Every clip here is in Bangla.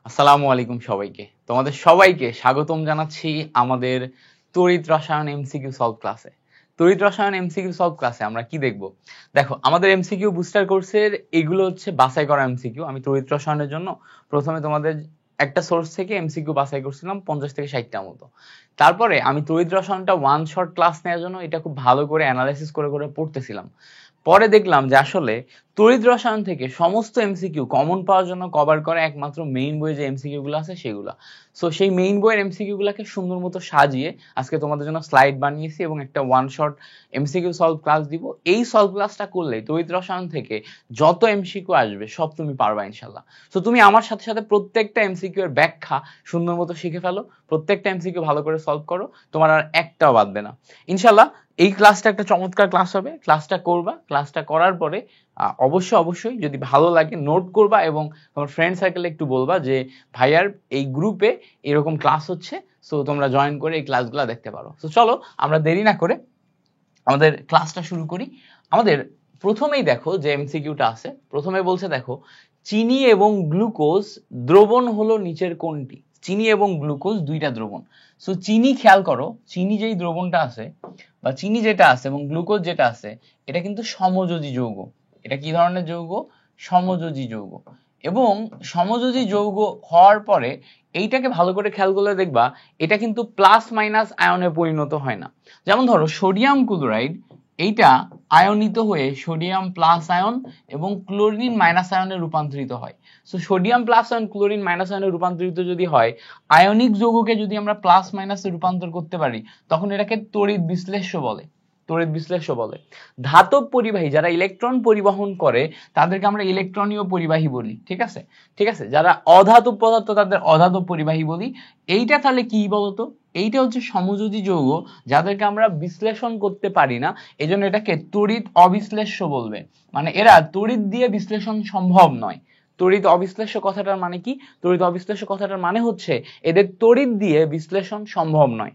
আসসালামু আলাইকুম সবাইকে। তোমাদের সবাইকে স্বাগতম জানাচ্ছি আমাদের তড়িৎ রসায়ন এমসিকিউ সলভ ক্লাসে। তড়িৎ রসায়ন এমসিকিউ সলভ ক্লাসে আমরা কি দেখব? দেখো, আমাদের এমসিকিউ বুস্টার কোর্সের এগুলো হচ্ছে বাছাই করা এমসিকিউ। আমি তড়িৎ রসায়নের জন্য প্রথমে তোমাদের একটা সোর্স থেকে এমসিকিউ বাছাই করছিলাম 50 থেকে 60টা মতো। তারপরে আমি তড়িৎ রসায়নটা ওয়ান শট ক্লাস নেওয়ার জন্য এটা খুব ভালো করে অ্যানালাইসিস করে করে পড়তেছিলাম। পরে দেখলাম যে আসলে তড়িৎ রসায়ন থেকে সমস্ত এমসিকিউ কমন পাওয়ার জন্য কভার করে একমাত্র মেইন বইয়ে যে এমসিকিউ গুলো আছে সেগুলো। সো সেই মেইন বইয়ের এমসিকিউ গুলোকে সুন্দর মতো সাজিয়ে আজকে তোমাদের জন্য স্লাইড বানিয়েছি এবং একটা one shot MCQ solve class দিব। এই সলভ ক্লাসটা করলে তড়িৎ রসায়ন থেকে যত এমসিকিউ আসবে সব তুমি পারবা ইনশাল্লাহ। সো তুমি আমার সাথে সাথে প্রত্যেকটা এমসিকিউ এর ব্যাখ্যা সুন্দর মতো শিখে ফেলো, প্রত্যেকটা এমসিকিউ ভালো করে সলভ করো, তোমার আর একটাও বাদবে না ইনশাল্লাহ। এই ক্লাসটা একটা চমৎকার ক্লাস হবে। ক্লাসটা করবা, ক্লাসটা করার পরে অবশ্যই যদি ভালো লাগে নোট করবা এবং তোমার ফ্রেন্ড সার্কেলে একটু বলবা যে ভাইয়ার এই গ্রুপে এরকম ক্লাস হচ্ছে, সো তোমরা জয়েন করে এই ক্লাসগুলো দেখতে পারো। সো চলো আমরা দেরি না করে আমাদের ক্লাসটা শুরু করি। আমাদের প্রথমেই দেখো যে এমসিকিউটা আছে, প্রথমে বলছে দেখো চিনি এবং গ্লুকোজ দ্রবণ হলো নিচের কোনটি? চিনি এবং গ্লুকোজ দুইটা দ্রবণ। সো চিনি খেয়াল করো, চিনি যেই দ্রবণটা আছে বা চিনি যেটা আছে এবং গ্লুকোজ যেটা আছে এটা কিন্তু সমযোজী যৌগ। এটা কি ধরনের যৌগ? সমযোজী যৌগ। এবং সমযোজী যৌগ হওয়ার পরে এইটাকে ভালো করে খেয়াল করলে দেখবা এটা কিন্তু প্লাস মাইনাস আয়নে পরিণত হয় না। যেমন ধরো সোডিয়াম ক্লোরাইড, এইটা আয়নিত হয়ে সোডিয়াম প্লাস আয়ন এবং ক্লোরিন মাইনাস আয়নে রূপান্তরিত হয়। সো সোডিয়াম প্লাস আয়ন ক্লোরিন মাইনাস আয়নে রূপান্তরিত যদি হয়, আয়নিক যৌগকে যদি আমরা প্লাস মাইনাসে রূপান্তর করতে পারি তখন এটাকে তড়িৎ বিশ্লেষ্য বলে। তড়িৎ বিশ্লেষ্য বলে। ধাতব পরিবাহী যারা ইলেকট্রন পরিবহন করে তাদেরকে আমরা ইলেকট্রনীয় পরিবাহী বলি। ঠিক আছে, ঠিক আছে। যারা অধাতব পদার্থ তাদের অধাতব পরিবাহী বলি। এইটা তাহলে কি বলতো? এইটা হচ্ছে সমযোজী যৌগ যাদেরকে আমরা বিশ্লেষণ করতে পারি না, এজন্য এটাকে তড়িৎ অবিশ্লেষ্য বলবে। মানে এরা তড়িৎ দিয়ে বিশ্লেষণ সম্ভব নয়। তড়িৎ অবিশ্লেষ্য কথাটার মানে কি? তড়িৎ অবিশ্লেষ্য কথাটার মানে হচ্ছে এদের তড়িৎ দিয়ে বিশ্লেষণ সম্ভব নয়।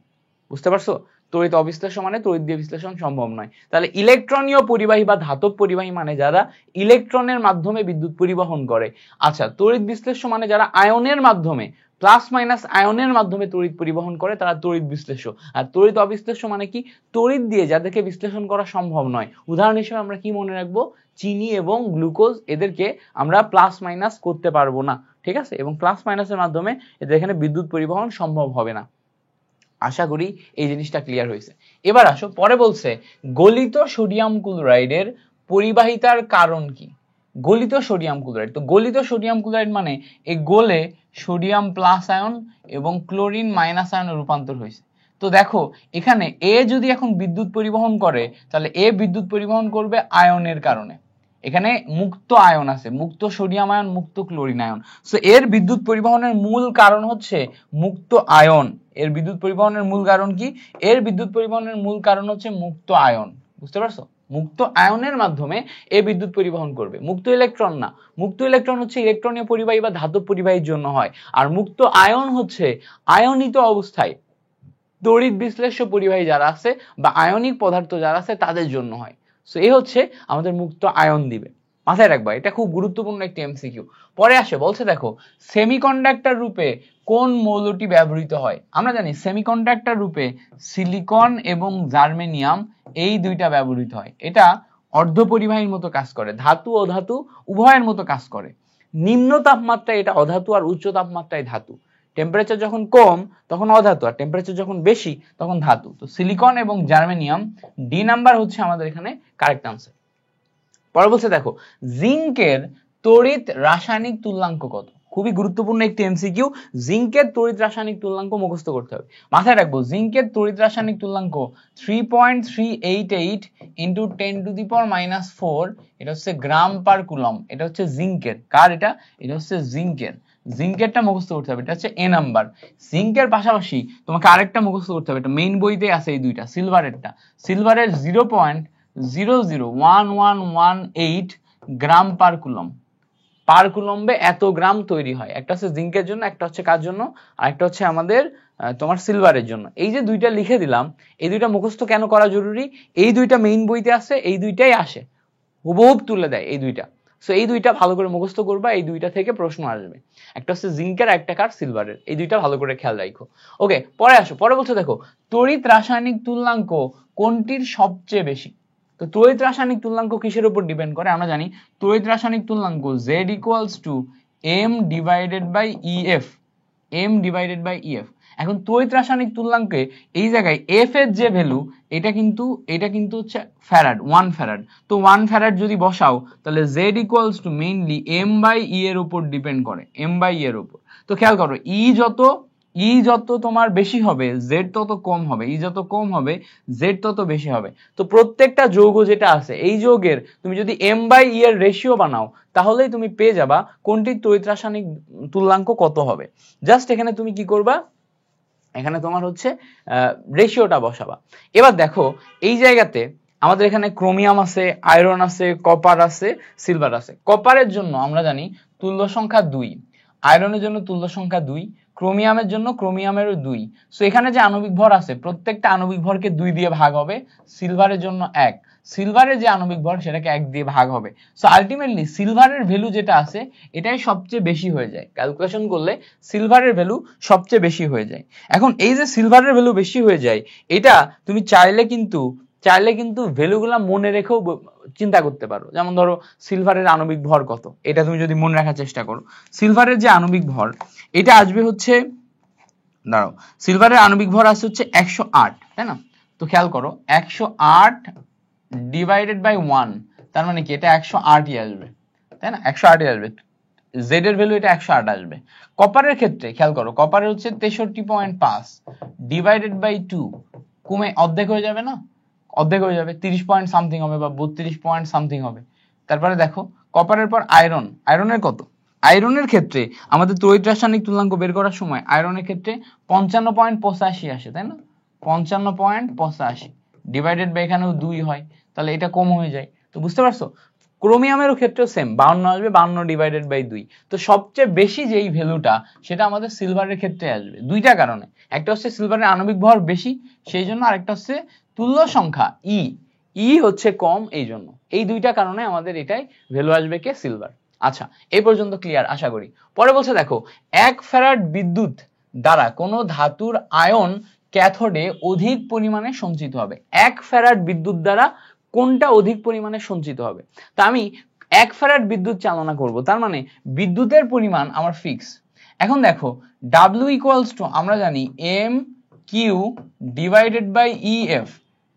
বুঝতে পারছো? তড়িৎ অবিশ্লেষ্য মানে তড়িৎ দিয়ে বিশ্লেষণ সম্ভব নয়। তাহলে ইলেকট্রনীয় পরিবাহী বা ধাতব পরিবাহী মানে যারা ইলেকট্রনের মাধ্যমে বিদ্যুৎ পরিবহন করে। আচ্ছা, তড়িৎ বিশ্লেষ্য মানে যারা আয়নের মাধ্যমে প্লাস মাইনাস আয়নের মাধ্যমে তড়িৎ পরিবহন করে তারা তড়িৎ বিশ্লেষ্য। আর তড়িৎ অবিশ্লেষ্য মানে কি? তড়িৎ দিয়ে যাদেরকে বিশ্লেষণ করা সম্ভব নয়। উদাহরণ হিসেবে আমরা কি মনে রাখবো? চিনি এবং গ্লুকোজ, এদেরকে আমরা প্লাস মাইনাস করতে পারবো না। ঠিক আছে, এবং প্লাস মাইনাসের মাধ্যমে এদের এখানে বিদ্যুৎ পরিবহন সম্ভব হবে না। আশা করি এই জিনিসটা ক্লিয়ার হয়েছে। এবার আসো, পরে বলছে গলিত সোডিয়াম ক্লোরাইডের পরিবাহিতার কারণ কি? গলিত সোডিয়াম ক্লোরাইড, তো গলিত সোডিয়াম ক্লোরাইড মানে এই গোলে সোডিয়াম প্লাস আয়ন এবং ক্লোরিন মাইনাস আয়নে রূপান্তর হয়েছে। তো দেখো এখানে এ যদি এখন বিদ্যুৎ পরিবহন করে তাহলে এ বিদ্যুৎ পরিবহন করবে আয়নের কারণে। এখানে মুক্ত আয়ন আছে, মুক্ত সোডিয়াম আয়ন, মুক্ত ক্লোরিন আয়ন। সো এর বিদ্যুৎ পরিবহনের মূল কারণ হচ্ছে মুক্ত আয়ন। এর বিদ্যুৎ পরিবহনের মূল কারণ কি? এর বিদ্যুৎ পরিবহনের মূল কারণ হচ্ছে মুক্ত আয়ন। বুঝতে পারছো? মুক্ত আয়নের মাধ্যমে এ বিদ্যুৎ পরিবহন করবে, মুক্ত ইলেকট্রন না। মুক্ত ইলেকট্রন হচ্ছে ইলেকট্রনীয় পরিবাহী বা ধাতব পরিবাহীর জন্য হয়, আর মুক্ত আয়ন হচ্ছে আয়নিত অবস্থায় তড়িৎ বিশ্লেষ্য পরিবাহী যারা আছে বা আয়নিক পদার্থ যারা আছে তাদের জন্য হয়। সো এই হচ্ছে আমাদের মুক্ত আয়ন দিবে। মাথায় রাখবা, এটা খুব গুরুত্বপূর্ণ একটি এমসিকিউ। পরে আসে বলছে দেখো সেমিকন্ডাক্টর রূপে কোন মৌলটি ব্যবহৃত হয়? আমরা জানি সেমিকন্ডাক্টর রূপে সিলিকন এবং জার্মেনিয়াম এই দুইটা ব্যবহৃত হয়। এটা অর্ধপরিবাহীর মতো কাজ করে, ধাতু ও ধাতু উভয়ের মতো কাজ করে। নিম্ন তাপমাত্রায় এটা অধাতু আর উচ্চ তাপমাত্রায় ধাতু। টেম্পারেচার যখন কম তখন অধাতু, আর টেম্পারেচার যখন বেশি তখন ধাতু। তো সিলিকন এবং জার্মেনিয়াম, ডি নাম্বার হচ্ছে আমাদের এখানে কারেক্ট আনসার। পরে বলছে দেখো জিঙ্কের তড়িৎ রাসায়নিক তুল্যাঙ্ক কত? খুবই গুরুত্বপূর্ণ একটি এমসিকিউ। জিঙ্কের তড়িৎ রাসায়নিক তুল্যাঙ্ক মুখস্থ করতে হবে। মাথায় রাখবো জিঙ্কের তড়িৎ রাসায়নিক তুল্যাঙ্ক 3.388 ইন্টু 10⁻⁴। এটা হচ্ছে গ্রাম পার কুলম। এটা হচ্ছে জিঙ্কের। কার এটা? এটা হচ্ছে জিঙ্কের। জিঙ্কেরটা মুখস্থ করতে হবে, এটা হচ্ছে এ নাম্বার। জিঙ্কের পাশাপাশি তোমাকে আরেকটা মুখস্থ করতে হবে, এটা মেইন বইতে আছে এই দুইটা। সিলভারেরটা, সিলভারের 0.00118 গ্রাম পার কুলম। পার কুলম্বে এত গ্রাম তৈরি হয়। একটা হচ্ছে জিঙ্কের জন্য, একটা হচ্ছে কার জন্য, আর একটা হচ্ছে আমাদের তোমার সিলভারের জন্য। এই যে দুইটা লিখে দিলাম, এই দুইটা মুখস্থ কেন করা জরুরি? এই দুইটা মেইন বইতে আছে, এই দুইটাই আসে, হুবহুব তুলে দেয় এই দুইটা। সো এই দুইটা ভালো করে মুখস্থ করবা, এই দুইটা থেকে প্রশ্ন আসবে, একটা হচ্ছে জিঙ্কের, একটা কার সিলভারের, এই দুইটা ভালো করে খেয়াল রাখো। ওকে, পরে আসো, পরে বলছে দেখো তড়িৎ রাসায়নিক তুল্যাঙ্ক কোনটির সবচেয়ে বেশি। তো তড়িৎ রাসায়নিক তুল্যাঙ্ক কিসের উপর ডিপেন্ড করে? আমরা জানি তড়িৎ রাসায়নিক তুল্যাঙ্ক Z equals to M divided by EF, M divided by EF। এখন তড়িৎ রাসায়নিক তুল্যাঙ্কে এই জায়গায় F এর যে ভ্যালু, এটা কিন্তু হচ্ছে ফ্যারাড, 1 ফ্যারাড। তো 1 ফ্যারাড যদি বসাও তাহলে Z equals to mainly M by E এর উপর ডিপেন্ড করে, M বাই E এর উপর। তো খেয়াল করো ই যত তোমার বেশি হবে জেড তত কম হবে, ই যত কম হবে জেড তত বেশি হবে। তো প্রত্যেকটা যৌগ যেটা আছে এই যৌগের তুমি যদি এম বাই ই এর রেশিও বানাও তাহলেই তুমি পেয়ে যাবা কোনটির তড়িৎ রাসায়নিক তুল্যাঙ্ক কত হবে। জাস্ট এখানে তুমি কি করবা, এখানে তোমার হচ্ছে রেশিওটা বসাবা। এবার দেখো এই জায়গাতে আমাদের এখানে ক্রোমিয়াম আছে, আয়রন আছে, কপার আছে, সিলভার আছে। কপারের জন্য আমরা জানি তুল্য সংখ্যা 2, আয়রনের জন্য তুল্য সংখ্যা 2, ক্রোমিয়ামের জন্য ক্রোমিয়ামেরও 2। সো এখানে যে আণবিক ভর আছে প্রত্যেকটা আণবিক ভরকে 2 দিয়ে ভাগ হবে, সিলভারের জন্য 1, সিলভারের যে আণবিক ভর সেটাকে 1 দিয়ে ভাগ হবে। সো আলটিমেটলি সিলভারের ভ্যালু যেটা আছে এটাই সবচেয়ে বেশি হয়ে যায়, ক্যালকুলেশন করলে সিলভারের ভ্যালু সবচেয়ে বেশি হয়ে যায়। এখন এই যে সিলভারের ভ্যালু বেশি হয়ে যায়, এটা তুমি চাইলে কিন্তু ভ্যালুগুলা মনে রেখেও চিন্তা করতে পারো। যেমন ধরো সিলভারের আণবিক ভর কত, এটা তুমি যদি মনে রাখার চেষ্টা করো, সিলভারের যে আণবিক ভর এটা আসবে হচ্ছে, দাঁড়াও, সিলভারের আণবিক ভর আসছে হচ্ছে 108, তাই না? তো খেয়াল করো 108 ডিভাইডেড বাই 1, তার মানে কি এটা 108ই আসবে, তাই না? 108ই আসবে, জেড এর ভ্যালু এটা 108 আসবে। কপারের ক্ষেত্রে খেয়াল করো, কপারের হচ্ছে 63.5 ডিভাইডেড বাই 2, কমে অর্ধেক হয়ে যাবে না, অর্ধেক হয়ে যাবে, 30 পয়েন্ট সামথিং হবে বা 32 পয়েন্ট সামথিং হবে। তারপরে দেখো কপারের পর আয়রন, আয়রনের কত, আয়রনের ক্ষেত্রে আমাদের তড়িৎ রাসায়নিক তুল্যাঙ্ক বের করার সময় আয়রনের ক্ষেত্রে 55.85 আসে, তাই না? 55.85 ডিভাইডেড বাই এখানেও 2 হয়, তাহলে এটা কম হয়ে যায়। তো বুঝতে পারছো? ক্রোমিয়ামের ক্ষেত্রেও সেম 52 আসবে, 52 ডিভাইডেড বাই 2। তো সবচেয়ে বেশি যেই ভ্যালুটা সেটা আমাদের সিলভারের ক্ষেত্রে আসবে, দুইটা কারণে, একটা হচ্ছে সিলভারের আণবিক ভর বেশি সেই জন্য, আরেকটা হচ্ছে তুল্য সংখ্যা ই হচ্ছে কম এই জন্য। এই দুইটা কারণে আমাদের এটাই ভ্যালু আসবে কে, সিলভার। আচ্ছা, এই পর্যন্ত ক্লিয়ার আশা করি। পরে বলছে দেখো 1 ফ্যারাড বিদ্যুৎ দ্বারা কোন ধাতুর আয়ন ক্যাথোডে অধিক পরিমাণে সঞ্চিত হবে। 1 ফ্যারাড বিদ্যুৎ দ্বারা কোনটা অধিক পরিমাণে সঞ্চিত হবে? তা আমি 1 ফ্যারাড বিদ্যুৎ চালনা করব, তার মানে বিদ্যুতের পরিমাণ আমার ফিক্স। এখন দেখো W ইকুয়ালস টু আমরা জানি M Q divided by EF,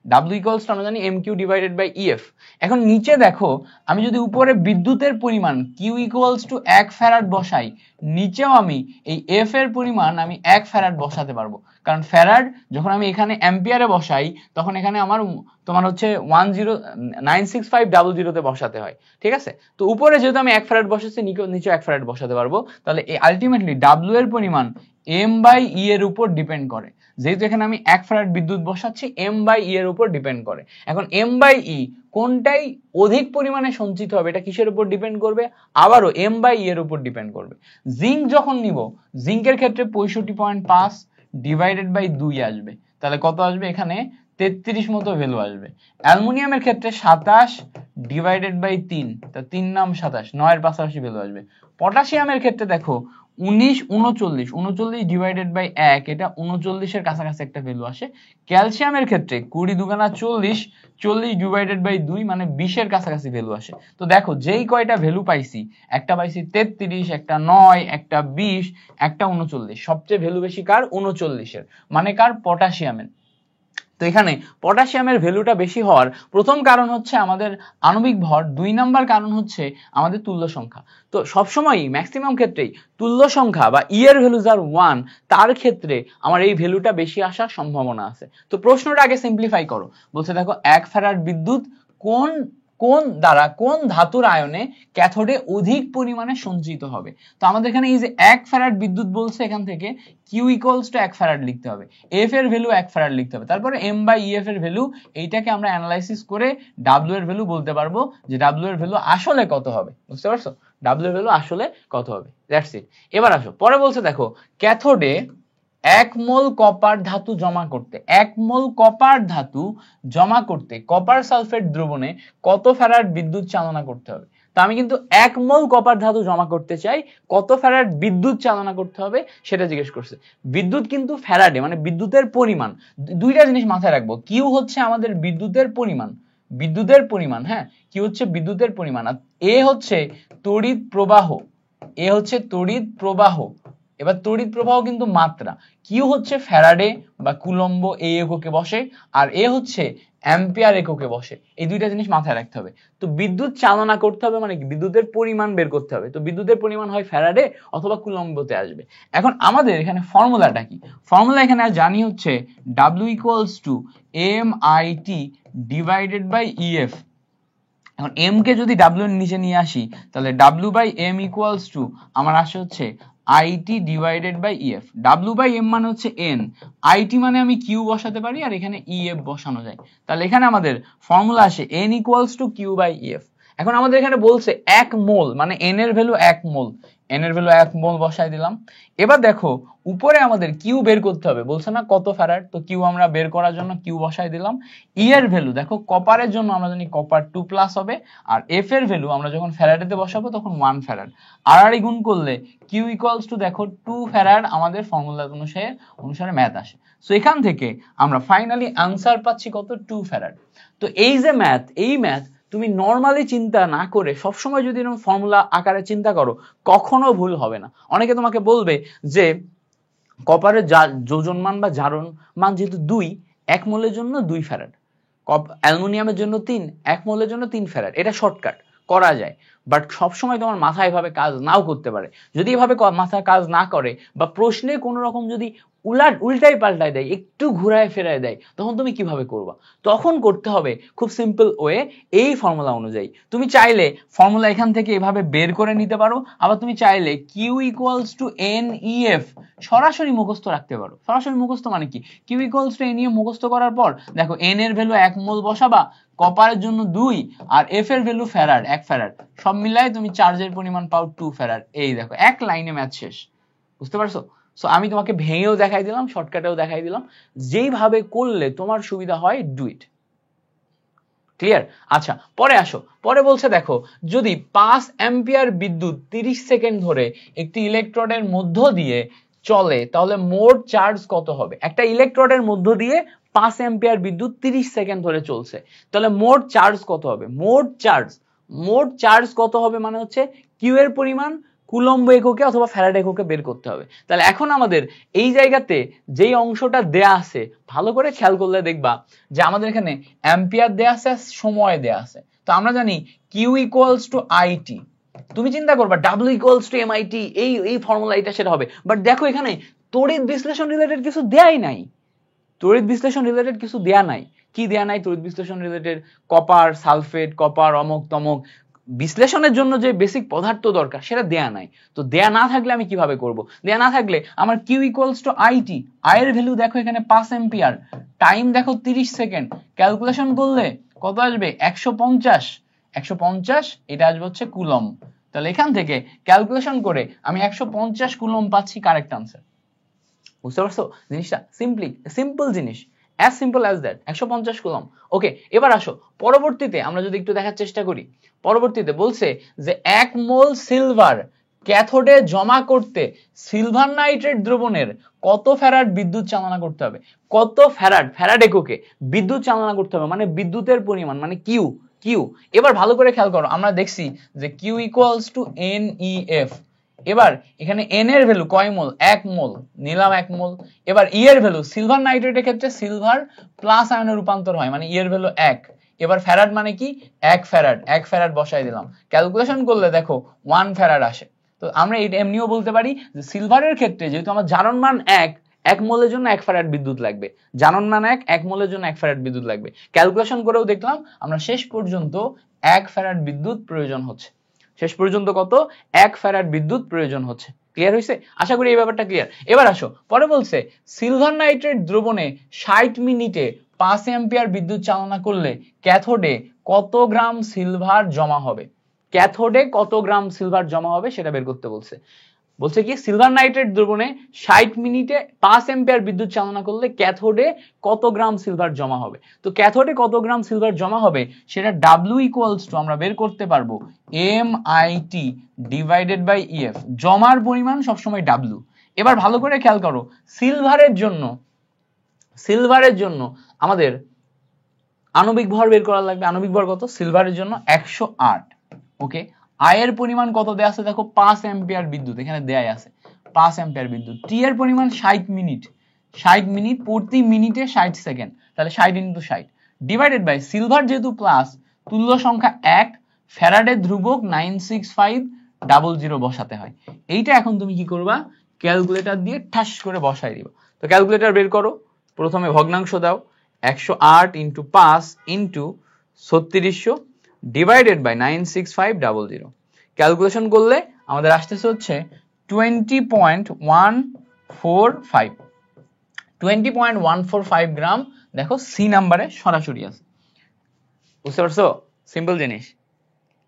W equals to আমরা জানি M Q divided by EF। এখন নিচে দেখো আমি যদি উপরে বিদ্যুতের পরিমাণ Q ইকুয়ালস টু 1 ফ্যারাড বসাই, নিচেও আমি এই F এর পরিমাণ আমি 1 ফ্যারাড বসাতে পারবো, কারণ ফ্যারাড যখন আমি এখানে অ্যাম্পিয়ারে বসাই তখন এখানে আমার তোমার হচ্ছে 1096500 তে বসাতে হয়, ঠিক আছে? তো উপরে যেহেতু আমি 1 ফ্যারাড বসাচ্ছি, নিচে 1 ফ্যারাড বসাতে পারবো, তাহলে এই আলটিমেটলি W এর পরিমাণ M বাই E এর উপর ডিপেন্ড করে। যেহেতু এখানে আমি 1 ফ্যারাড বিদ্যুৎ বসাচ্ছি, M বাই E এর উপর ডিপেন্ড করে। এখন M বাই E কোনটাই অধিক পরিমাণে সঞ্চিত হবে এটা কিসের উপর ডিপেন্ড করবে? আবারও M বাই E এর উপর ডিপেন্ড করবে। জিঙ্ক যখন নিব, জিঙ্কের ক্ষেত্রে 65.5 ডিভাইডেড বাই 2 আসবে, তাহলে কত আসবে? এখানে 33 মতো ভ্যালু আসবে। অ্যালুমিনিয়ামের ক্ষেত্রে 27 ডিভাইডেড বাই 3, তা 3 নাম 27, 9 এর পাশাপাশি ভ্যালু আসবে। পটাশিয়ামের ক্ষেত্রে দেখো 39 ডিভাইডেড বাই 1, এটা 39 এর কাছাকাছি একটা ভ্যালু আসে। ক্যালসিয়ামের ক্ষেত্রে 20 দুগুণা 40 ডিভাইডেড বাই 2 মানে 20 এর কাছাকাছি ভ্যালু আসে। তো দেখো যেই কয়টা ভ্যালু পাইছি, একটা পাইছি 33, একটা 9, একটা 20, একটা 39, সবচেয়ে ভ্যালু বেশি কার? 39 এর, মানে কার? পটাশিয়ামের। তো এখানে পটাশিয়ামের ভ্যালুটা বেশি হওয়ার প্রথম কারণ হচ্ছে আমাদের আণবিক ভর, 2 নাম্বার কারণ হচ্ছে আমাদের তুল্য সংখ্যা। তো সবসময়ই ম্যাক্সিমাম ক্ষেত্রেই তুল্য সংখ্যা বা ই এর ভ্যালু যার 1, তার ক্ষেত্রে আমার এই ভ্যালুটা বেশি আসার সম্ভাবনা আছে। তো প্রশ্নটা আগে সিম্পলিফাই করো। বলছে দেখো 1 ফ্যারাড বিদ্যুৎ কোন ধাতুর আয়নে ক্যাথোডে অধিক পরিমাণে সঞ্চিত হবে। তো আমাদের এখানে এই যে 1 ফ্যারাড বিদ্যুৎ বলছে, এখান থেকে Q ইকুয়ালস টু 1 ফ্যারাড লিখতে হবে, F এর ভ্যালু 1 ফ্যারাড লিখতে হবে, তারপরে M বাই EF এর ভ্যালু, এইটাকে আমরা অ্যানালাইসিস করে W এর ভ্যালু বলতে পারবো যে W এর ভ্যালু আসলে কত হবে। বুঝতে পারছো? W এর ভ্যালু আসলে কত হবে, দ্যাটস ইট। এবার আসো পরে বলছে দেখো ক্যাথোডে 1 মোল কপার ধাতু জমা করতে, 1 মোল কপার ধাতু জমা করতে কপার সালফেট দ্রবণে কত ফ্যারাড বিদ্যুৎ চালনা করতে হবে। তো আমি কিন্তু 1 মোল কপার ধাতু জমা করতে চাই, কত ফ্যারাড বিদ্যুৎ চালনা করতে হবে সেটা জিজ্ঞেস করছে। বিদ্যুৎ কিন্তু ফ্যারাডে, মানে বিদ্যুতের পরিমাণ। দুইটা জিনিস মাথায় রাখবো, কিউ হচ্ছে আমাদের বিদ্যুতের পরিমাণ, বিদ্যুতের পরিমাণ, হ্যাঁ, কি হচ্ছে বিদ্যুতের পরিমাণ, আর এ হচ্ছে তড়িৎ প্রবাহ, এ হচ্ছে তড়িৎ প্রবাহ। এবার তড়িৎ প্রবাহ কিন্তু মাত্রা, কিউ হচ্ছে ফ্যারাডে বা কুলম্ব এই এককে বসে, আর এ হচ্ছে অ্যাম্পিয়ার এককে বসে। এই দুইটা জিনিস মাথায় রাখতে হবে। তো বিদ্যুৎ চালনা করতে হবে মানে কি, বিদ্যুতের পরিমাণ বের করতে হবে। তো বিদ্যুতের পরিমাণ হয় ফ্যারাডে অথবা কুলম্বতে আসবে। এখন আমাদের এখানে ফর্মুলাটা কি, ফর্মুলা এখানে জানি হচ্ছে W equals to MIT divided by EF। এখন এম কে যদি ডাব্লিউ এর নিচে নিয়ে আসি তাহলে W by M equals to আমার আসে হচ্ছে IT divided by EF। W by M মানে হচ্ছে N, IT মানে আমি Q বসাতে পারি আর এখানে EF বসানো যায়। তাহলে এখানে আমাদের ফর্মুলা আসে N equals to Q by EF। এখন আমাদের এখানে বলছে 1 মোল, মানে N এর ভ্যালু 1 মোল, N এর ভ্যালু 1 মোল বসাই দিলাম। এবার দেখো উপরে আমাদের কিউ বের করতে হবে, বলছে না কত ফ্যারাড, তো কিউ আমরা বের করার জন্য কিউ বসাই দিলাম। ই এর ভ্যালু দেখো কপারের জন্য আমরা জানি কপার 2 প্লাস হবে, আর এফ এর ভ্যালু আমরা যখন ফ্যারাডেতে বসাবো তখন 1 ফ্যারাড। আর গুণ করলে কিউ ইকুয়ালস টু দেখো 2 ফ্যারাড আমাদের ফর্মুলা অনুসারে ম্যাথ আসে। সো এখান থেকে আমরা ফাইনালি আনসার পাচ্ছি কত, 2 ফ্যারাড। তো এই যে ম্যাথ, এই ম্যাথ তুমি নর্মালি চিন্তা না করে সবসময় যদি এরকম ফর্মুলা আকারে চিন্তা করো কখনো ভুল হবে না। অনেকে তোমাকে বলবে যে কপারের যোজন মান বা জারণ মান যেহেতু 2, 1 মোলের জন্য 2 ফ্যারাড, অ্যালুমিনিয়ামের জন্য 3, 1 মোলের জন্য 3 ফ্যারাড, এটা শর্টকাট করা যায়। বাট সবসময় তোমার মাথায় এভাবে কাজ নাও করতে পারে। যদি এভাবে মাথায় কাজ না করে বা প্রশ্নে কোনো রকম যদি উল্টাই পাল্টাই দেয়, একটু ঘুরায় ফেরায় দেয়, তখন তুমি কিভাবে করবা? তখন করতে হবে খুব সিম্পল ওয়ে, এই ফর্মুলা অনুযায়ী। তুমি চাইলে ফর্মুলা এখান থেকে এভাবে বের করে নিতে পারো, আবার তুমি চাইলে কিউ ইকুয়ালস টু NEF সরাসরি মুখস্থ রাখতে পারো। সরাসরি মুখস্থ মানে কি, কিউ ইকুয়ালস টু NEF মুখস্থ করার পর দেখো এন এর ভ্যালু 1 মোল বসাবা, কপারের জন্য 2 আর এফ এর ভ্যালু ফ্যারাড 1 ফ্যারাড, সব মিলাই তুমি চার্জের পরিমাণ পাও 2 ফ্যারাড। এই দেখো এক লাইনে ম্যাথ শেষ, বুঝতে পারছো? সো আমি তোমাকে ভেঙেও দেখাই দিলাম, শর্টকাটেও দেখাই দিলাম, যেইভাবে করলে তোমার সুবিধা হয় ডু ইট। ক্লিয়ার? আচ্ছা পরে আসো, পরে বলছে দেখো যদি 5 অ্যাম্পিয়ার বিদ্যুৎ 30 সেকেন্ড ধরে একটি ইলেকট্রোডের মধ্য দিয়ে চলে তাহলে মোট চার্জ কত হবে? একটা ইলেকট্রোডের মধ্য দিয়ে 5 অ্যাম্পিয়ার বিদ্যুৎ 30 সেকেন্ড ধরে চলছে, তাহলে মোট চার্জ কত হবে? মোট চার্জ কত হবে মানে হচ্ছে কিউ এর পরিমাণ কুলম্ব এককে অথবা ফ্যারাড এককে বের করতে হবে। তাহলে এখন আমাদের এই জায়গাতে যেই অংশটা দেয়া আছে ভালো করে খেয়াল করলে দেখবা যে আমাদের এখানে অ্যাম্পিয়ার দেয়া আছে, সময় দেয়া আছে। তো আমরা জানি কিউ ইকুয়ালস টু আইটি, তুমি চিন্তা করবা ডাব্লিউ ইকুয়ালস টু এমআইটি, এই ফর্মুলা এটা সেটা হবে, বাট দেখো এখানে তড়িৎ বিশ্লেষণ রিলেটেড কিছু দেয়াই নাই, তড়িৎ বিশ্লেষণ রিলেটেড কিছু দেয়া নাই। কি দেয়া নাই তড়িৎ বিশ্লেষণ রিলেটেড? কপার সালফেট, কপার অমুক তমুক, বিশ্লেষণের জন্য যে বেসিক পদার্থ দরকার সেটা দেয়া নাই। তো দেয়া না থাকলে আমি কিভাবে করব? দেয়া না থাকলে আমার Q equals to IT, I এর ভ্যালু দেখো এখানে 5 অ্যাম্পিয়ার, টাইম দেখো 30 সেকেন্ড, ক্যালকুলেশন করলে কত আসবে? 150, এটা আসবে হচ্ছে কুলম্ব। তাহলে এখান থেকে ক্যালকুলেশন করে আমি 150 কুলম্ব পাচ্ছি, কারেক্ট আনসার। বুঝতে পারছো জিনিসটা? সিম্পল জিনিস, as simple as that, 150 coulomb. Okay, এবার আসো পরবর্তীতে আমরা যদি একটু দেখার চেষ্টা করি। পরবর্তীতে বলছে যে 1 মোল সিলভার ক্যাথোডে জমা করতে সিলভার নাইট্রেট দ্রবণের কত ফ্যারাড বিদ্যুৎ চালনা করতে হবে? কত ফ্যারাড, ফ্যারাড এককে বিদ্যুৎ চালনা করতে হবে, মানে বিদ্যুতের পরিমাণ, মানে কিউ। এবার ভালো করে খেয়াল করো, আমরা দেখছি যে কিউ ইকুয়ালস টু NEF। এবার এখানে এন এর ভ্যালু কয় মোল? 1 মোল, নিলাম 1 মোল। এবার ই এর ভ্যালু, সিলভার নাইট্রেটের ক্ষেত্রে সিলভার প্লাস আয়নে রূপান্তর হয়, মানে ই এর ভ্যালু 1। এবার ফ্যারাড মানে কি? 1 ফ্যারাড বসাই দিলাম, ক্যালকুলেশন করলে দেখো 1 ফ্যারাড আসে। তো আমরা এটা এমনিও বলতে পারি যে সিলভারের ক্ষেত্রে যেহেতু আমার জারণ মান 1 মোলের জন্য 1 ফ্যারাড বিদ্যুৎ লাগবে, জারণ মান 1 মোলের জন্য 1 ফ্যারাড বিদ্যুৎ লাগবে। ক্যালকুলেশন করেও দেখলাম আমরা শেষ পর্যন্ত 1 ফ্যারাড বিদ্যুৎ প্রয়োজন হচ্ছে। শেষ পর্যন্ত কত? 1 ফ্যারাড বিদ্যুৎ প্রয়োজন হচ্ছে। ক্লিয়ার হয়েছে? আশা করি এই ব্যাপারটা ক্লিয়ার। এবার আসো পরে বলছে সিলভার নাইট্রেট দ্রবণে 60 মিনিটে 5 অ্যাম্পিয়ার বিদ্যুৎ চালনা করলে ক্যাথোডে কত গ্রাম সিলভার জমা হবে? ক্যাথোডে কত গ্রাম সিলভার জমা হবে সেটা বের করতে বলছে। বলছে কি সিলভার নাইট্রেট দ্রবণে 60 মিনিটে 5 অ্যাম্পিয়ার বিদ্যুৎ চালনা করলে ক্যাথোডে কত গ্রাম সিলভার জমা হবে। তো ক্যাথোডে কত গ্রাম সিলভার জমা হবে সেটা W ইকুয়ালস টু আমরা বের করতে পারবো MIT ডিভাইডেড বাই EF। জমার পরিমাণ সবসময় W। এবার ভালো করে খেয়াল করো, সিলভারের জন্য আমাদের আণবিক ভর বের করা লাগবে। আণবিক ভর কত সিলভারের জন্য 108। ওকে, আয়ের পরিমাণ কত দেয়া আছে দেখো 5 অ্যাম্পিয়ার বিদ্যুৎ এখানে দেয়াই আছে 5 অ্যাম্পিয়ার বিদ্যুৎ। টি এর পরিমাণ 60 মিনিট, 60 মিনিট প্রতি মিনিটে 60 সেকেন্ড, তাহলে 60 ইনটু 60 ডিভাইডেড বাই সিলভার যেহেতু প্লাস তুল্য সংখ্যা 1 ফ্যারাডের ধ্রুবক 96500 বসাতে হয়। এইটা এখন তুমি কি করবা ক্যালকুলেটর দিয়ে ঠাস করে বসাই দিবা। তো ক্যালকুলেটর বের করো, প্রথমে ভগ্নাংশ দাও 108 into 5 into 3600 divided by 96500। Calculation করলে আমাদের আসতেছে হচ্ছে 20.145 গ্রাম। দেখো সি নাম্বারে সরাসরি আছে, বুঝতে পারছো? সিম্পল জিনিস,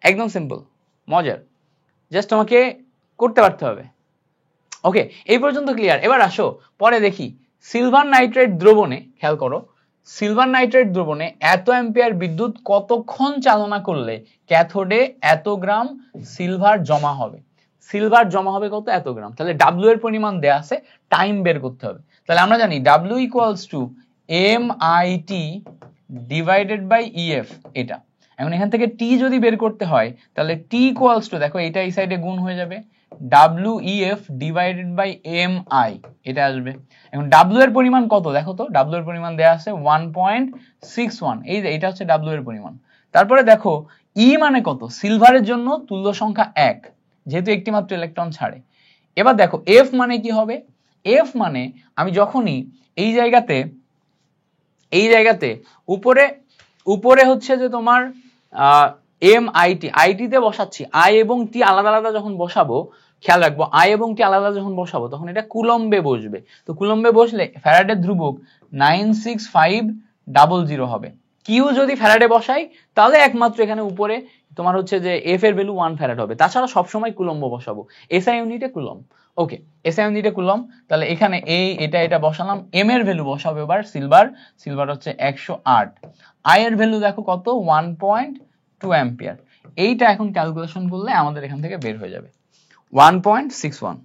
একদম সিম্পল, মজার, জাস্ট তোমাকে করতে পারতে হবে। ওকে, এই পর্যন্ত ক্লিয়ার। এবার আসো পরে দেখি সিলভার নাইট্রেট দ্রবণে, খেয়াল করো সিলভার নাইট্রেট দ্রবণে এত অ্যাম্পিয়ার বিদ্যুৎ কতক্ষণ চালনা করলে ক্যাথোডে এত গ্রাম সিলভার জমা হবে। সিলভার জমা হবে কত, এত গ্রাম। তাহলে W এর পরিমাণ দেয়া আছে, টাইম বের করতে হবে। তাহলে আমরা জানি W equals to MIT divided by EF। এটা এখন এখান থেকে T যদি বের করতে হয় তাহলে T ইকুয়ালস টু, দেখো এটা এই সাইডে গুণ হয়ে যাবে, WEF ডিভাইডেড বাই MI এটা আসবে। এখন W এর পরিমাণ কত দেখো তো, W এর পরিমাণ দেয়া আছে 1.61, এই যে এটা হচ্ছে W এর পরিমাণ। তারপরে দেখো E মানে কত, সিলভারের জন্য তুল্য সংখ্যা 1 যেহেতু একটি মাত্র ইলেকট্রন ছাড়ে। এবার দেখো F মানে কি হবে, F মানে আমি যখনই এই জায়গাতে উপরে হচ্ছে যে তোমার MIT তে বসাচ্ছি, I এবং T আলাদা আলাদা যখন বসাবো, খেয়াল রাখবো I এবং T আলাদা যখন বসাবো তখন এটা কুলম্বে বসবে। তো কুলম্বে বসলে ফ্যারাডের ধ্রুবক 96500 হবে। কিউ যদি ফ্যারাডে বসাই তাহলে একমাত্র এখানে উপরে তোমার হচ্ছে যে F এর ভ্যালু 1 ফ্যারাড হবে, তাছাড়া সবসময় কুলম্ব বসাবো। SI ইউনিটে কুলম্ব। ওকে, SI ইউনিটে কুলম্ব। তাহলে এখানে এটা বসালাম। M এর ভ্যালু বসাবো এবার সিলভার হচ্ছে 108। I এর ভ্যালু দেখো কত 1.2 অ্যাম্পিয়ার। এইটা এখন ক্যালকুলেশন করলে আমাদের এখান থেকে বের হয়ে যাবে 1.61।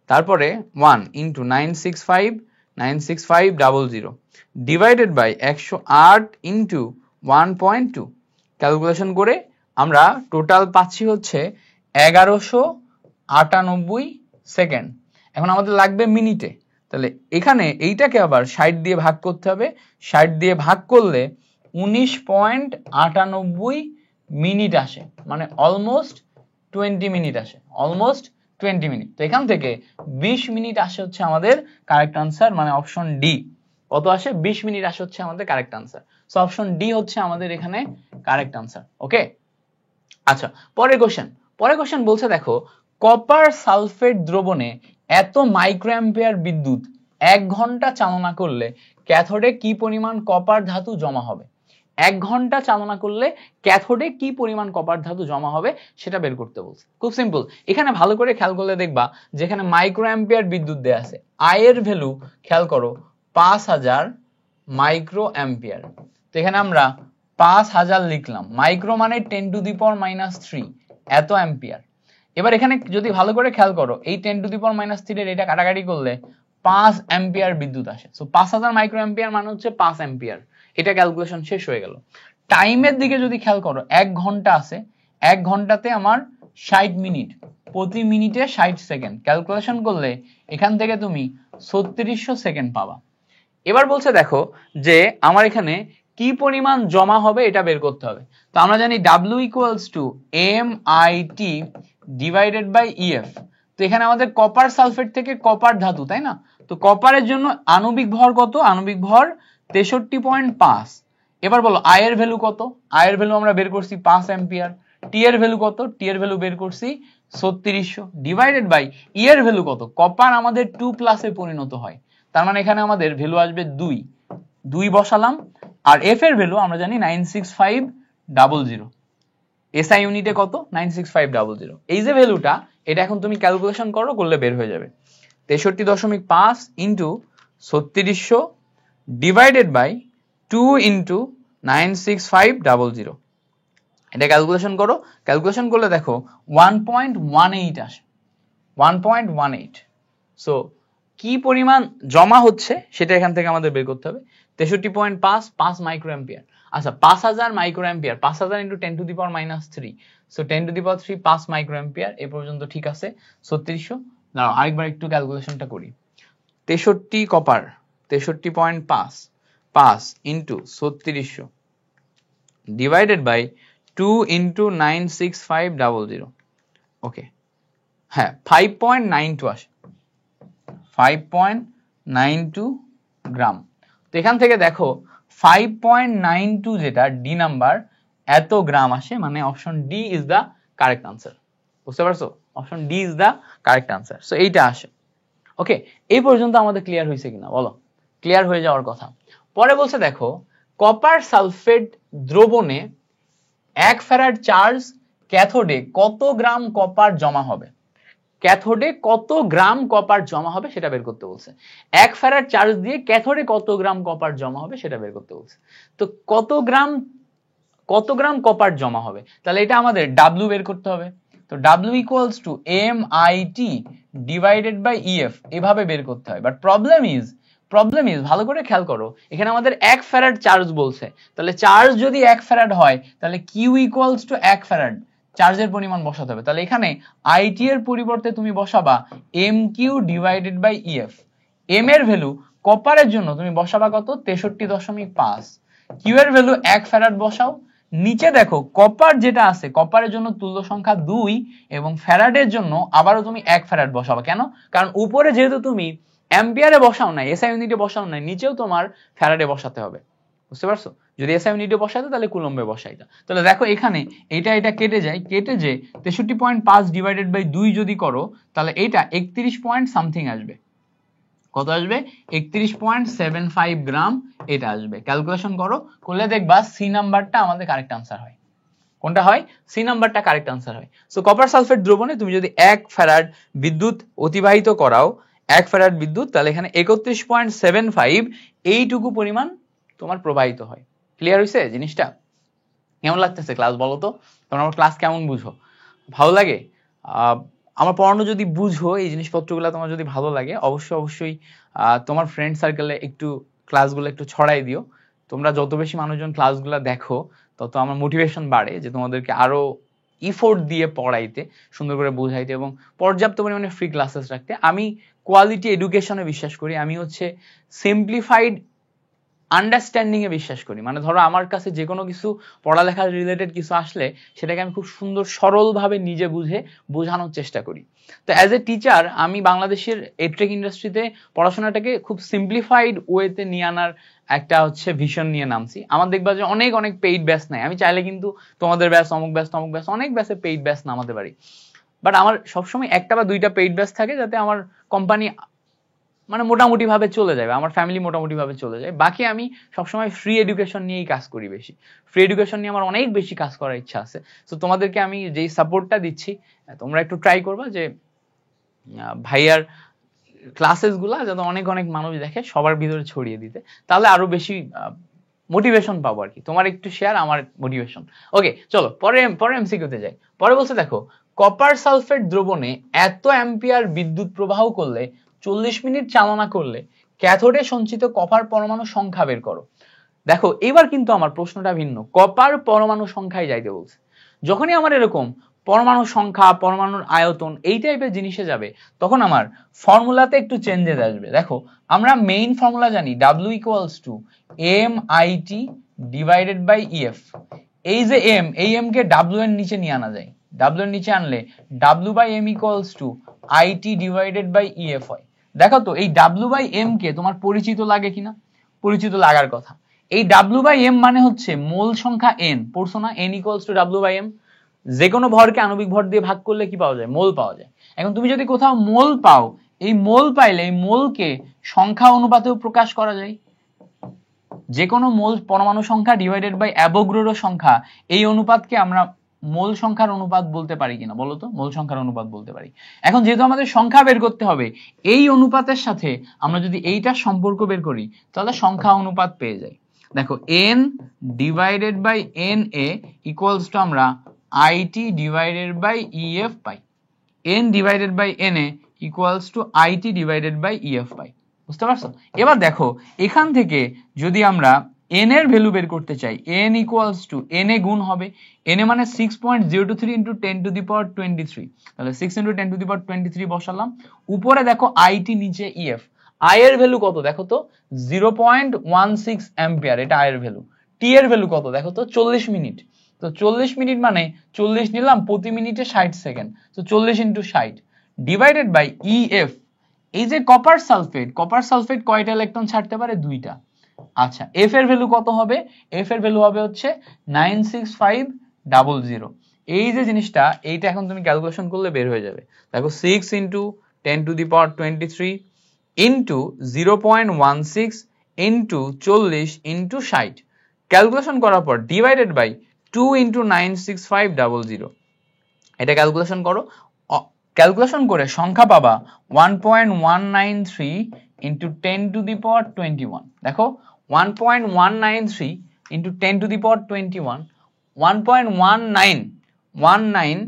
তারপরে 1 into 96500 divided by 108 into 1.2। Calculation করে আমরা টোটাল পাচ্ছি হচ্ছে 1198 সেকেন্ড। এখন আমাদের লাগবে মিনিটে, তাহলে এখানে এইটাকে আবার 60 দিয়ে ভাগ করতে হবে। 60 দিয়ে ভাগ করলে 19.98 মিনিট আসে, মানে অলমোস্ট 20 মিনিট আসে, অলমোস্ট 20 মিনিট। তো এখান থেকে 20 মিনিট আসে হচ্ছে আমাদের কারেক্ট আনসার, মানে অপশন ডি। কত আসে, 20 মিনিট আসে হচ্ছে আমাদের correct answer. So option D হচ্ছে আমাদের এখানে কারেক্ট আনসার। ওকে, আচ্ছা পরের কোশ্চেন বলছে দেখো কপার সালফেট দ্রবণে এত মাইক্রো অ্যাম্পিয়ার বিদ্যুৎ 1 ঘন্টা চালনা করলে ক্যাথোডে কি পরিমাণ কপার ধাতু জমা হবে। 1 ঘন্টা চালনা করলে ক্যাথোডে কি পরিমাণ কপার ধাতু জমা হবে সেটা বের করতে বলছে। খুব সিম্পল, এখানে ভালো করে খেয়াল করলে দেখবা যেখানে মাইক্রো অ্যাম্পিয়ার বিদ্যুৎ দেয়া আছে, আই এর ভ্যালু খেয়াল করো 5000 মাইক্রো অ্যাম্পিয়ার। তো এখানে আমরা 5000 লিখলাম, মাইক্রো মানে 10 টু দি পাওয়ার -3 এত অ্যাম্পিয়ার। এবার এখানে যদি ভালো করে খেয়াল করো এই 10 টু দি পাওয়ার -3 এর এটা কাটাকাটি করলে 5 অ্যাম্পিয়ার বিদ্যুৎ আসে। সো 5000 মাইক্রো অ্যাম্পিয়ার মানে হচ্ছে 5 অ্যাম্পিয়ার। এটা ক্যালকুলেশন শেষ হয়ে গেল। টাইমের দিকে যদি খেয়াল করো 1 ঘন্টা আছে, 1 ঘন্টাতে আমার 60 মিনিট, প্রতি মিনিটে 60 সেকেন্ড। ক্যালকুলেশন করলে এখান থেকে তুমি 3600 সেকেন্ড পাবা। এবার বলছে দেখো যে আমার এখানে কি পরিমাণ জমা হবে এটা বের করতে হবে। তো আমরা জানি W equals to MIT divided by EF। তো এখানে আমাদের কপার সালফেট থেকে কপার ধাতু, তাই না? তো কপারের জন্য আণবিক ভর কত, আণবিক ভর 63.5। এবার বলো আই এর ভ্যালু কত, আই এর ভ্যালু আমরা বের করছি 5 অ্যাম্পিয়ার। টি এর ভ্যালু কত, টি এর ভ্যালু বের করছি 3600 ডিভাইডেড বাই ই এর ভ্যালু কত, কপার আমাদের 2+ পরিণত হয়, তার মানে এখানে আমাদের ভ্যালু আসবে 2 বসালাম। আর এফ এর ভ্যালু আমরা জানি 96500। এসআই ইউনিটে কত 96500। এই যে ভ্যালুটা এটা এখন তুমি ক্যালকুলেশন করো, করলে বের হয়ে যাবে 63.5 ইন্টু 3600 ডিভাইডেড বাই 2 ইন্টু 96500। এটা ক্যালকুলেশন করো, ক্যালকুলেশন করলে দেখো 1.18 আসে, 1.18। সো কি পরিমাণ জমা হচ্ছে সেটা এখান থেকে আমাদের বের করতে হবে। 63.5 মাইক্রো অ্যাম্পিয়ার। আচ্ছা 5000 micro ampere, 5000 into 10 to the power -3, so 10 to the power 3 5 micro ampere. এ পর্যন্ত ঠিক আছে। 3600 দাঁড়াও আরেকবার একটু ক্যালকুলেশনটা করি। 63 copper 63.5 into 3600 divided by 2 into 96500। Okay হ্যাঁ 5.92 আসে, 5.92 গ্রাম। তো এখান থেকে দেখো 5.92 যেটা ডি নাম্বার এত গ্রাম আসে, মানে option D is the correct answer. বুঝতে পারছো? Option D is the correct answer. So এইটা আসে। ওকে, এই পর্যন্ত আমাদের ক্লিয়ার হয়েছে কিনা বলো? ক্লিয়ার হয়ে যাওয়ার কথা। পরে বলছে দেখো কপার সালফেট দ্রবণে 1 ফ্যারাড চার্জ ক্যাথোডে কত গ্রাম কপার জমা হবে। ক্যাথোডে কত গ্রাম কপার জমা হবে সেটা বের করতে বলছে। 1 ফ্যারাড চার্জ দিয়ে ক্যাথোডে কত গ্রাম কপার জমা হবে সেটা বের করতে বলছে। তো কত গ্রাম কপার জমা হবে, তাহলে এটা আমাদের ডাব্লিউ বের করতে হবে। তো W equals to MIT divided by EF, এভাবে বের করতে হয়। বাট প্রবলেম ইজ ভালো করে খেয়াল করো, এখানে আমাদের 1 ফ্যারাড চার্জ বলছে, তাহলে চার্জ যদি 1 ফ্যারাড হয় তাহলে কিউ ইকুয়ালস টু 1 ফ্যারাড, চার্জের পরিমাণ বসাতে হবে। তাহলে এখানে আইটি এর পরিবর্তে তুমি বসাবা M Q divided by EF. M এর ভ্যালু কপারের জন্য তুমি বসাবা কত 63.5, কিউ এর ভ্যালু 1 ফ্যারাড বসাও। নিচে দেখো কপার যেটা আছে, কপারের জন্য তুল্য সংখ্যা 2 এবং ফ্যারাডের জন্য আবারও তুমি 1 ফ্যারাড বসাবা। কেন? কারণ উপরে যেহেতু তুমি অ্যাম্পিয়ারে বসাও নাই, এসআই ইউনিটে বসাও নাই, নিচেও তোমার ফ্যারাডে বসাতে হবে। বুঝতে পারছো? যদি এসআই ইউনিটে বসাইতো তাহলে কুলম্বে বসাইতো। তাহলে দেখো এখানে এটা কেটে যায়, কেটে যে 63.5 ডিভাইডেড বাই 2 যদি করো তাহলে এটা 31 পয়েন্ট সামথিং আসবে। কত আসবে? 31.75 গ্রাম এটা আসবে। ক্যালকুলেশন করো, করলে দেখবা সি নাম্বারটা আমাদের কারেক্ট আনসার হয়। কোনটা হয়? সি নাম্বারটা কারেক্ট আনসার হয়। সো কপার সালফেট দ্রবণে তুমি যদি 1 ফ্যারাড বিদ্যুৎ অতিবাহিত করাও, 1 ফ্যারাড বিদ্যুৎ, তাহলে এখানে 31.75 এইটুকু পরিমাণ তোমার প্রবাহিত হয়। ক্লিয়ার হয়েছে জিনিসটা? কেমন লাগতেছে ক্লাস বলো তো? তোমরা আমার ক্লাস কেমন বুঝো? ভালো লাগে? আমার পড়ানো যদি বুঝো, এই জিনিসপত্রগুলো তোমার যদি ভালো লাগে, অবশ্যই তোমার ফ্রেন্ড সার্কেলে একটু ক্লাসগুলো একটু ছড়াই দিও। তোমরা যত বেশি মানুষজন ক্লাসগুলো দেখো তত আমার মোটিভেশন বাড়ে যে তোমাদেরকে আরো ইফোর্ট দিয়ে পড়াইতে, সুন্দর করে বোঝাইতে এবং পর্যাপ্ত পরিমাণে ফ্রি ক্লাসেস রাখতে। আমি কোয়ালিটি এডুকেশনে বিশ্বাস করি, আমি হচ্ছে সিম্পলিফাইড আন্ডারস্ট্যান্ডিং এ বিশ্বাস করি। মানে ধরো আমার কাছে যে কোনো কিছু পড়ালেখা রিলেটেড কিছু আসলে সেটাকে আমি খুব সুন্দর সরলভাবে নিজে বুঝে বোঝানোর চেষ্টা করি। তো অ্যাজ এ টিচার আমি বাংলাদেশের এডটেক ইন্ডাস্ট্রিতে পড়াশোনাটাকে খুব সিম্পলিফাইড ওয়েতে নিয়ে আনার একটা হচ্ছে ভিশন নিয়ে নামছি। আমার দেখবা যে অনেক পেইড ব্যাচ নাই, আমি চাইলে কিন্তু তোমাদের ব্যাচ অমুক ব্যাচ অনেক ব্যাচে পেইড ব্যাচ নামাতে পারি। বাট আমার সবসময় একটা বা দুইটা পেইড ব্যাচ থাকে যাতে আমার কোম্পানি মানে মোটামুটি ভাবে চলে যাবে, আমার ফ্যামিলি মোটামুটি ভাবে চলে যায়। বাকি আমি সবসময় ফ্রি এডুকেশন নিয়েই কাজ করি বেশি। ফ্রি এডুকেশন নিয়ে আমার অনেক বেশি কাজ করার ইচ্ছা আছে। তো তোমাদেরকে আমি যেই সাপোর্টটা দিচ্ছি তোমরা একটু ট্রাই করবা যে ভাইয়ার ক্লাসেস গুলা যাতে অনেক মানুষ দেখে, সবার ভিতরে ছড়িয়ে দিতে, তাহলে আরো বেশি মোটিভেশন পাবো আর কি। তোমার একটু শেয়ার আমার মোটিভেশন। ওকে চলো পরে এমসিকিউতে যাই। পরে বলছে দেখো কপার সালফেট দ্রবণে এত অ্যাম্পিয়ার বিদ্যুৎ প্রবাহ করলে 40 মিনিট চালনা করলে ক্যাথোডে সঞ্চিত কপার পরমাণু সংখ্যা বের করো। দেখো এবার কিন্তু আমার প্রশ্নটা ভিন্ন, কপার পরমাণু সংখ্যায় যাইতে বলছে। যখনই আমার এরকম পরমাণু সংখ্যা, পরমাণুর আয়তন এই টাইপের জিনিসে যাবে তখন আমার ফর্মুলাতে একটু চেঞ্জেস আসবে। দেখো আমরা মেইন ফর্মুলা জানি W equals to MIT divided by EF। এই যে M, এই M কে W এর নিচে নিয়ে আনা যায়, W এর নিচে আনলে W by M equals to IT divided by EF হয়। দেখো তো এই W বাই M কে তোমার পরিচিত লাগে কিনা? পরিচিত লাগার কথা। এই W বাই M মানে হচ্ছে মোল সংখ্যা N, পড়ছো না? N equals to W by M। যে কোনো ভরকে আণবিক ভর দিয়ে ভাগ করলে কি পাওয়া যায়? মোল পাওয়া যায়। এখন তুমি যদি কোথাও মোল পাও, এই মোল পাইলে এই মোলকে সংখ্যা অনুপাতেও প্রকাশ করা যায়। যে কোনো মোল পরমাণু সংখ্যা ডিভাইডেড বাই অ্যাভোগাড্রো সংখ্যা, এই অনুপাতকে আমরা মোল সংখ্যার অনুপাত বলতে পারি কিনা বলো তো, মোল সংখ্যার অনুপাত বলতে পারি। এখন যেহেতু আমাদের সংখ্যা বের করতে হবে, এই অনুপাতের সাথে আমরা যদি এইটার সম্পর্ক বের করি তাহলে সংখ্যা অনুপাত পেয়ে যাই। দেখো n divided by N A equals to আমরা আইটি ডিভাইডেড বাই ইএফ পাই। n divided by N A equals to IT divided by EF পাই। বুঝতে পারছো? এবার দেখো এখান থেকে যদি আমরা n এর ভ্যালু বের করতে চাই, n ইকুয়ালস টু n এ গুণ হবে, n এ মানে 6.023 ইনটু 10 টু দি পাওয়ার 23, তাহলে 6 ইনটু 10 টু দি পাওয়ার 23 বসালাম। উপরে দেখো আইটি, নিচে ইএফ। আই এর ভ্যালু কত দেখো তো, 0.16 অ্যাম্পিয়ার, এটা আই এর ভ্যালু। টি এর ভ্যালু কত দেখো তো, 40 মিনিট। তো 40 মিনিট মানে 40 নিলাম, প্রতি মিনিটে 60 সেকেন্ড, তো 40 ইনটু 60 ডিভাইডেড বাই ইএফ। এই যে কপার সালফেট কয়টা ইলেকট্রন ছাড়তে পারে, দুইটা। আচ্ছা, এফ এর ভ্যালু কত হবে, এফ এর ভ্যালু হবে হচ্ছে 96500। এই যে জিনিসটা, এইটা এখন তুমি ক্যালকুলেশন করলে বের হয়ে যাবে। দেখো 6 into 10 to the power 23 into 0.16 into 40 into 60, calculation করার পর ডিভাইডেড বাই 2 ইনটু 96500। এটা ক্যালকুলেশন করো, ক্যালকুলেশন করে সংখ্যা পাবা 1.193 ইনটু 10 টু দি পাওয়ার 21। দেখো 1.193 ইনটু 10 টু দি পাওয়ার 21, 1.1919,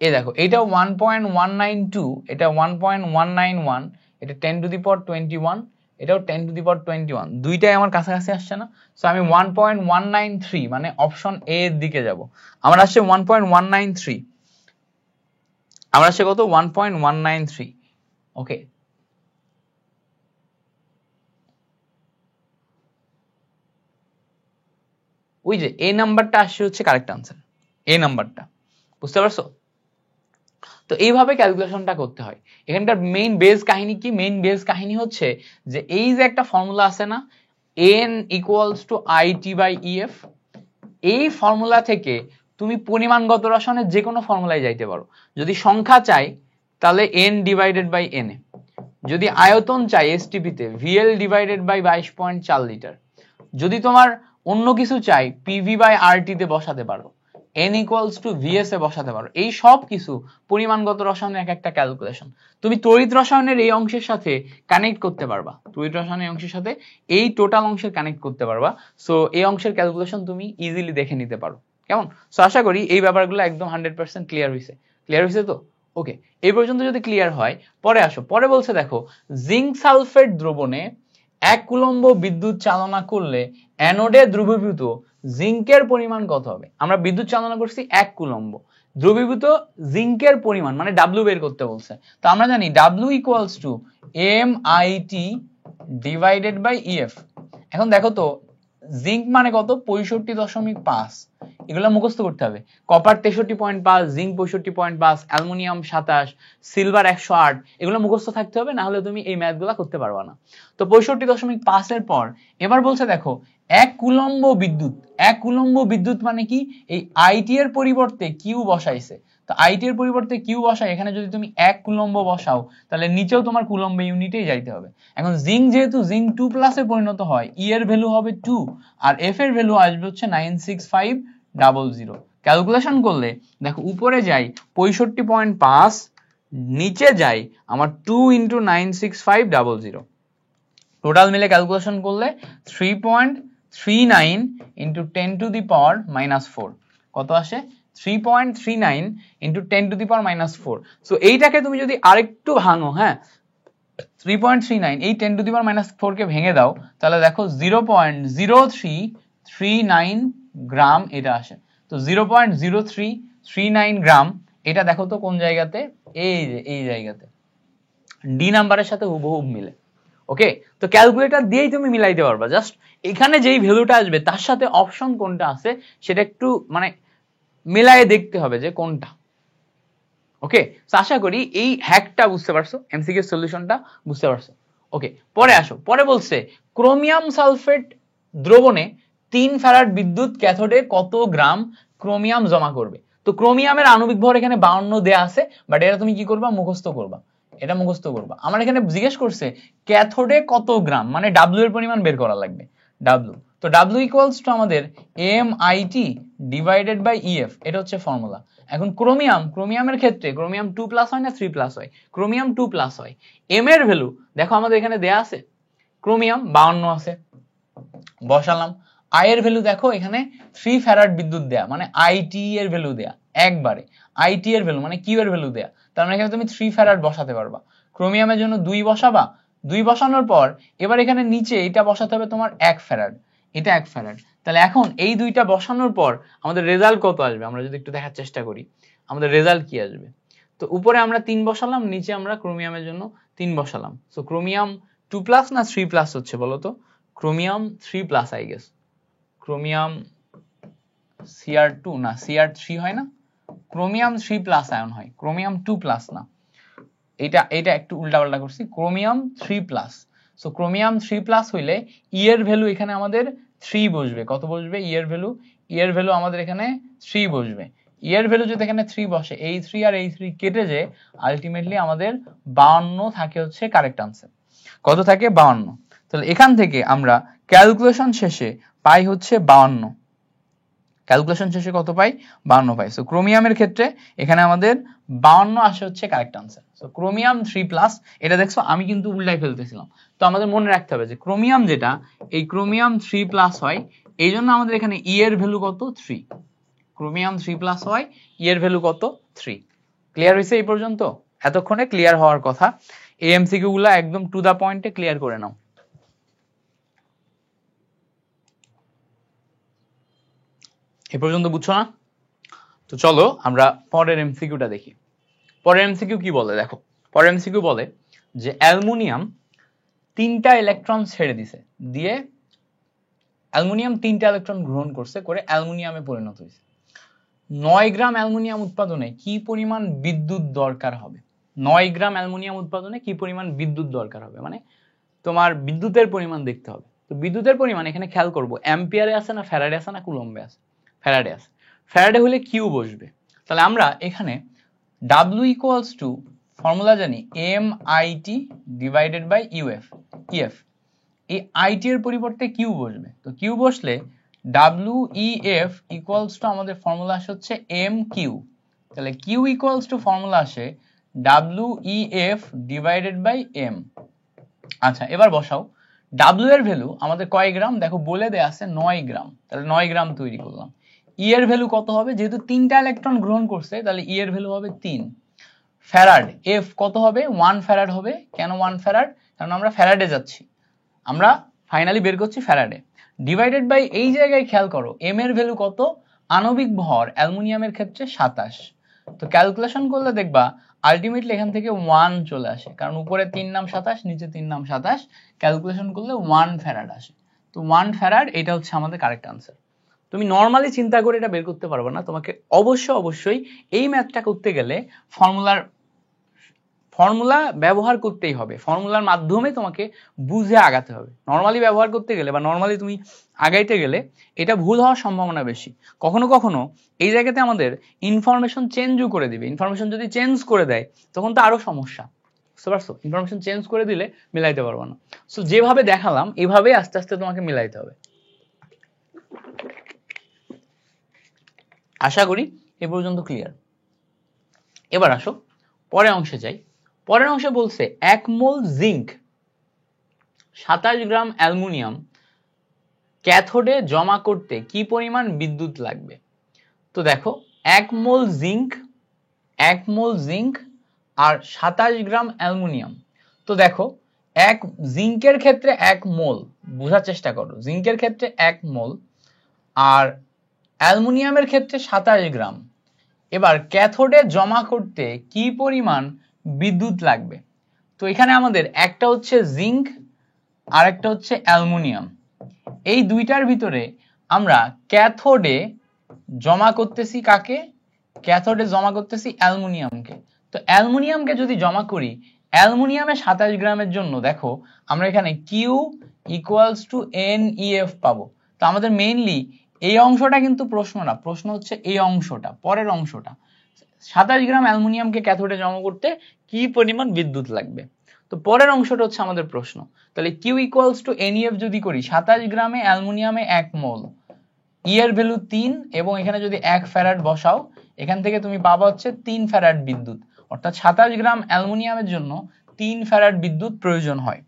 এ দেখো এটা 1.192, এটা 1.191, এটা 10 টু দি পাওয়ার 21, এটাও 10 টু দি পাওয়ার 21, দুইটাই আমার কাছাকাছি আসছে না? সো আমি 1.193 মানে অপশন এ এর দিকে যাব। আমার আসছে 1.193, আমার আসছে কত, 1.193। ওকে, ওই যে এই নাম্বারটা আসছে হচ্ছে কারেক্ট আনসার, এই নাম্বারটা। বুঝতে পারছো? তো এইভাবে ক্যালকুলেশনটা করতে হয়। এখানকার মেইন বেস কাহিনী কি, মেইন বেস কাহিনী হচ্ছে যে এই যে একটা ফর্মুলা আছে না, n equals to IT by EF, এই ফর্মুলা থেকে তুমি পরিমাণগত রসায়নের যে কোনো ফর্মুলায় যাইতে পারো। যদি সংখ্যা চাই তাহলে n divided by N A, যদি আয়তন চাই এসটিপিতে ভিএল ডিভাইডেড বাই 22.4 লিটার, যদি তোমার অন্য কিছু চাই পিভি বাই আরটি তে বসাতে পারো, n ইকুয়ালস টু ভিএস এ বসাতে পারো। এই সব কিছু পরিমাণগত রসায়নের এক একটা ক্যালকুলেশন তুমি তড়িৎ রসায়নের এই অংশের সাথে কানেক্ট করতে পারবা, তড়িৎ রসায়নের অংশের সাথে এই টোটাল অংশের কানেক্ট করতে পারবা। সো এই অংশের ক্যালকুলেশন তুমি ইজিলি দেখে নিতে পারো। কেমন? সো আশা করি এই ব্যাপারগুলো একদম 100% ক্লিয়ার হয়েছে তো? ওকে, এই পর্যন্ত যদি ক্লিয়ার হয়, পরে আসো। পরে বলছে দেখো, জিঙ্ক সালফেট দ্রবণে 1 কুলম্ব বিদ্যুৎ চালনা করলে অ্যানোডে দ্রবীভূত জিঙ্কের পরিমাণ কত হবে? আমরা বিদ্যুৎ চালনা করছি 1 কুলম্ব, দ্রবীভূত জিঙ্কের পরিমাণ মানে ডাব্লিউ বের করতে বলছে। তো আমরা জানি W equals to M I T divided by EF. এখন দেখো তো জিঙ্ক মানে কত, 65.5, এগুলো মুখস্থ করতে হবে। কপার 63.5, জিঙ্ক 65.5, অ্যালুমিনিয়াম 27, সিলভার 108, এগুলো মুখস্থ থাকতে হবে, না হলে তুমি এই ম্যাথগুলো করতে পারবা না। তো 65.5 এর পর এবার বলছে দেখো 1 কুলম্ব বিদ্যুৎ, 1 কুলম্ব বিদ্যুৎ মানে কি, এই আইটি এর পরিবর্তে কিউ বসাইছে। তো আইটি এর পরিবর্তে কিউ বসাই, এখানে যদি তুমি 1 কুলম্ব বসাও তাহলে নিচেও তোমার কুলম্ব ইউনিটেই যাইতে হবে। এখন জিঙ্ক যেহেতু জিঙ্ক 2 প্লাসে পরিণত হয়, ই এর ভ্যালু হবে 2 আর এফ এর ভ্যালু আসবে হচ্ছে 96500। ক্যালকুলেশন করলে দেখো উপরে যাই 65.5, নিচে যাই আমার 2 ইন্টু 96500, টোটাল মিলে ক্যালকুলেশন করলে 3.39 ইন্টু 10 টু দি পাওয়ার -4 কত আসে, 3.39 into 10 to the power -4। So এইটাকে তুমি যদি আরেকটু ভাঙো, হ্যাঁ 3.39 এই 10 টু দি পাওয়ার -4 কে ভেঙে দাও, তাহলে দেখো 0.0339 গ্রাম এটা আসে। তো 0.0339 গ্রাম, এটা দেখো তো কোন জায়গাতে, এই জায়গাতে ডি নাম্বারের সাথে হুবহু মিলে। ওকে, তো ক্যালকুলেটর দিয়েই তুমি মিলাইতে পারবা, জাস্ট এখানে যেই ভ্যালুটা আসবে তার সাথে অপশন কোনটা আছে সেটা একটু মানে মিলায়ে দেখতে হবে যে কোনটা। ওকে, তো আশা করি এই হ্যাকটা বুঝতে পারছো, এমসিকিউ সলিউশনটা বুঝতে পারছো। ওকে, পরে আসো। পরে বলছে ক্রোমিয়াম সালফেট দ্রবণে 3 ফ্যারাড বিদ্যুৎ ক্যাথোডে কত গ্রাম ক্রোমিয়াম জমা করবে। তো ক্রোমিয়ামের আণবিক ভর এখানে 52 দেয়া আছে, বাট এটা তুমি কি করবা, মুখস্থ করবা, এটা মুখস্থ করবা। আমার এখানে জিজ্ঞেস করছে ক্যাথোডে কত গ্রাম, মানে ডাব্লিউ এর পরিমাণ বের করা লাগবে, ডাব্লিউ। তো ডাব্লিউ ইকুয়ালস টু আমাদের M I T divided by EF, এটা হচ্ছে ফর্মুলা। এখন ক্রোমিয়ামের ক্ষেত্রে ক্রোমিয়াম 2+ হয় না 3+ হয়? ক্রোমিয়াম 2+ হয়। এম এর ভ্যালু দেখো আমাদের এখানে দেয়া আছে, ক্রোমিয়াম 52 আছে, বসালাম। আই এর ভ্যালু দেখো এখানে 3 ফ্যারাড বিদ্যুৎ দেয়া, মানে আইটি এর ভ্যালু দেয়া একবারে, আইটি এর ভ্যালু মানে কিউ এর ভ্যালু দেয়া, তার মানে এখানে তুমি 3 ফ্যারাড বসাতে পারবা। ক্রোমিয়ামের জন্য 2 বসাবা, 2 বসানোর পর এবার এখানে নিচে এটা বসাতে হবে তোমার 1 ফ্যারাড, এটা 1 ফ্যারাড। তাহলে এখন এই দুইটা বসানোর পর আমাদের রেজাল্ট কত আসবে আমরা যদি একটু দেখার চেষ্টা করি, আমাদের রেজাল্ট কি আসবে। তো উপরে আমরা 3 বসালাম, নিচে আমরা ক্রোমিয়ামের জন্য 3 বসালাম। সো ক্রোমিয়াম 2+ না 3+ হচ্ছে বলো তো? Chromium 3+, I guess. Chromium Cr2 না Cr3 হয় না, ক্রোমিয়াম 3+ আয়ন হয়, ক্রোমিয়াম 2+ না, এটা একটু উল্টাপাল্টা করছি, ক্রোমিয়াম 3+। সো ক্রোমিয়াম 3+ হইলে ই এর ভ্যালু এখানে আমাদের 3 বসবে। কত বসবে ই এর ভ্যালু আমাদের এখানে 3 বসবে। ই এর ভ্যালু যদি এখানে 3 বসে, এই 3 আর এই 3 কেটে যে আলটিমেটলি আমাদের 52 থাকে হচ্ছে কারেক্ট আনসার। কত থাকে? 52। তাহলে এখান থেকে আমরা ক্যালকুলেশন শেষে পাই হচ্ছে 52। ক্যালকুলেশন শেষে কত পাই? 52 পাই। সো ক্রোমিয়ামের ক্ষেত্রে এখানে আমাদের 52 আসে হচ্ছে কারেক্ট আনসার। সো ক্রোমিয়াম 3+, এটা দেখছো আমি কিন্তু উল্টাই ফেলতেছিলাম, তো আমাদের মনে রাখতে হবে যে ক্রোমিয়াম যেটা, এই ক্রোমিয়াম 3+ হয়, এই জন্য আমাদের এখানে ই এর ভ্যালু কত? 3। ক্রোমিয়াম 3+ হয়, ই এর ভ্যালু কত? 3। ক্লিয়ার হয়েছে এই পর্যন্ত? এতক্ষণে ক্লিয়ার হওয়ার কথা। এই এমসিকিউ গুলা একদম টু দা পয়েন্টে ক্লিয়ার করে নাও। এ পর্যন্ত বুঝছো না? তো চলো আমরা পরের এমসিকিউটা দেখি। পরের এমসিকিউ কি বলে দেখো, পরের এমসিকিউ বলে যে অ্যালুমিনিয়াম 3টা ইলেকট্রন ছেড়ে দিছে, দিয়ে অ্যালুমিনিয়াম 3টা ইলেকট্রন গ্রহণ করছে, করে অ্যালুমিনিয়ামে পরিণত হয়েছে। 9 গ্রাম অ্যালুমিনিয়াম উৎপাদনে কি পরিমাণ বিদ্যুৎ দরকার হবে? 9 গ্রাম অ্যালুমিনিয়াম উৎপাদনে কি পরিমাণ বিদ্যুৎ দরকার হবে, মানে তোমার বিদ্যুতের পরিমাণ দেখতে হবে। তো বিদ্যুতের পরিমাণ এখানে খেয়াল করব, অ্যাম্পিয়ারে আছে না ফ্যারাডে আছে না কুলম্বে আছে? ফ্যারাডে আছে। ফ্যারাডে হলে কিউ বসবে। তাহলে আমরা এখানে W ইকুয়ালস টু ফর্মুলা জানি MIT divided by UF, EF. এই আইটি এর পরিবর্তে কিউ বসবে, তো কিউ বসলে WEF ইকুয়ালস টু আমাদের ফর্মুলা আসে হচ্ছে MQ। তাহলে কিউ ইকুয়ালস টু ফর্মুলা আসে WEF ডিভাইডেড বাই M। আচ্ছা এবার বসাও, W এর ভ্যালু আমাদের কয় গ্রাম দেখো বলে দেয়া আছে 9 গ্রাম, তাহলে 9 গ্রাম তৈরি করলাম। ই এর ভ্যালু কত হবে? যেহেতু 3টা ইলেকট্রন গ্রহণ করছে তাহলে ই এর ভ্যালু হবে 3। ফ্যারাড এফ কত হবে? 1 ফ্যারাড হবে। কেন 1 ফ্যারাড? কারণ আমরা ফ্যারাডে যাচ্ছি, আমরা ফাইনালি বের করছি ফ্যারাডে। ডিভাইডেড বাই এই জায়গায় খেয়াল করো এম এর ভ্যালু কত? আণবিক ভর অ্যালুমিনিয়ামের ক্ষেত্রে 27। তো ক্যালকুলেশন করলে দেখবা আলটিমেটলি এখান থেকে 1 চলে আসে, কারণ উপরে 3 নাম 27, নিচে 3 নাম 27, ক্যালকুলেশন করলে 1 ফ্যারাড আসে। তো 1 ফ্যারাড এটা হচ্ছে আমাদের কারেক্ট আনসার। তুমি নর্মালি চিন্তা করে এটা বের করতে পারবে না, তোমাকে অবশ্যই এই ম্যাথটা করতে গেলে ফর্মুলা ব্যবহার করতেই হবে, ফর্মুলার মাধ্যমে তোমাকে বুঝে আগাতে হবে। নর্মালি ব্যবহার করতে গেলে বা নর্মালি তুমি আগাইতে গেলে এটা ভুল হওয়ার সম্ভাবনা বেশি। কখনো কখনো এই জায়গাতে আমাদের ইনফরমেশন চেঞ্জও করে দিবে, ইনফরমেশন যদি চেঞ্জ করে দেয় তখন তো আরো সমস্যা, বুঝতে পারছো? ইনফরমেশন চেঞ্জ করে দিলে মিলাইতে পারবো না। সো যেভাবে দেখালাম এভাবে আস্তে আস্তে তোমাকে মিলাইতে হবে। আশা করি এ পর্যন্ত ক্লিয়ার। এবার আসো পরের অংশে যাই। পরের অংশে বলছে 1 মোল জিঙ্ক 27 গ্রাম অ্যালুমিনিয়াম ক্যাথোডে জমা করতে কি পরিমাণ বিদ্যুৎ লাগবে। তো দেখো 1 মোল জিঙ্ক আর 27 গ্রাম অ্যালুমিনিয়াম। তো দেখো এক জিঙ্কের ক্ষেত্রে 1 মোল, বোঝার চেষ্টা করো, জিঙ্কের ক্ষেত্রে 1 মোল আর অ্যালুমিনিয়ামের ক্ষেত্রে 27 গ্রাম। এবার ক্যাথোডে জমা করতে কি পরিমাণ বিদ্যুৎ লাগবে। তো এখানে আমাদের একটা হচ্ছে জিঙ্ক আর একটা হচ্ছে অ্যালুমিনিয়াম, এই দুইটার ভিতরে আমরা ক্যাথোডে জমা করতেছি কাকে? ক্যাথোডে জমা করতেছি অ্যালুমিনিয়ামকে। তো অ্যালুমিনিয়ামকে যদি জমা করি, অ্যালুমিনিয়ামে 27 গ্রামের জন্য দেখো আমরা এখানে কিউ ইকুয়ালস টু NEF পাবো। তো আমাদের মেইনলি এই অংশটা কিন্তু প্রশ্ন না, প্রশ্ন হচ্ছে এই অংশটা, পরের অংশটা, 27 গ্রাম অ্যালুমিনিয়ামকে ক্যাথোডে জমা করতে কি পরিমাণ বিদ্যুৎ লাগবে। তো পরের অংশটা হচ্ছে আমাদের প্রশ্ন। তাহলে কিউ ইকুয়ালস টু NEF যদি করি, 27 গ্রামে অ্যালুমিনিয়ামে 1 মোল ই এর ভ্যালু 3 এবং এখানে যদি 1 ফ্যারাড বসাও এখান থেকে তুমি পাবা হচ্ছে 3 ফ্যারাড বিদ্যুৎ, অর্থাৎ 27 গ্রাম অ্যালুমিনিয়ামের জন্য 3 ফ্যারাড বিদ্যুৎ প্রয়োজন হয়।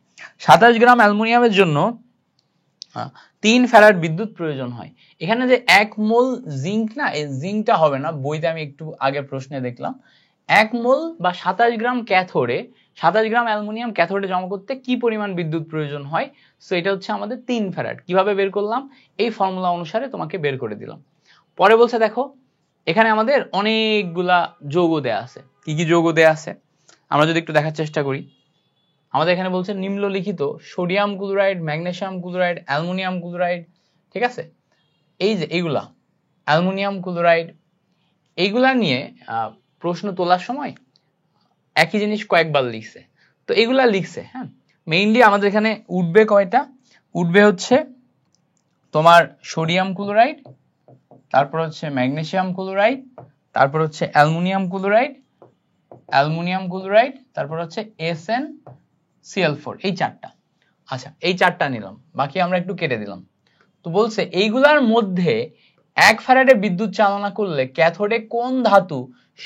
27 গ্রাম অ্যালুমিনিয়ামের জন্য 3 ফ্যারাড বিদ্যুৎ প্রয়োজন হয়। এখানে যে 1 মোল জিঙ্ক না, এই জিঙ্কটা হবে না, বইতে আমি একটু আগে প্রশ্নে দেখলাম 1 মোল বা 27 গ্রাম ক্যাথোডে 27 গ্রাম অ্যালুমিনিয়াম ক্যাথোডে জমা করতে কি পরিমাণ বিদ্যুৎ প্রয়োজন হয়। সো এটা হচ্ছে আমাদের 3 ফ্যারাড। কিভাবে বের করলাম, এই ফর্মুলা অনুসারে তোমাকে বের করে দিলাম। পরে বলছে দেখো এখানে আমাদের অনেকগুলা যৌগ দেয়া আছে। কি কি যৌগ দেয়া আছে আমরা যদি একটু দেখার চেষ্টা করি। আমাদের এখানে বলছে নিম্নলিখিত sodium chloride, magnesium chloride, aluminium chloride, ঠিক আছে, এই যে এইগুলা অ্যালুমিনিয়াম ক্লোরাইড, এইগুলা নিয়ে প্রশ্ন তোলার সময় একই জিনিস কয়েকবার লিখছে। তো এগুলা লিখছে, হ্যাঁ, মেইনলি আমাদের এখানে উঠবে কয়টা, উঠবে হচ্ছে তোমার সোডিয়াম ক্লোরাইড, তারপর হচ্ছে ম্যাগনেসিয়াম ক্লোরাইড, তারপর হচ্ছে অ্যালুমিনিয়াম ক্লোরাইড, তারপর হচ্ছে SnCl4, এই চারটা। আচ্ছা, এই চারটা নিলাম, বাকি আমরা একটু কেটে দিলাম। তো বলছে এইগুলার মধ্যে 1 ফ্যারাডে বিদ্যুৎ চালনা করলে ক্যাথোডে কোন ধাতু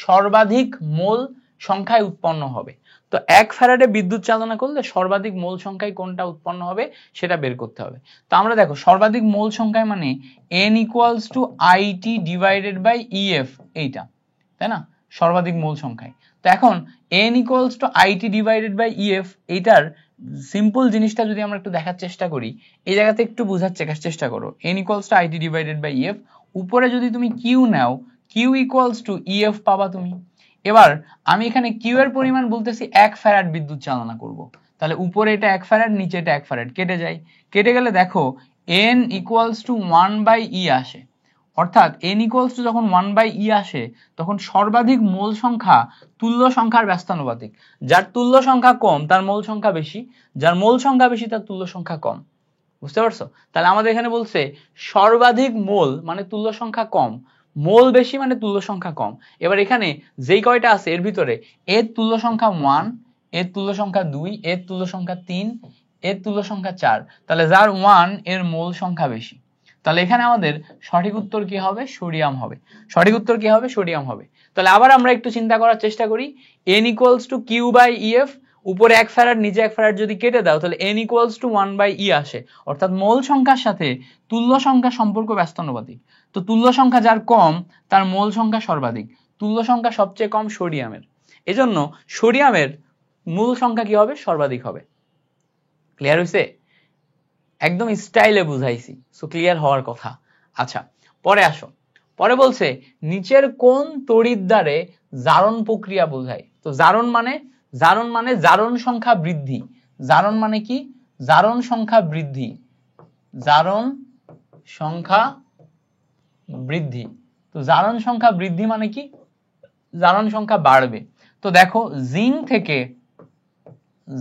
সর্বাধিক মোল সংখ্যায় উৎপন্ন হবে। তো 1 ফ্যারাডে বিদ্যুৎ চালনা করলে সর্বাধিক মোল সংখ্যায় কোনটা উৎপন্ন হবে সেটা বের করতে হবে। তো আমরা দেখো সর্বাধিক মোল সংখ্যায় মানে N = IT divided by EF, এইটা, তাই না, সর্বাধিক মোল সংখ্যায়। তো এখন N = IT divided by EF, এইটার সিম্পল জিনিসটা যদি আমরা একটু দেখার চেষ্টা করি, এই জায়গাতে একটু বোঝার চেষ্টা করো। N = IT divided by EF, উপরে যদি তুমি Q নাও, Q = EF পাবা তুমি। এবার আমি এখানে Q এর পরিমাণ বলতেছি 1 ফ্যারাড বিদ্যুৎ চালনা করব, তাহলে উপরে এটা 1 ফ্যারাড, নিচে এটা 1 ফ্যারাড, কেটে যায়। কেটে গেলে দেখো N = 1/E আসে, অর্থাৎ N = যখন 1/E আসে তখন সর্বাধিক মোল সংখ্যা তুল্য সংখ্যার ব্যস্তানুপাতিক। যার তুল্য সংখ্যা কম তার মোল সংখ্যা বেশি, যার মোল সংখ্যা বেশি তার তুল্য সংখ্যা কম। বুঝতে পারছো? তাহলে আমাদের এখানে বলছে সর্বাধিক মোল মানে তুল্য সংখ্যা কম, মোল বেশি মানে তুল্য সংখ্যা কম। এবার এখানে যেই কয়টা আছে এর ভিতরে এর তুল্য সংখ্যা 1, এর তুল্য সংখ্যা 2, এর তুল্য সংখ্যা 3, এর তুল্য সংখ্যা 4, তাহলে যার 1 এর মোল সংখ্যা বেশি। তাহলে এখানে আমাদের সঠিক উত্তর কি হবে, সোডিয়াম হবে। সঠিক উত্তর কি হবে, সোডিয়াম হবে। তাহলে আবার আমরা একটু চিন্তা করার চেষ্টা করি। N = Q/EF, উপরে 1 ফ্যারাড নিচে 1 ফ্যারাড যদি কেটে দাও তাহলে N = 1/E আসে, অর্থাৎ মোল সংখ্যার সাথে তুল্য সংখ্যা সম্পর্ক ব্যস্তানুপাতিক। তো তুল্য সংখ্যা যার কম তার মোল সংখ্যা সর্বাধিক, তুল্য সংখ্যা সবচেয়ে কম সোডিয়ামের, এজন্য সোডিয়ামের মূল সংখ্যা কি হবে, সর্বাধিক হবে। ক্লিয়ার হইছে? একদম স্টাইলে বুঝাইছি, সো ক্লিয়ার হওয়ার কথা। আচ্ছা, পরে আসো। পরে বলছে নিচের কোন তড়িৎদ্বারে জারণ প্রক্রিয়া বোঝায়। তো জারণ মানে জারণ সংখ্যা বৃদ্ধি। জারণ মানে কি, জারণ সংখ্যা বৃদ্ধি, জারণ সংখ্যা বৃদ্ধি। তো জারণ সংখ্যা বৃদ্ধি মানে কি, জারণ সংখ্যা বাড়বে। তো দেখো জিঙ্ক থেকে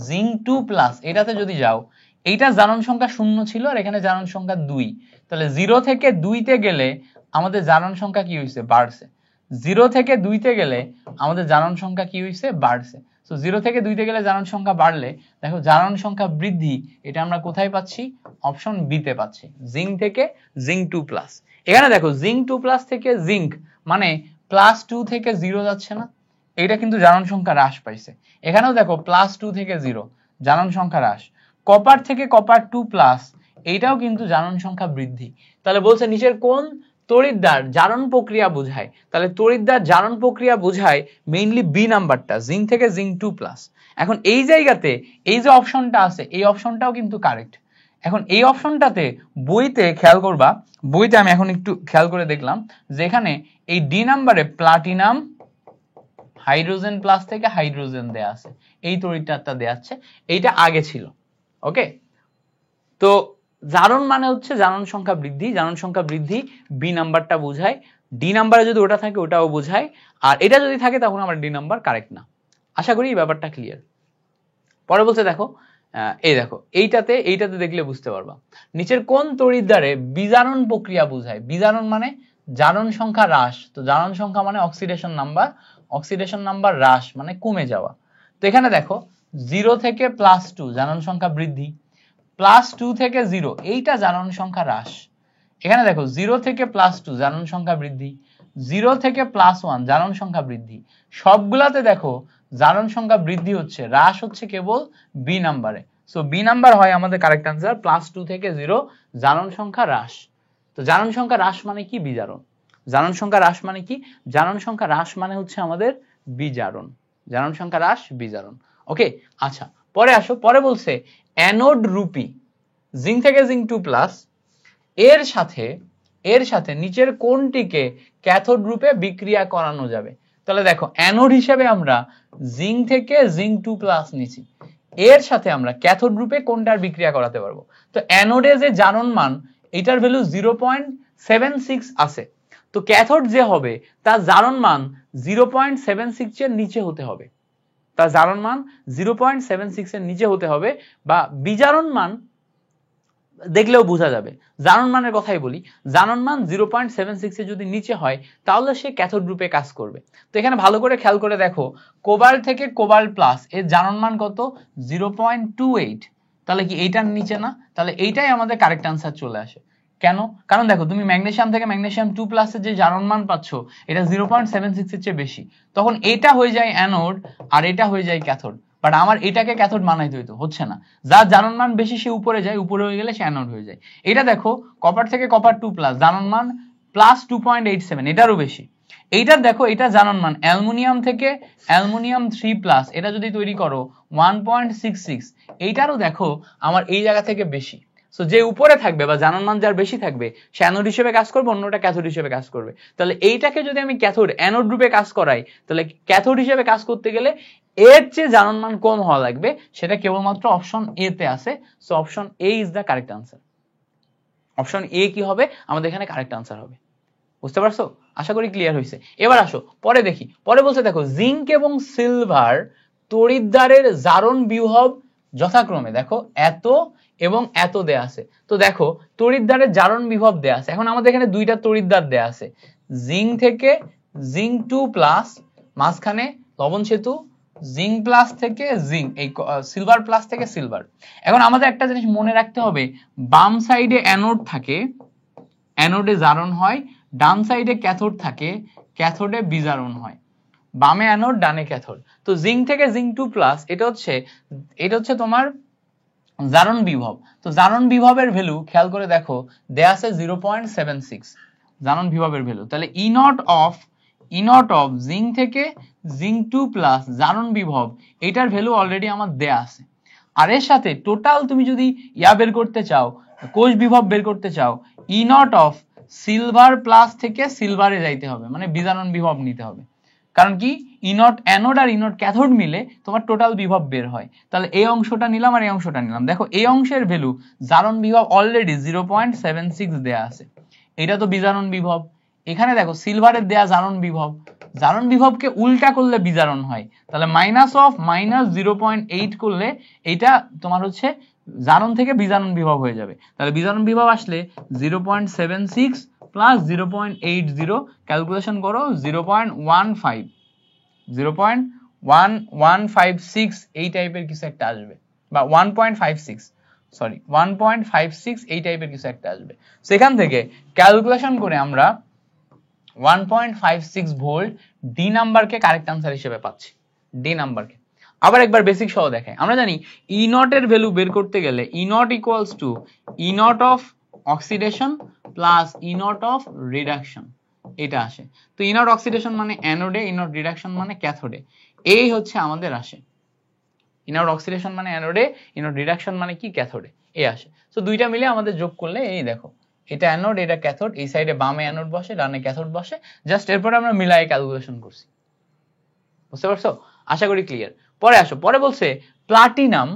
জিঙ্ক 2+, এটাতে যদি যাও, এইটা জারণ সংখ্যা 0 ছিল আর এখানে জারণ সংখ্যা 2, তাহলে 0 থেকে 2 তে গেলে আমাদের জারণ সংখ্যা কি হইছে, বাড়ছে। 0 থেকে 2 তে গেলে আমাদের জারণ সংখ্যা কি হইছে, বাড়ছে। সো 0 থেকে 2 তে গেলে জারণ সংখ্যা বাড়লে দেখো জারণ সংখ্যা বৃদ্ধি, এটা আমরা কোথায় পাচ্ছি, অপশন বি তে পাচ্ছি, জিঙ্ক থেকে জিঙ্ক 2+। এখানে দেখো জিঙ্ক 2+ থেকে জিঙ্ক মানে +2 থেকে 0 যাচ্ছে না, এটা কিন্তু জারণ সংখ্যা হ্রাস পাইছে। এখানেও দেখো +2 থেকে 0, জারণ সংখ্যা হ্রাস। কপার থেকে কপার 2+, এইটাও কিন্তু জারণ সংখ্যা বৃদ্ধি। তাহলে বলছে নিচের কোন তড়িৎদ্বার জারণ প্রক্রিয়া বোঝায়। তাহলে তড়িৎদ্বার জারণ প্রক্রিয়া বোঝায় মেইনলি বি নাম্বারটা, জিঙ্ক থেকে জিঙ্ক 2+। এখন এই জায়গাতে এই যে অপশনটা আছে এই অপশনটাও কিন্তু কারেক্ট। এখন এই অপশনটাতে বইতে খেয়াল করবা, বইতে আমি এখন একটু খেয়াল করে দেখলাম যে এখানে এই ডি নাম্বারে প্লাটিনাম হাইড্রোজেন প্লাস থেকে হাইড্রোজেন দেয়া আছে, এই তড়িৎদ্বারটা দেয়া আছে, এইটা আগে ছিল। ওকে, তো জারণ মানে হচ্ছে জারণ সংখ্যা বৃদ্ধি, জারণ সংখ্যা বৃদ্ধি বি নাম্বারটা বোঝায়, ডি নাম্বারে যদি ওটা থাকে ওটাও বোঝায়, আর এটা যদি থাকে তখন আমার ডি নাম্বার কারেক্ট না। আশা করি এই ব্যাপারটা ক্লিয়ার। পরে বলছে দেখো এই দেখো এইটাতে দেখলে বুঝতে পারবা নিচের কোন তড়িৎদ্বারে বিজারণ প্রক্রিয়া বোঝায়। বিজারণ মানে জারণ সংখ্যা হ্রাস, তো জারণ সংখ্যা মানে অক্সিডেশন নাম্বার, অক্সিডেশন নাম্বার হ্রাস মানে কমে যাওয়া। তো এখানে দেখো 0 থেকে +2 জারণ সংখ্যা বৃদ্ধি, +2 থেকে 0 এইটা জারণ সংখ্যা হ্রাস। এখানে দেখো 0 থেকে +2 জারণ সংখ্যা বৃদ্ধি, 0 থেকে +1 জারণ সংখ্যা বৃদ্ধি, সবগুলাতে দেখো জারণ সংখ্যা বৃদ্ধি হচ্ছে, হ্রাস হচ্ছে কেবল বি নাম্বারে। সো বি নাম্বার হয় আমাদের কারেক্ট আনসার, +2 থেকে 0 জারণ সংখ্যা হ্রাস। তো জারণ সংখ্যা হ্রাস মানে কি? বিজারণ। জারণ সংখ্যা হ্রাস মানে কি? জারণ সংখ্যা হ্রাস মানে হচ্ছে আমাদের বিজারণ। জারণ সংখ্যা হ্রাস বিজারণ। ওকে, আচ্ছা পরে আসো, পরে বলছে অ্যানোড রূপী জিঙ্ক থেকে জিঙ্ক 2+ এর সাথে নিচের কোনটিকে ক্যাথোড রূপে বিক্রিয়া করানো যাবে? তাহলে দেখো অ্যানোড হিসেবে আমরা জিঙ্ক থেকে জিঙ্ক 2+ নিছি, এর সাথে আমরা ক্যাথোড রূপে কোনটার বিক্রিয়া করাতে পারবো? তো অ্যানোডে যে জারণ মান এটার ভ্যালু 0.76 আছে, তো ক্যাথোড যে হবে তার জারণ মান 0.76 এর নিচে হতে হবে, তার জারণ মান 0.76 এর নিচে হতে হবে, বা বিজারণ মান দেখলেও বোঝা যাবে। জারণ মানের কথাই বলি, জারণ মান 0.76 এর যদি নিচে হয় তাহলে সে ক্যাথোড রূপে কাজ করবে। তো এখানে ভালো করে খেয়াল করে দেখো, কোবাল্ট থেকে কোবাল্ট প্লাস এর জারণ মান কত? 0.28। তাহলে কি এইটার নিচে না? তাহলে এইটাই আমাদের কারেক্ট আনসার চলে আসে। কেন? কারণ দেখো তুমি ম্যাগনেসিয়াম থেকে ম্যাগনেসিয়াম 2+ এর যে জারণ মান পাচ্ছ এটা 0.76 এর চেয়ে বেশি, তখন এটা হয়ে যায় অ্যানোড আর এটা হয়ে যায় ক্যাথোড। বাট আমার এটাকে ক্যাথোড বানাইতে হইতো, হচ্ছে না। যার জারণ মান বেশি সে উপরে যায়, উপরে হয়ে গেলে সে অ্যানোড হয়ে যায়। এটা দেখো কপার থেকে কপার 2+, জারণ মান +2.87, এটারও বেশি। এইটার দেখো এটা জারণ মান অ্যালুমিনিয়াম থেকে অ্যালুমিনিয়াম 3+, এটা যদি তৈরি করো 1.66, এইটারও দেখো আমার এই জায়গা থেকে বেশি। সো যে উপরে থাকবে বা জারণ মান যার বেশি থাকবে সে অ্যানোড হিসেবে কাজ করবে, অন্যটা ক্যাথোড হিসেবে কাজ করবে। তাহলে এইটাকে যদি আমি ক্যাথোড অ্যানোড রূপে কাজ করাই, তাহলে ক্যাথোড হিসেবে কাজ করতে গেলে এর চেয়ে জারণ মান কম হওয়া লাগবে, সেটা কেবলমাত্র অপশন এ তে আছে। So option A is the correct answer. Option A কি হবে? আমাদের এখানে কারেক্ট আনসার হবে। বুঝতে পারছো? আশা করি ক্লিয়ার হয়েছে। এবার আসো পরে দেখি, পরে বলছে দেখো জিঙ্ক এবং সিলভার তড়িৎদ্বারের জারণ বিভব যথাক্রমে দেখো এত এবং এত দেয়া আছে। তো দেখো তড়িৎদ্বারের জারণ বিভব দেয়া আছে, এখন আমাদের এখানে দুইটা তড়িৎদ্বার দেয়া আছে, জিঙ্ক থেকে জিঙ্ক 2+, মাঝখানে লবণ সেতু, জিঙ্ক প্লাস থেকে জিঙ্ক, এই সিলভার প্লাস থেকে সিলভার। এখন আমাদের একটা জিনিস মনে রাখতে হবে, বাম সাইডে অ্যানোড থাকে, অ্যানোডে জারণ হয়, ডান সাইডে ক্যাথোড থাকে, ক্যাথোডে বিজারণ হয়। বামে অ্যানোড ডানে ক্যাথোড। তো জিঙ্ক থেকে জিঙ্ক 2+, এটা হচ্ছে তোমার জারণ বিভব। তো জারণ বিভবের ভ্যালু খেয়াল করে দেখো দেয়া আছে 0.76 জারণ বিভবের ভ্যালু। তাহলে ই নট অফ জিঙ্ক থেকে জিঙ্ক 2+ জারণ বিভব, এটার ভ্যালু অলরেডি আমার দেয়া আছে। আর এর সাথে টোটাল তুমি যদি বের করতে চাও, কোষ বিভব বের করতে চাও, ই নট অফ সিলভার প্লাস থেকে সিলভারে যাইতে হবে, মানে বিজারণ বিভব নিতে হবে। কারণ কি ইনট অ্যানোড আর ইনট ক্যাথোড মিলে তোমার টোটাল বিভব বের হয়। তাহলে এই অংশটা নিলাম আর এই অংশটা নিলাম। দেখো এই অংশের ভ্যালু জারণ বিভব অলরেডি 0.76 দেয়া আছে, এটা তো বিজারণ বিভব। এখানে দেখো সিলভারের দেয়া জারণ বিভব, জারণ বিভবকে উল্টা করলে বিজারণ হয়, তাহলে -0.8 করলে এটা তোমার হচ্ছে জারণ থেকে বিজারণ বিভব হয়ে যাবে। তাহলে বিজারণ বিভব আসলে 0.76 প্লাস 0.80, ক্যালকুলেশন করো 0.1156 এই টাইপের কিছু একটা আসবে, বা 1.56 এই টাইপের কিছু একটা আসবে। সেখান থেকে ক্যালকুলেশন করে আমরা 1.56 ভোল্ট ডি নাম্বারকে কারেক্ট আনসার হিসেবে পাচ্ছি, ডি নাম্বারকে। আবার একবার বেসিক সহ দেখাই, আমরা জানি ই নট এর ভ্যালু বের করতে গেলে E naught equals to E naught of oxidation plus E naught of reduction, এটা আসে। তো ই নট অক্সিডেশন মানে অ্যানোডে, ই নট রিডাকশন মানে ক্যাথোডে, এই হচ্ছে আমাদের আসে। ই নট অক্সিডেশন মানে অ্যানোডে, ই নট রিডাকশন মানে কি ক্যাথোডে, এই আসে। তো দুইটা মিলে আমাদের যোগ করলে এই দেখো এটা অ্যানোড এটা ক্যাথোড, এই সাইডে বামে অ্যানোড বসে ডানে ক্যাথোড বসে, জাস্ট এরপরে আমরা মিলাই ক্যালকুলেশন করছি। বুঝতে পারছো? আশা করি ক্লিয়ার। পরে আসো, পরে বলছে প্লাটিনাম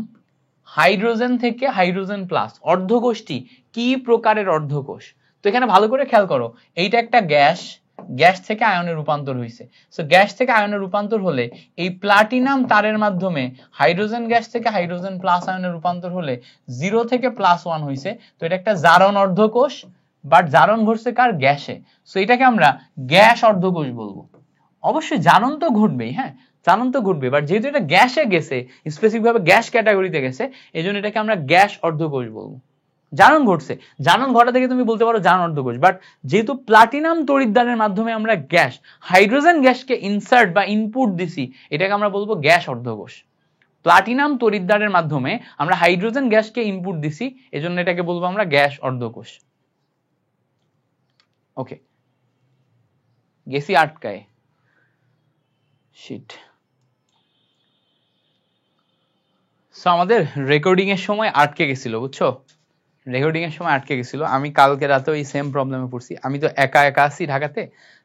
হাইড্রোজেন থেকে হাইড্রোজেন প্লাস অর্ধকোষটি কি প্রকারের অর্ধকোষ? তো এখানে ভালো করে খেয়াল করো, এইটা একটা গ্যাস, গ্যাস থেকে আয়নে রূপান্তর হয়েছে। সো গ্যাস থেকে আয়নে রূপান্তর হলে এই প্লাটিনাম তারের মাধ্যমে হাইড্রোজেন গ্যাস থেকে হাইড্রোজেন প্লাস আয়নে রূপান্তর হলে 0 থেকে +1 হয়েছে। তো এটা একটা জারণ অর্ধকোষ, বাট জারণ ঘটছে কার? গ্যাসে। সো এটাকে আমরা গ্যাস অর্ধকোষ বলবো। অবশ্যই জারণ তো ঘটবেই, হ্যাঁ জারণ তো ঘটবে, বাট যেহেতু এটা গ্যাসে গেছে, স্পেসিফিক ভাবে গ্যাস ক্যাটাগরিতে গেছে, এই জন্য এটাকে আমরা গ্যাস অর্ধকোষ বলবো। জারণ ঘটছে, জারণ ঘটা থেকে তুমি বলতে পারো জারণ অর্ধকোষ, বাট যেহেতু প্লাটিনাম তড়িৎদ্বারের মাধ্যমে আমরা গ্যাস হাইড্রোজেন গ্যাসকে ইনসার্ট বা ইনপুট দিছি, এটাকে আমরা বলবো গ্যাস অর্ধকোষ। প্লাটিনাম তড়িৎদ্বারের মাধ্যমে আমরা হাইড্রোজেন গ্যাসকে ইনপুট দিছি, এজন্য এটাকে বলবো আমরা গ্যাস অর্ধকোষ। ওকে, গেছি আটকায়, শিট। সো আমাদের রেকর্ডিং এর সময় আটকে গেছিল, বুঝছো, রেকর্ডিং এর সময় আটকে গেছিল। আমি কালকে রাতেও এই সেম প্রবলেমে পড়ছি। আমি তো একা একা আছি ঢাকাতে,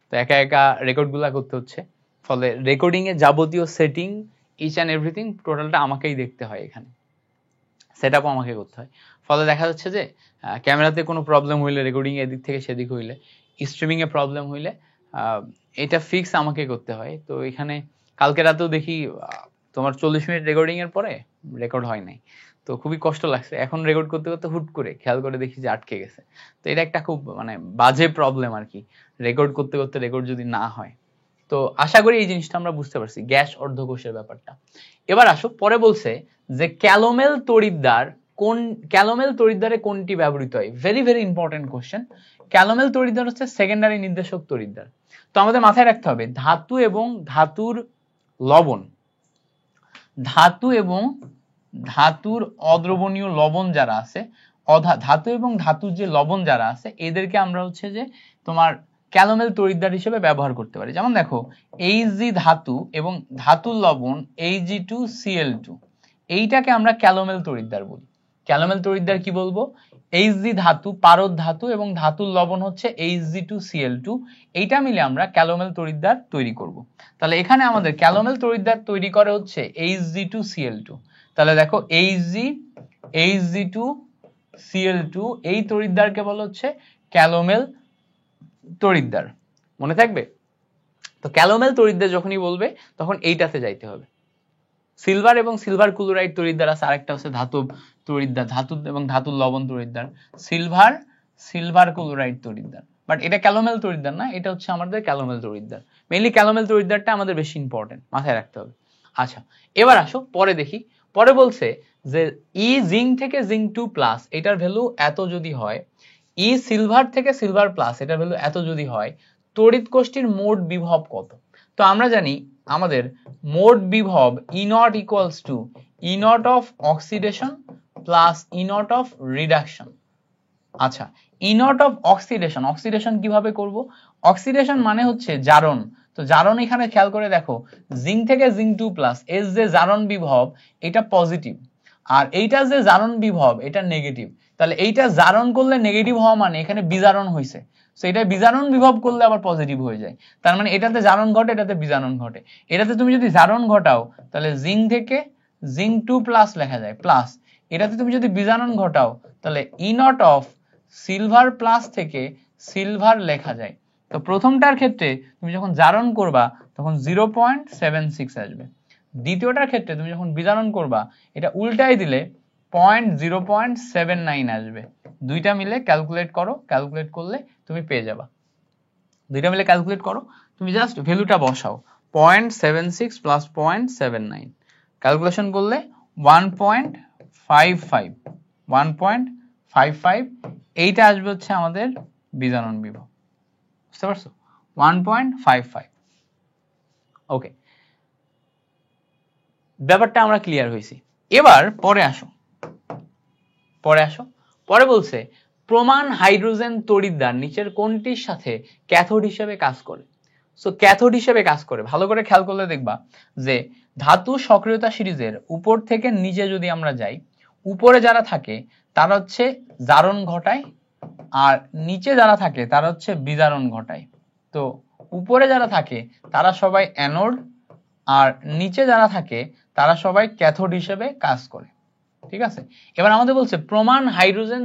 তো একা একা রেকর্ড গুলা করতে হচ্ছে, ফলে রেকর্ডিং এর যাবতীয় সেটিং ইচ অ্যান্ড এভরিথিং টোটালটা আমাকেই দেখতে হয়, এখানে সেট আপও আমাকে করতে হয়। ফলে দেখা যাচ্ছে যে ক্যামেরাতে কোনো প্রবলেম হইলে, রেকর্ডিং এদিক থেকে সেদিক হইলে, স্ট্রিমিং এ প্রবলেম হইলে এটা ফিক্স আমাকে করতে হয়। তো এখানে কালকে রাতেও দেখি তোমার 40 মিনিট রেকর্ডিং এর পরে রেকর্ড হয় নাই, তো খুবই কষ্ট লাগছে। এখন রেকর্ড করতে করতে হুট করে খেয়াল করে দেখি যে আটকে গেছে। তো এটা একটা খুব মানে বাজে প্রবলেম আর কি, রেকর্ড করতে করতে রেকর্ড যদি না হয়। তো আশা করি এই জিনিসটা আমরা বুঝতে পারছি, গ্যাস অর্ধকোষের ব্যাপারটা। এবার আসো, পরে বলছে যে ক্যালোমেল তড়িৎদ্বার কোন, ক্যালোমেল তড়িৎদ্বারে কোনটি ব্যবহৃত হয়? Very very important question. Calomel তড়িৎদ্বার হচ্ছে সেকেন্ডারি নির্দেশক তড়িৎদ্বার। তো আমাদের মাথায় রাখতে হবে ধাতু এবং ধাতুর লবণ, ধাতু এবং ধাতুর অদ্রবণীয় লবণ যারা আছে, ধাতু এবং ধাতুর যে লবণ যারা আছে, এদেরকে আমরা হচ্ছে যে তোমার ক্যালোমেল তড়িৎদ্বার হিসেবে ব্যবহার করতে পারি। যেমন দেখো Hg ধাতু এবং ধাতুর লবণ Ag2Cl2, এইটাকে আমরা ক্যালোমেল তড়িৎদ্বার বলি। ক্যালোমেল তড়িৎদ্বার কি বলবো? Hg ধাতু, পারদ ধাতু এবং ধাতুর লবণ হচ্ছে Hg2Cl2, এইটা মিলে আমরা ক্যালোমেল তড়িৎদ্বার তৈরি করব। তাহলে এখানে আমাদের ক্যালোমেল তড়িৎদ্বার তৈরি করে হচ্ছে Hg2Cl2। তাহলে দেখো Hg2Cl2 এই তড়িৎদ্বারকে বলা হচ্ছে ক্যালোমেল তড়িৎদ্বার, মনে থাকবে। তো ক্যালোমেল তড়িৎদ্বার যখনই বলবে তখন এইটাতে যাইতে হবে। সিলভার এবং সিলভার ক্লোরাইড তড়িৎদ্বার আছে, আরেকটা হচ্ছে ধাতব তড়িৎদ্বার, ধাতু এবং ধাতুর লবণ তড়িৎদ্বার, সিলভার ক্লোরাইড তড়িৎদ্বার। বাট এটা ক্যালোমেল তড়িৎদ্বার না, এটা হচ্ছে আমাদের ক্যালোমেল তড়িৎদ্বার। মেইনলি ক্যালোমেল তড়িৎদ্বারটা আমাদের বেশি ইম্পর্টেন্ট, মাথায় রাখতে হবে। আচ্ছা, এবার আসো পরে দেখি। পরে বলছে যে ই জিঙ্ক থেকে জিঙ্ক 2+, এটার ভ্যালু এত যদি হয়, ই সিলভার থেকে সিলভার প্লাস, এটার ভ্যালু এত যদি হয়, তড়িৎ কোষটির মোট বিভব কত? তো আমরা জানি আমাদের মোট বিভব E naught equals to E naught of oxidation plus E naught of reduction. আচ্ছা, E naught of oxidation, oxidation কিভাবে করব? অক্সিডেশন মানে হচ্ছে জারণ। তো জারণ এখানে খেয়াল করে দেখো, জিঙ্ক থেকে জিঙ্ক 2+, এর যে জারণ বিভব এটা পজিটিভ, আর এইটা যে জারণ বিভব এটা নেগেটিভ। তাহলে এইটা জারণ করলে নেগেটিভ হওয়া মানে এখানে বিজারণ হয়েছে, সো এটা বিজারণ বিভব করলে আবার পজিটিভ হয়ে যায়। তার মানে এটাতে জারণ ঘটে, এটাতে বিজারণ ঘটে। এটাতে তুমি যদি জারণ ঘটাও তাহলে জিঙ্ক থেকে জিঙ্ক 2+ লেখা যায় প্লাস, এটাতে তুমি যদি বিজারণ ঘটাও তাহলে E naught of silver plus থেকে সিলভার লেখা যায়। তো প্রথমটার ক্ষেত্রে তুমি যখন জারণ করবা তখন 0.76 আসবে, দ্বিতীয়টার ক্ষেত্রে তুমি যখন বিজারণ করবা এটা উল্টাই দিলে 0.79 আসবে। দুইটা মিলে ক্যালকুলেট করো, ক্যালকুলেট করলে তুমি পেয়ে যাবা। দুইটা মিলে ক্যালকুলেট করো, তুমি জাস্ট ভ্যালুটা বসাও, 0.76 প্লাস 0.79, ক্যালকুলেশন করলে 1.55, এইটা আসবে হচ্ছে আমাদের বিজারণ বিভব। বুঝতে পারছো? 1.55। ওকে, ব্যাপারটা আমরা ক্লিয়ার হয়েছি। এবার পরে আসো, পরে বলছে প্রমাণ হাইড্রোজেন তড়িৎদ্বার নিচের কোনটির সাথে ক্যাথোড হিসেবে কাজ করে? সো ক্যাথোড হিসেবে কাজ করে, ভালো করে খেয়াল করলে দেখবা যে ধাতু সক্রিয়তা সিরিজের উপর থেকে নিচে যদি আমরা যাই, উপরে যারা থাকে তারা হচ্ছে জারণ ঘটায়, আর নিচে যারা থাকে তারা হচ্ছে বিজারণ ঘটায়। তো উপরে যারা থাকে তারা সবাই অ্যানোড, আর নিচে যারা থাকে তারা সবাই ক্যাথোড হিসেবে কাজ করে। ঠিক আছে, এবার আমাদের বলছে প্রমাণ হাইড্রোজেন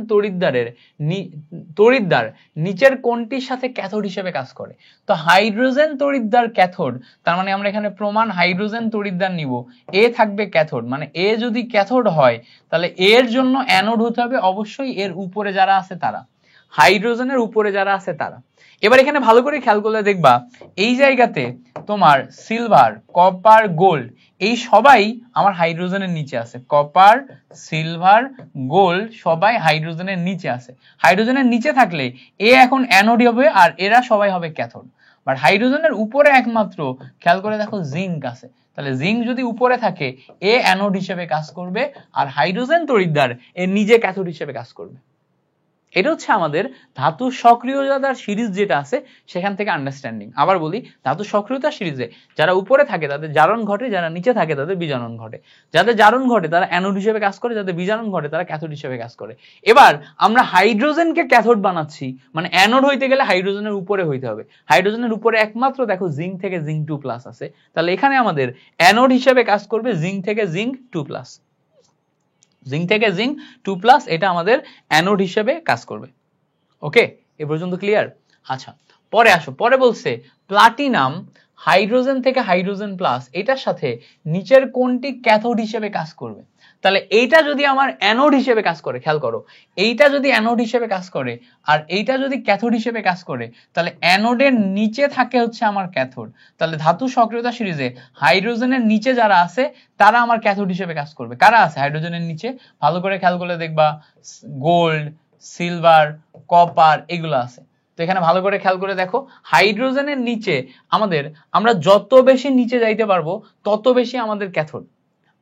তড়িৎদ্বার নিচের কোনটির সাথে ক্যাথোড হিসেবে কাজ করে? তো হাইড্রোজেন তড়িৎদ্বার ক্যাথোড, তার মানে আমরা এখানে প্রমাণ হাইড্রোজেন তড়িৎদ্বার নিব, এ থাকবে ক্যাথোড, মানে এ যদি ক্যাথোড হয় তাহলে এর জন্য অ্যানোড হতে হবে অবশ্যই এর উপরে যারা আছে তারা, হাইড্রোজেনের উপরে যারা আছে তারা। এবার এখানে ভালো করে খেয়াল করলে দেখবা এই জায়গাতে তোমার সিলভার, কপার, গোল্ড এই সবাই আমার হাইড্রোজেনের নিচে আছে। কপার, সিলভার, গোল্ড সবাই হাইড্রোজেনের নিচে আছে। হাইড্রোজেনের নিচে থাকলে এ এখন অ্যানোড হবে আর এরা সবাই হবে ক্যাথোড। বাট হাইড্রোজেনের উপরে একমাত্র খেয়াল করে দেখো জিঙ্ক আছে। তাহলে জিঙ্ক যদি উপরে থাকে এ অ্যানোড হিসেবে কাজ করবে আর হাইড্রোজেন তড়িৎদ্বার এর নিজে ক্যাথোড হিসেবে কাজ করবে। এটা হচ্ছে আমাদের ধাতু সক্রিয়তার সিরিজ যেটা আছে সেখান থেকে আন্ডারস্ট্যান্ডিং। আবার বলি, ধাতু সক্রিয়তার সিরিজে যারা উপরে থাকে তাদের জারণ ঘটে, যারা নিচে থাকে তাদের বিজারণ ঘটে। যাদের জারণ ঘটে তারা অ্যানোড হিসেবে কাজ করে, যাদের বিজারণ ঘটে তারা ক্যাথোড হিসেবে কাজ করে। এবার আমরা হাইড্রোজেনকে ক্যাথোড বানাচ্ছি, মানে অ্যানোড হইতে গেলে হাইড্রোজেনের উপরে হইতে হবে। হাইড্রোজেনের উপরে একমাত্র দেখো জিঙ্ক থেকে জিঙ্ক 2+ আছে। তাহলে এখানে আমাদের অ্যানোড হিসেবে কাজ করবে জিঙ্ক থেকে জিঙ্ক 2+। জিঙ্ক থেকে জিঙ্ক 2+, এটা আমাদের অ্যানোড হিসেবে কাজ করবে। ওকে, এ পর্যন্ত ক্লিয়ার? আচ্ছা, পরে আসো। পরে বলছে প্লাটিনাম হাইড্রোজেন থেকে হাইড্রোজেন প্লাস এটার সাথে নিচের কোনটি ক্যাথোড হিসেবে কাজ করবে? তাহলে এইটা যদি আমার অ্যানোড হিসেবে কাজ করে, খেয়াল করো, এইটা যদি অ্যানোড হিসেবে কাজ করে আর এইটা যদি ক্যাথোড হিসেবে কাজ করে, তাহলে অ্যানোডের নিচে থাকে হচ্ছে আমার ক্যাথোড। তাহলে ধাতু সক্রিয়তা সিরিজে হাইড্রোজেনের নিচে যারা আছে তারা আমার ক্যাথোড হিসেবে কাজ করবে। কারা আছে হাইড্রোজেনের নিচে? ভালো করে খেয়াল করলে দেখবা গোল্ড, সিলভার, কপার এগুলো আছে। তো এখানে ভালো করে খেয়াল করে দেখো, হাইড্রোজেনের নিচে আমরা যত বেশি নিচে যাইতে পারবো তত বেশি আমাদের ক্যাথোড।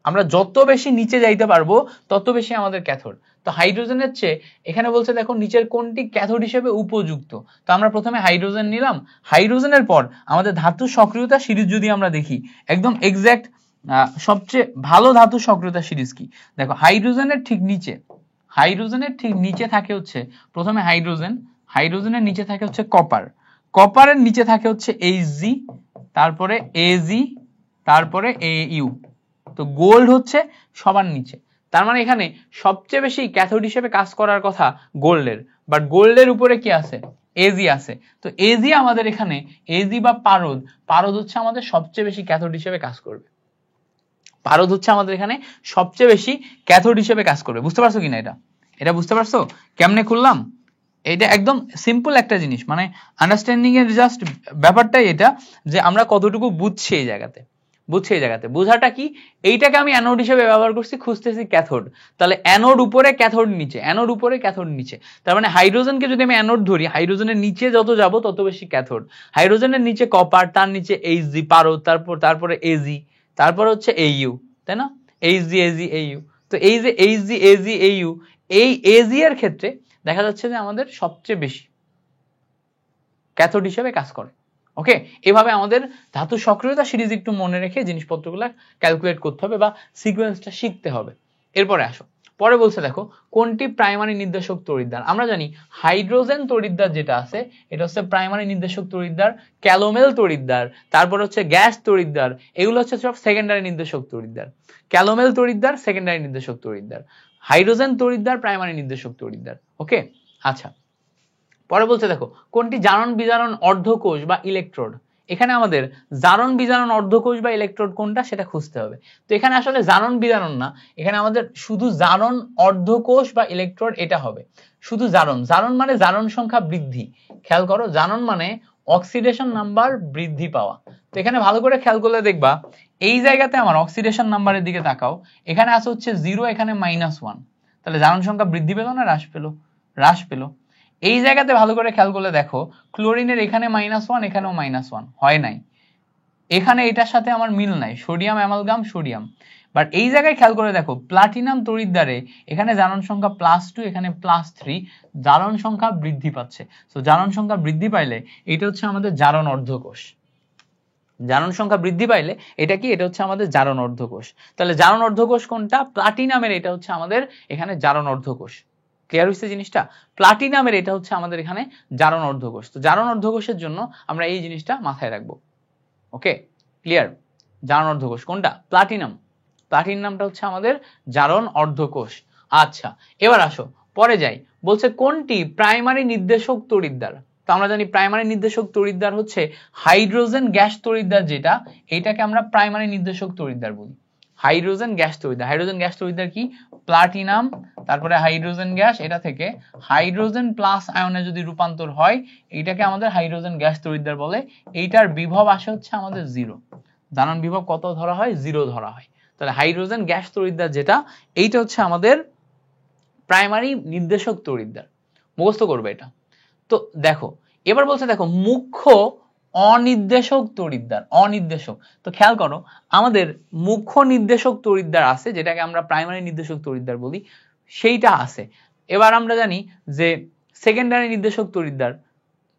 আমরা যত বেশি নিচে যাইতে পারবো তত বেশি আমাদের ক্যাথোড। তো হাইড্রোজেনের চেয়ে এখানে বলছে দেখো নিচের কোনটি ক্যাথোড হিসেবে উপযুক্ত। তো আমরা প্রথমে হাইড্রোজেন নিলাম। হাইড্রোজেনের পর আমাদের ধাতু সক্রিয়তা সিরিজ যদি আমরা দেখি, একদম এক্সাক্ট সবচেয়ে ভালো ধাতু সক্রিয়তা সিরিজ কি? দেখো হাইড্রোজেনের ঠিক নিচে থাকে হচ্ছে প্রথমে হাইড্রোজেনের নিচে থাকে হচ্ছে কপার, কপারের নিচে থাকে হচ্ছে Hg, তারপরে Ag, তারপরে Au। তো গোল্ড হচ্ছে সবার নিচে। তার মানে এখানে সবচেয়ে বেশি ক্যাথোড হিসেবে কাজ করার কথা গোল্ডের, বাট গোল্ডের উপরে কি আছে? Ag আছে। তো Ag আমাদের এখানে Ag বা পারদ হচ্ছে আমাদের সবচেয়ে বেশি ক্যাথোড হিসেবে কাজ করবে। পারদ হচ্ছে আমাদের এখানে সবচেয়ে বেশি ক্যাথোড হিসেবে কাজ করবে। বুঝতে পারছো কিনা? এটা বুঝতে পারছো কেমনে খুললাম? এটা একদম সিম্পল একটা জিনিস, মানে আন্ডারস্ট্যান্ডিং এর জাস্ট ব্যাপারটাই এটা যে আমরা কতটুকু বুঝছি এই জায়গাতে। বোঝাটা কি? এইটাকে আমি অ্যানোড হিসেবে ব্যবহার করছি, খুঁজতেছি ক্যাথোড। তাহলে অ্যানোড উপরে ক্যাথোড নিচে, অ্যানোড উপরে ক্যাথোড নিচে। তার মানে হাইড্রোজেনকে যদি আমি অ্যানোড ধরি, হাইড্রোজেনের নিচে যত যাব তত বেশি ক্যাথোড। হাইড্রোজেনের নিচে কপার, তার নিচে Hg পারদ, তারপরে Ag, তারপর হচ্ছে Au, তাই না? Hg Ag Au। তো এই যে Hg Ag Au, এই Ag এর ক্ষেত্রে দেখা যাচ্ছে যে আমাদের সবচেয়ে বেশি ক্যাথোড হিসেবে কাজ করে। ওকে, এভাবে আমাদের ধাতু সক্রিয়তা সিরিজ একটু মনে রেখে জিনিসপত্রগুলো ক্যালকুলেট করতে হবে বা সিকোয়েন্সটা শিখতে হবে। এরপরে আসো, পরে বলছে দেখো কোনটি প্রাইমারি নির্দেশক তড়িৎদ্বার। আমরা জানি হাইড্রোজেন তড়িৎদ্বার যেটা আছে এটা হচ্ছে প্রাইমারি নির্দেশক তড়িৎদ্বার, ক্যালোমেল তড়িৎদ্বার, তারপর হচ্ছে গ্যাস তড়িৎদ্বার, এগুলো হচ্ছে সব সেকেন্ডারি নির্দেশক তড়িৎদ্বার। ক্যালোমেল তড়িৎদ্বার সেকেন্ডারি নির্দেশক তড়িৎদ্বার, হাইড্রোজেন তড়িৎদ্বার প্রাইমারি নির্দেশক তড়িৎদ্বার। ওকে, আচ্ছা, পরে বলছে দেখো কোনটি জারণ বিজারণ অর্ধকোষ বা ইলেকট্রোড। এখানে আমাদের জারণ বিজারণ অর্ধকোষ বা ইলেকট্রোড কোনটা সেটা খুঁজতে হবে। তো এখানে আসলে জারণ বিজারণ না, এখানে আমাদের শুধু জারণ অর্ধকোষ বা ইলেকট্রোড এটা হবে। শুধু জারণ মানে জারণ সংখ্যা বৃদ্ধি। খেয়াল করো, জারণ মানে অক্সিডেশন নাম্বার বৃদ্ধি পাওয়া। তো এখানে ভালো করে খেয়াল করলে দেখবা এই জায়গাতে আমার অক্সিডেশন নাম্বারের দিকে তাকাও, এখানে আছে হচ্ছে 0, এখানে -1। তাহলে জারণ সংখ্যা বৃদ্ধি পেল না হ্রাস পেল? এই জায়গাতে ভালো করে খেয়াল করলে দেখো ক্লোরিনের এখানে -1, এখানেও -1 হয় নাই, এখানে এটার সাথে আমার মিল নাই, সোডিয়াম অ্যামালগাম সোডিয়াম। বাট এই জায়গায় খেয়াল করে দেখো প্লাটিনাম তড়িৎদ্বারে এখানে জারণ সংখ্যা +2, এখানে +3, জারণ সংখ্যা বৃদ্ধি পাচ্ছে। তো জারণ সংখ্যা বৃদ্ধি পাইলে এটা হচ্ছে আমাদের জারণ অর্ধকোষ। জারণ সংখ্যা বৃদ্ধি পাইলে এটা কি? এটা হচ্ছে আমাদের জারণ অর্ধকোষ। তাহলে জারণ অর্ধকোষ কোনটা? প্লাটিনামের এটা হচ্ছে আমাদের এখানে জারণ অর্ধকোষ। ক্লিয়ার হয়েছে জিনিসটা? প্লাটিনামের এটা হচ্ছে আমাদের এখানে জারণ অর্ধকোষ। তো জারণ অর্ধকোষের জন্য আমরা এই জিনিসটা মাথায় রাখবো। ওকে, ক্লিয়ার? জারণ অর্ধকোষ কোনটা? প্লাটিনামটা হচ্ছে আমাদের জারণ অর্ধকোষ। আচ্ছা, এবার আসো পরে যাই। বলছে কোনটি প্রাইমারি নির্দেশক তড়িৎদ্বার। তো আমরা জানি প্রাইমারি নির্দেশক তড়িৎদ্বার হচ্ছে হাইড্রোজেন গ্যাস তড়িৎদ্বার, যেটা এটাকে আমরা প্রাইমারি নির্দেশক তড়িৎদ্বার বলি। হাইড্রোজেন গ্যাস তড়িৎদ্বার। হাইড্রোজেন গ্যাস তড়িৎদ্বার কি? প্লাটিনাম, তারপরে হাইড্রোজেন গ্যাস, এটা থেকে হাইড্রোজেন প্লাস আয়নে যদি রূপান্তর হয় এইটাকে আমাদের হাইড্রোজেন গ্যাস তড়িৎদ্বার বলে। এইটার বিভব আসে হচ্ছে আমাদের 0। জানান বিভব কত ধরা হয়? 0 ধরা হয়। তাহলে হাইড্রোজেন গ্যাস তড়িৎদ্বার যেটা, এইটা হচ্ছে আমাদের প্রাইমারি নির্দেশক তড়িৎদ্বার। মুখস্থ করবে এটা। তো দেখো এবার বলছে, দেখো মুখ্য অনির্দেশক তড়িৎদ্বার। অনির্দেশক, তো খেয়াল করো আমাদের মুখ্য নির্দেশক তড়িৎদ্বার আছে, যেটাকে আমরা প্রাইমারি নির্দেশক তড়িৎদ্বার বলি, সেইটা আছে। এবার আমরা জানি যে সেকেন্ডারি নির্দেশক তড়িৎদ্বার,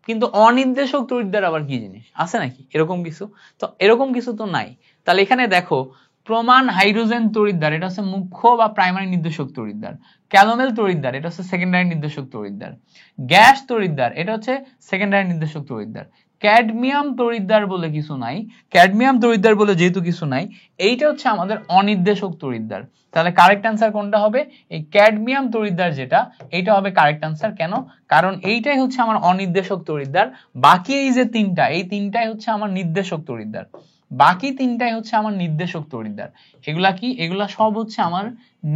কিন্তু অনির্দেশক তড়িৎদ্বার আবার কি জিনিস আছে নাকি এরকম কিছু? তো এরকম কিছু তো নাই। তাহলে এখানে দেখো প্রমাণ হাইড্রোজেন তড়িৎদ্বার, এটা হচ্ছে মুখ্য বা প্রাইমারি নির্দেশক তড়িৎদ্বার। ক্যালোমেল তড়িৎদ্বার, এটা হচ্ছে সেকেন্ডারি নির্দেশক তড়িৎদ্বার। গ্যাস তড়িৎদ্বার, এটা হচ্ছে সেকেন্ডারি নির্দেশক তড়িৎদ্বার। ক্যাডমিয়াম তড়িৎদ্বার বলে কিছু নাই। ক্যাডমিয়াম তড়িৎদ্বার বলে যেহেতু কিছু নাই, এইটা হচ্ছে আমাদের অনির্দেশক তড়িৎদ্বার। তাহলে কারেক্ট অ্যান্সার কোনটা হবে? এই ক্যাডমিয়াম তড়িৎদ্বার যেটা, এইটা হবে কারেক্ট অ্যান্সার। কেন? কারণ এইটাই হচ্ছে আমার অনির্দেশক তড়িৎদ্বার। বাকি এই যে তিনটা, এই তিনটাই হচ্ছে আমার নির্দেশক তড়িৎদ্বার। বাকি তিনটাই হচ্ছে আমার নির্দেশক তড়িৎদ্বার। এগুলা কি? এগুলা সব হচ্ছে আমার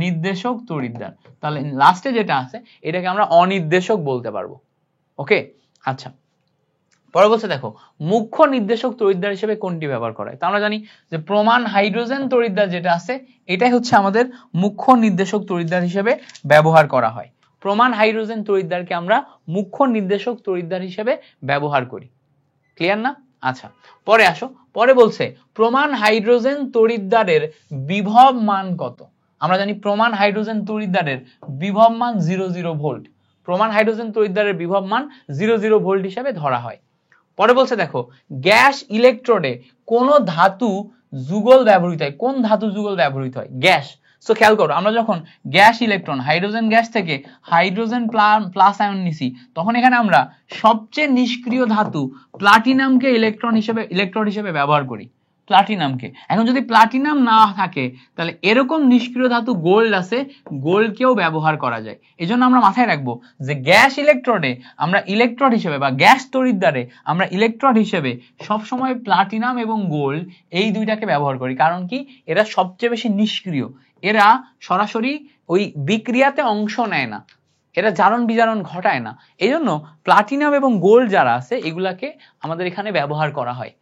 নির্দেশক তড়িৎদ্বার। তাহলে লাস্টে যেটা আছে এটাকে আমরা অনির্দেশক বলতে পারবো। ওকে, আচ্ছা। পরে বলছে দেখো মুখ্য নির্দেশক তড়িৎদ্বার হিসেবে কোনটি ব্যবহার করা হয়? তো আমরা জানি যে প্রমাণ হাইড্রোজেন তড়িৎদ্বার যেটা আছে, এটাই হচ্ছে আমাদের মুখ্য নির্দেশক তড়িৎদ্বার হিসেবে ব্যবহার করা হয়। প্রমাণ হাইড্রোজেন তড়িৎদ্বারকে আমরা মুখ্য নির্দেশক তড়িৎদ্বার হিসেবে ব্যবহার করি। ক্লিয়ার না? আচ্ছা, পরে আসো। পরে বলছে প্রমাণ হাইড্রোজেন তড়িৎদ্বারের বিভব মান কত? আমরা জানি প্রমাণ হাইড্রোজেন তড়িৎদ্বারের বিভব মান 00 ভোল্ট। প্রমাণ হাইড্রোজেন তড়িৎদ্বারের বিভব মান 00 ভোল্ট হিসেবে ধরা হয়। পরে বলছে দেখো গ্যাস ইলেকট্রোডে কোন ধাতু যুগল ব্যবহৃত হয়? কোন ধাতু যুগল ব্যবহৃত হয়? গ্যাস। সো খেয়াল করো, আমরা যখন গ্যাস ইলেকট্রন হাইড্রোজেন গ্যাস থেকে হাইড্রোজেন প্লাস আয়ন নিছি, তখন এখানে আমরা সবচেয়ে নিষ্ক্রিয় ধাতু প্লাটিনামকে ইলেকট্রোড হিসেবে ব্যবহার করি। প্লাটিনামকে। এখন যদি প্লাটিনাম না থাকে তাহলে এরকম নিষ্ক্রিয় ধাতু গোল্ড আছে, গোল্ডকেও ব্যবহার করা যায়। এজন্য আমরা মাথায় রাখবো যে গ্যাস ইলেকট্রোডে আমরা ইলেকট্রোড হিসেবে বা গ্যাস তড়িৎদ্বারে আমরা ইলেকট্রোড হিসেবে সবসময় প্লাটিনাম এবং গোল্ড এই দুইটাকে ব্যবহার করি। কারণ কি? এরা সবচেয়ে বেশি নিষ্ক্রিয়। এরা সরাসরি ওই বিক্রিয়াতে অংশ নেয় না, এরা জারণ বিজারণ ঘটায় না। এই জন্য প্লাটিনাম এবং গোল্ড যারা আছে এগুলাকে আমাদের এখানে ব্যবহার করা হয়।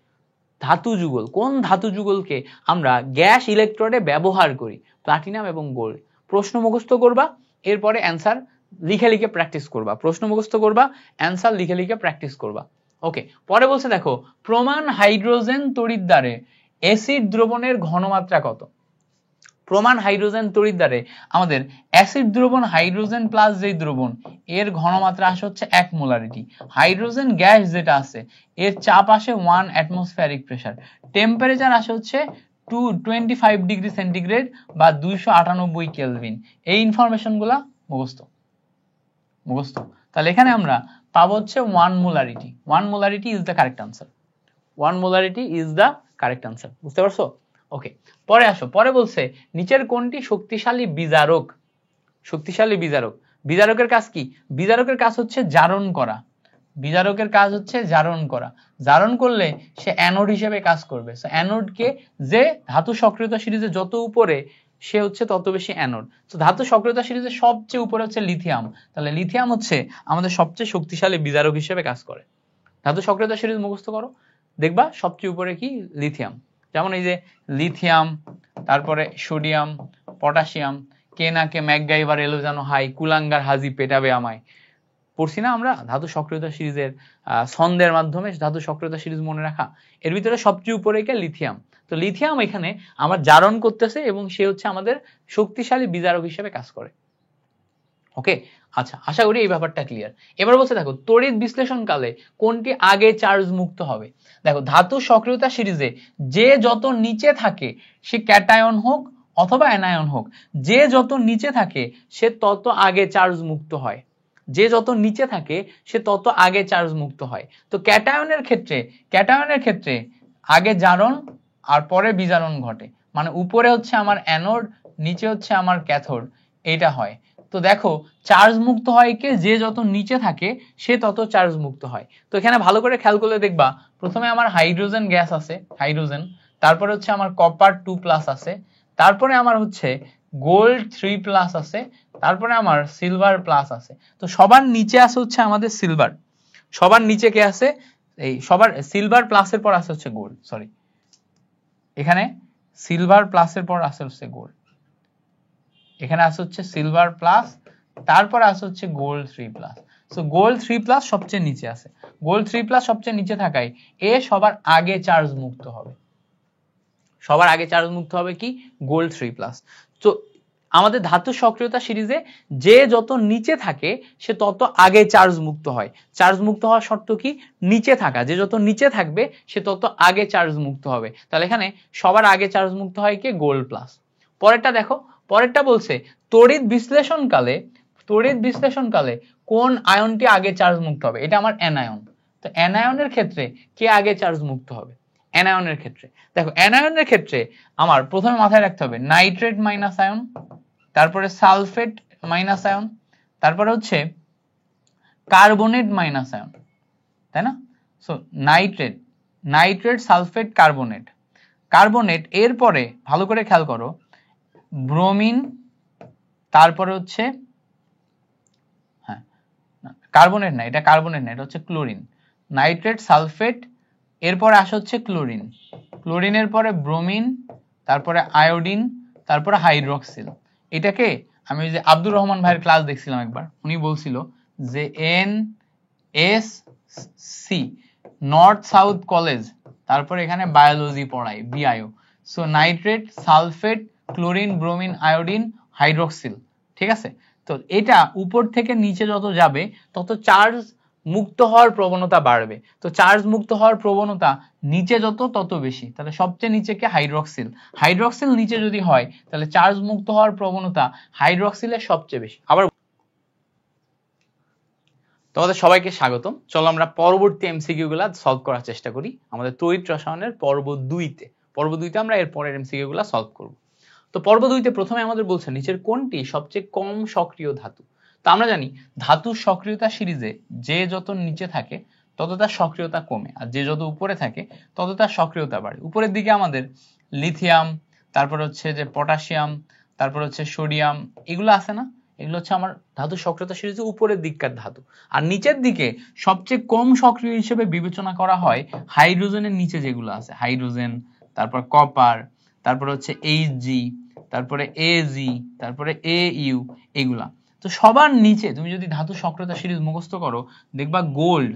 ধাতু যুগল, কোন ধাতু যুগলকে আমরা গ্যাস ইলেকট্রোডে ব্যবহার করি? প্লাটিনাম এবং গোল্ড। প্রশ্ন মুখস্থ করবা, এরপরে অ্যান্সার লিখে লিখে প্র্যাকটিস করবা। প্রশ্ন মুখস্থ করবা, অ্যান্সার লিখে লিখে প্র্যাকটিস করবা। ওকে, পরে বলছে দেখো প্রমাণ হাইড্রোজেন তড়িৎদ্বারে অ্যাসিড দ্রবণের ঘনমাত্রা কত? প্রমাণ হাইড্রোজেন তড়িৎদ্বারে আমাদের অ্যাসিড দ্রবণ হাইড্রোজেন প্লাস যেই দ্রবণ, এর ঘনমাত্রা আসে হচ্ছে 1 মোলারিটি। হাইড্রোজেন গ্যাস যেটা আছে এর চাপ আসে 1 অ্যাটমসফিয়ারিক প্রেসার। টেম্পারেচার আসে হচ্ছে 225 ডিগ্রি সেন্টিগ্রেড বা 298 কেলভিন। এই ইনফরমেশনগুলা মুখস্থ। তাহলে এখানে আমরা পাবো হচ্ছে 1 molarity. 1 molarity is the correct answer. 1 molarity is the correct answer. বুঝতে পারছো? ওকে, পরে আসো। পরে বলছে নিচের কোনটি শক্তিশালী বিজারক? শক্তিশালী বিজারক। বিজারকের কাজ কি? বিজারকের কাজ হচ্ছে জারণ করা। বিজারকের কাজ হচ্ছে জারণ করা। জারণ করলে সে অ্যানোড হিসেবে কাজ করবে। সো অ্যানোডকে, যে ধাতু সক্রিয়তা সিরিজে যত উপরে সে হচ্ছে তত বেশি অ্যানোড। তো ধাতু সক্রিয়তা সিরিজে সবচেয়ে উপরে হচ্ছে লিথিয়াম। তাহলে লিথিয়াম হচ্ছে আমাদের সবচেয়ে শক্তিশালী বিজারক হিসেবে কাজ করে। ধাতু সক্রিয়তা সিরিজ মুখস্থ করো, দেখবা সবচেয়ে উপরে কি? লিথিয়াম। যেমন এই যে লিথিয়াম, তারপরে সোডিয়াম, পটাশিয়াম, কে না কে ম্যাকগাইভার এলো যেন হাই, কুলাঙ্গার হাজি পেটাবে আমায়। পড়ছি না আমরা ধাতু সক্রিয়তা সিরিজের ছন্দের মাধ্যমে ধাতু সক্রিয়তা সিরিজ মনে রাখা। এর ভিতরে সবচেয়ে উপরে কে? লিথিয়াম। তো লিথিয়াম এখানে আমার জারণ করতেছে এবং সে হচ্ছে আমাদের শক্তিশালী বিজারক হিসেবে কাজ করে। ওকে, আচ্ছা, আশা করি এই ব্যাপারটা ক্লিয়ার। এবার বলছে দেখো তড়িৎ বিশ্লেষণকালে কোনটি আগে চার্জ মুক্ত হবে? দেখো ধাতু সক্রিয়তা সিরিজে যে যত নিচে থাকে সে ক্যাটায়ন হোক অথবা অ্যানায়ন হোক, যে যত নিচে থাকে সে তত আগে চার্জ মুক্ত হয়। যে যত নিচে থাকে সে তত আগে চার্জ মুক্ত হয়। তো ক্যাটায়নের ক্ষেত্রে আগে জারণ আর পরে বিজারণ ঘটে। মানে উপরে হচ্ছে আমার অ্যানোড, নিচে হচ্ছে আমার ক্যাথোড, এটা হয়। তো দেখো চার্জ মুক্ত হয় কে? যে যত নিচে থাকে সে তত চার্জ মুক্ত হয়। তো এখানে ভালো করে খেয়াল করলে দেখবা প্রথমে আমার হাইড্রোজেন গ্যাস আছে, হাইড্রোজেন, তারপরে হচ্ছে আমার কপার 2+ আছে, তারপরে আমার হচ্ছে গোল্ড 3+ আছে, তারপরে আমার সিলভার প্লাস আছে। তো সবার নিচে আছে হচ্ছে আমাদের সিলভার, সবার নিচে কে আছে, এই সবার সিলভার প্লাসের পর আছে হচ্ছে গোল্ড, সরি এখানে সিলভার প্লাসের পর আছে হচ্ছে গোল্ড, এখানে আছে হচ্ছে সিলভার প্লাস, তারপরে আছে হচ্ছে গোল্ড 3+। সো গোল্ড 3+ সবচেয়ে নিচে আছে, গোল্ড 3+ সবচেয়ে নিচে থাকায় এ সবার আগে চার্জ মুক্ত হবে, সবার আগে চার্জ মুক্ত হবে কি, গোল্ড 3+। তো আমাদের ধাতু সক্রিয়তা সিরিজে যে যত নিচে থাকে সে তত আগে চার্জ মুক্ত হয়। চার্জ মুক্ত হওয়ার শর্ত কি, নিচে থাকা, যে যত নিচে থাকবে সে তত আগে চার্জ মুক্ত হবে। তাহলে এখানে সবার আগে চার্জ মুক্ত হয় কি, গোল্ড প্লাস। পরেরটা দেখো, পরেরটা বলছে তড়িৎ বিশ্লেষণকালে কোন আয়নটি আগে চার্জ মুক্ত হবে, এটা আমার অ্যানায়ন। তো অ্যানায়নের ক্ষেত্রে কে আগে চার্জ মুক্ত হবে, অ্যানায়নের ক্ষেত্রে দেখো, অ্যানায়নের ক্ষেত্রে আমার প্রথমে মাথায় রাখতে হবে নাইট্রেট মাইনাস আয়ন, তারপরে সালফেট মাইনাস আয়ন, তারপরে হচ্ছে কার্বনেট মাইনাস আয়ন, তাই না? সো নাইট্রেট সালফেট কার্বনেট এরপরে ভালো করে খেয়াল করো ব্রোমিন, তারপরে হচ্ছে হ্যাঁ কার্বনেট না, এটা কার্বনেট না, এটা হচ্ছে ক্লোরিন। নাইট্রেট সালফেট এরপরে আসে হচ্ছে ক্লোরিনের পরে ব্রোমিন, তারপরে আয়োডিন, তারপরে হাইড্রোক্সিল। এটাকে আমি যে আব্দুর রহমান ভাইয়ের ক্লাস দেখছিলাম একবার, উনি বলছিল যে NSC নর্থ সাউথ কলেজ, তারপরে এখানে বায়োলজি পড়ায় BIO. So nitrate sulphate chlorine bromine iodine hydroxyl, ঠিক আছে? তো এটা উপর থেকে নিচে যত যাবে তত চার্জ মুক্ত হওয়ার প্রবণতা বাড়বে। তো চার্জ মুক্ত হওয়ার প্রবণতা নিচে যত তত বেশি, তাহলে সবচেয়ে নিচে কে, হাইড্রোক্সিল নিচে যদি হয় তাহলে চার্জ মুক্ত হওয়ার প্রবণতা হাইড্রোক্সিলের সবচেয়ে বেশি। আবার তোমাদের সবাইকে স্বাগতম। চলো আমরা পরবর্তী এমসিকিউ গুলা সলভ করার চেষ্টা করি আমাদের তড়িৎ রসায়নের পর্ব 2-তে। পর্ব 2-তে আমরা এর পরের এমসিকিউ গুলা সলভ করব। তো পর্ব 2-তে প্রথমে আমাদের বলছে নিচের কোনটি সবচেয়ে কম সক্রিয় ধাতু। তো আমরা জানি ধাতুর সক্রিয়তা সিরিজে যে যত নিচে থাকে তত তার সক্রিয়তা কমে, আর যে যত উপরে থাকে তত তার সক্রিয়তা বাড়ে। উপরের দিকে আমাদের লিথিয়াম, তারপর হচ্ছে যে পটাশিয়াম, তারপর হচ্ছে সোডিয়াম, এগুলো আছে না, এগুলো হচ্ছে আমার ধাতুর সক্রিয়তা সিরিজে উপরের দিককার ধাতু। আর নিচের দিকে সবচেয়ে কম সক্রিয় হিসেবে বিবেচনা করা হয় হাইড্রোজেনের নিচে যেগুলো আছে, হাইড্রোজেন, তারপর কপার, তারপর হচ্ছে Hg, তারপরে Ag, তারপরে Au, এগুলা। তো সবার নিচে তুমি যদি ধাতু সক্রিয়তা সিরিজ মুখস্থ করো দেখবা গোল্ড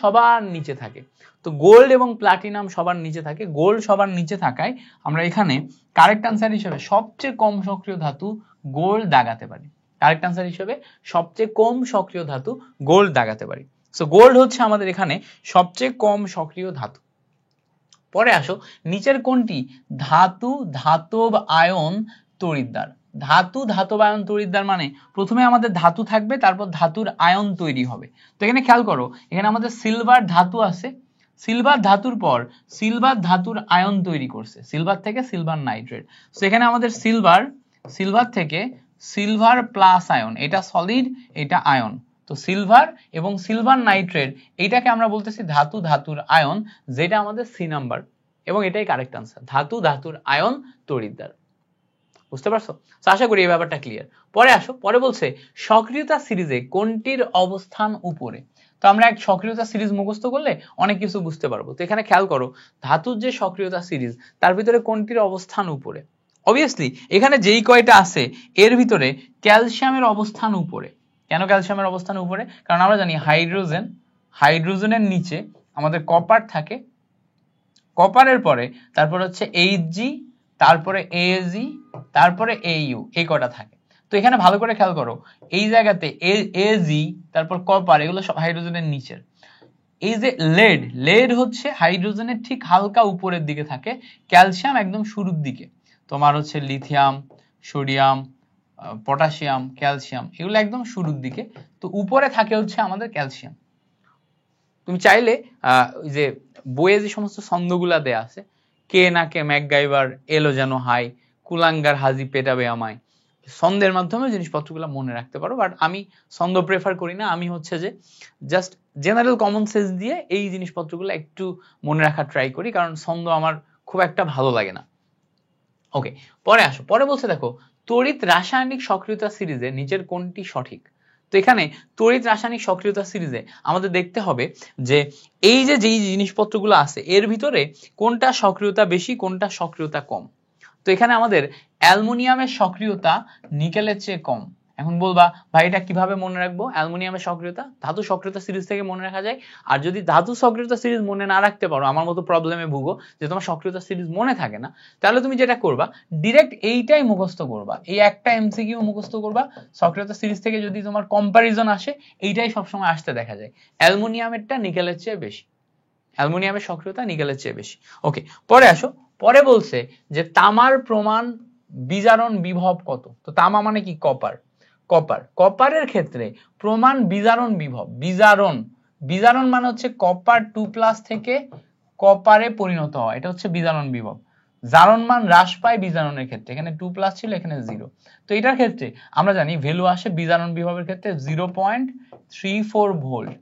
সবার নিচে থাকে। তো গোল্ড এবং প্লাটিনাম সবার নিচে থাকে। গোল্ড সবার নিচে থাকায় আমরা এখানে কারেক্ট আনসার হিসেবে সবচেয়ে কম সক্রিয় ধাতু গোল্ড দাগাতে পারি। কারেক্ট আনসার হিসেবে সবচেয়ে কম সক্রিয় ধাতু গোল্ড দাগাতে পারি। সো গোল্ড হচ্ছে আমাদের এখানে সবচেয়ে কম সক্রিয় ধাতু। পরে আসো নিচের কোনটি ধাতব আয়ন তড়িৎদ্বার। ধাতব আয়ন তড়িৎদ্বার মানে প্রথমে আমাদের ধাতু থাকবে, তারপর ধাতুর আয়ন তৈরি হবে। তো এখানে খেয়াল করো, এখানে আমাদের সিলভার ধাতু আছে, সিলভার ধাতুর পর সিলভার ধাতুর আয়ন তৈরি করছে, সিলভার থেকে সিলভার নাইট্রেট। তো এখানে আমাদের সিলভার থেকে সিলভার প্লাস আয়ন, এটা সলিড, এটা আয়ন। তো সিলভার এবং সিলভার নাইট্রেট এইটাকে আমরা বলতেছি ধাতুর আয়ন, যেটা আমাদের সি নাম্বার, এবং এটাই কারেক্ট আনসার, ধাতুর আয়ন তড়িৎদ্বার। বুঝতে পারছো? তো আশা করি এই ব্যাপারটা ক্লিয়ার। পরে আসো, পরে বলছে সক্রিয়তা সিরিজে কোনটির অবস্থান উপরে। তো আমরা এক সক্রিয়তা সিরিজ মুখস্থ করলে অনেক কিছু বুঝতে পারবো। তো এখানে খেয়াল করো ধাতুর যে সক্রিয়তা সিরিজ তার ভিতরে কোনটির অবস্থান উপরে। অবভিয়াসলি এখানে যেই কয়টা আছে এর ভিতরে ক্যালসিয়ামের অবস্থান উপরে। কেন ক্যালসিয়ামের অবস্থান উপরে? কারণ আমরা জানি হাইড্রোজেনের নিচে আমাদের কপার থাকে, কপারের পরে তারপর হচ্ছে Hg, তারপরে Ag, তারপরে Au, এই কটা থাকে। তো এখানে ভালো করে খেয়াল করো, এই জায়গাতে Ag, তারপর কপার, এগুলো সব হাইড্রোজেনের নিচের। এই যে লেড হচ্ছে হাইড্রোজেনের ঠিক হালকা উপরের দিকে থাকে, ক্যালসিয়াম একদম শুরুর দিকে। তোমার হচ্ছে লিথিয়াম, সোডিয়াম, পটাশিয়াম, ক্যালসিয়াম, এগুলো একদম শুরুর দিকে। তো উপরে থাকে হচ্ছে আমাদের ক্যালসিয়াম। তুমি চাইলে যে বইয়ে যে সমস্ত ছন্দগুলা দেয়া আছে, কে না কে ম্যাকগাইভার, এলো যেন হাই, কুলাঙ্গার হাজি পেটাবে আমায়, ছন্দের মাধ্যমে জিনিসপত্রগুলো মনে রাখতে পারো। বাট আমি ছন্দ প্রেফার করি না, আমি হচ্ছে যে জাস্ট জেনারেল কমন সেন্স দিয়ে এই জিনিসপত্রগুলো একটু মনে রাখার ট্রাই করি, কারণ ছন্দ আমার খুব একটা ভালো লাগে না। ওকে, পরে আসো, পরে বলছে দেখো তড়িৎ রাসায়নিক সক্রিয়তা সিরিজে নিচের কোনটি সঠিক। তো এখানে তড়িৎ রাসায়নিক সক্রিয়তা সিরিজে আমাদের দেখতে হবে যে এই যে যেই জিনিসপত্রগুলো আছে এর ভিতরে কোনটা সক্রিয়তা বেশি কোনটা সক্রিয়তা কম। তো এখানে আমাদের অ্যালুমিনিয়ামের সক্রিয়তা নিকেলের চেয়ে কম। এখন বলবা ভাই এটা কিভাবে মনে রাখবো অ্যালুমিনিয়ামের সক্রিয়তা? ধাতু সক্রিয়তা সিরিজ থেকে মনে রাখা যায়। আর যদি ধাতু সক্রিয়তা সিরিজ মনে না রাখতে পারো, আমার মতো প্রবলেমে ভুগো যে তোমার সক্রিয়তা সিরিজ মনে থাকে না, তাহলে তুমি যেটা করবা ডিরেক্ট এইটাই মুখস্থ করবা, এই একটা এমসিকিউ মুখস্থ করবা। সক্রিয়তা সিরিজ থেকে যদি তোমার কম্পারিজন আসে এইটাই সবসময় আসতে দেখা যায়, অ্যালুমিনিয়ামেরটা নিকেলের চেয়ে বেশি, অ্যালুমিনিয়ামের সক্রিয়তা নিকেলের চেয়ে বেশি। ওকে, পরে আসো, পরে বলছে যে তামার প্রমাণ বিজারণ বিভব কত। তো তামা মানে কি? কপার। কপার, কপারের ক্ষেত্রে প্রমাণ বিজারণ বিভব, বিজারণ, বিজারণ মানে হচ্ছে কপার 2+ থেকে কপারে পরিণত হওয়া, এটা হচ্ছে বিজারণ বিভব। জারণ মান হ্রাস পায় বিজারণের ক্ষেত্রে, এখানে 2+ ছিল এখানে 0। তো এটার ক্ষেত্রে আমরা জানি ভ্যালু আসে বিজারণ বিভবের ক্ষেত্রে 0.34 ভোল্ট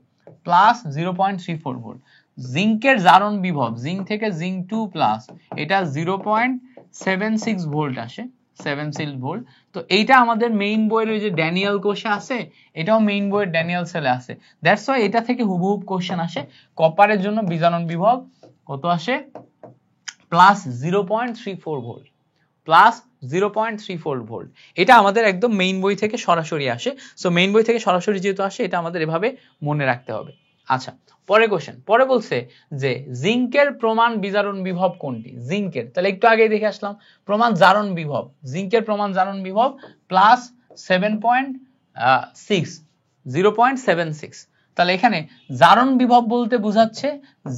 প্লাস 0.34 ভোল্ট। জিঙ্কের জারণ বিভব, জিঙ্ক থেকে জিঙ্ক 2+, এটা 0.76 ভোল্ট আসে, 76 ভোল্ট। তো এইটা আমাদের মেইন বইয়ের ওই যে ড্যানিয়েল কোষে আছে, এটাও মেইন বইয়ের ড্যানিয়েল সেলে আছে। দ্যাটস ওয়াই এটা থেকে হুবহু কোশ্চেন আসে। কপারের জন্য বিজারণ বিভব কত আসে? Plus 0.34 volt, plus 0.34 volt. এটা আমাদের একদম মেইন বই থেকে সরাসরি আসে। সো মেইন বই থেকে সরাসরি যেহেতু আসে এটা আমাদের এভাবে মনে রাখতে হবে। আচ্ছা, পরে কোশ্চেন, পরে বলছে যে জিঙ্কের প্রমাণ বিজারণ বিভব কোনটি? জিঙ্কের, তাহলে একটু আগেই দেখে আসলাম প্রমাণ জারণ বিভব, জিঙ্কের প্রমাণ জারণ বিভব প্লাস 7.6, 0.76। তাহলে এখানে জারণ বিভব বলতে বোঝাচ্ছে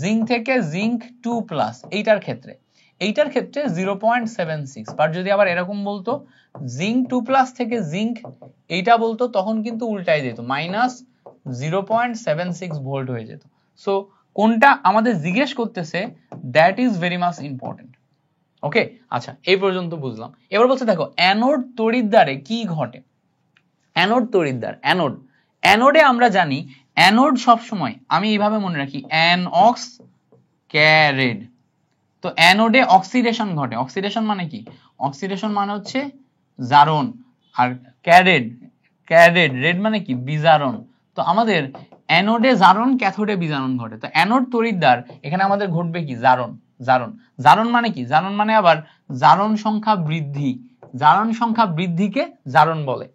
জিঙ্ক থেকে জিঙ্ক 2+, এইটার ক্ষেত্রে, এইটার ক্ষেত্রে 0.76। বাট যদি আবার এরকম বলতো জিঙ্ক 2+ থেকে জিঙ্ক এইটা বলতো তখন কিন্তু উল্টাই যেত, -0.76 ভোল্ট হয়ে যেত। সো কোনটা আমাদের জিজ্ঞেস করতেছে, that is very much important. Okay, আচ্ছা এই পর্যন্ত বুঝলাম। এবার বলছে দেখো অ্যানোড তড়িৎদ্বারে কি ঘটে। অ্যানোড তড়িৎদ্বার, অ্যানোড, অ্যানোডে আমরা জানি অ্যানোড সবসময়, আমি এইভাবে মনে রাখি অ্যানঅক্স ক্যারেড। তো অ্যানোডে অক্সিডেশন ঘটে, অক্সিডেশন মানে কি? অক্সিডেশন মানে হচ্ছে জারণ, আর ক্যারেড, ক্যারেড রেড মানে কি? বিজারণ। তো আমাদের অ্যানোডে জারণ, ক্যাথোডে বিজারণ ঘটে। তো অ্যানোড তড়িৎদ্বার এখানে আমাদের ঘটবে কি? জারণ, জারণ। জারণ মানে কি? জারণ মানে আবার জারণ সংখ্যা বৃদ্ধি, জারণ সংখ্যা বৃদ্ধিকে জারণ বলে,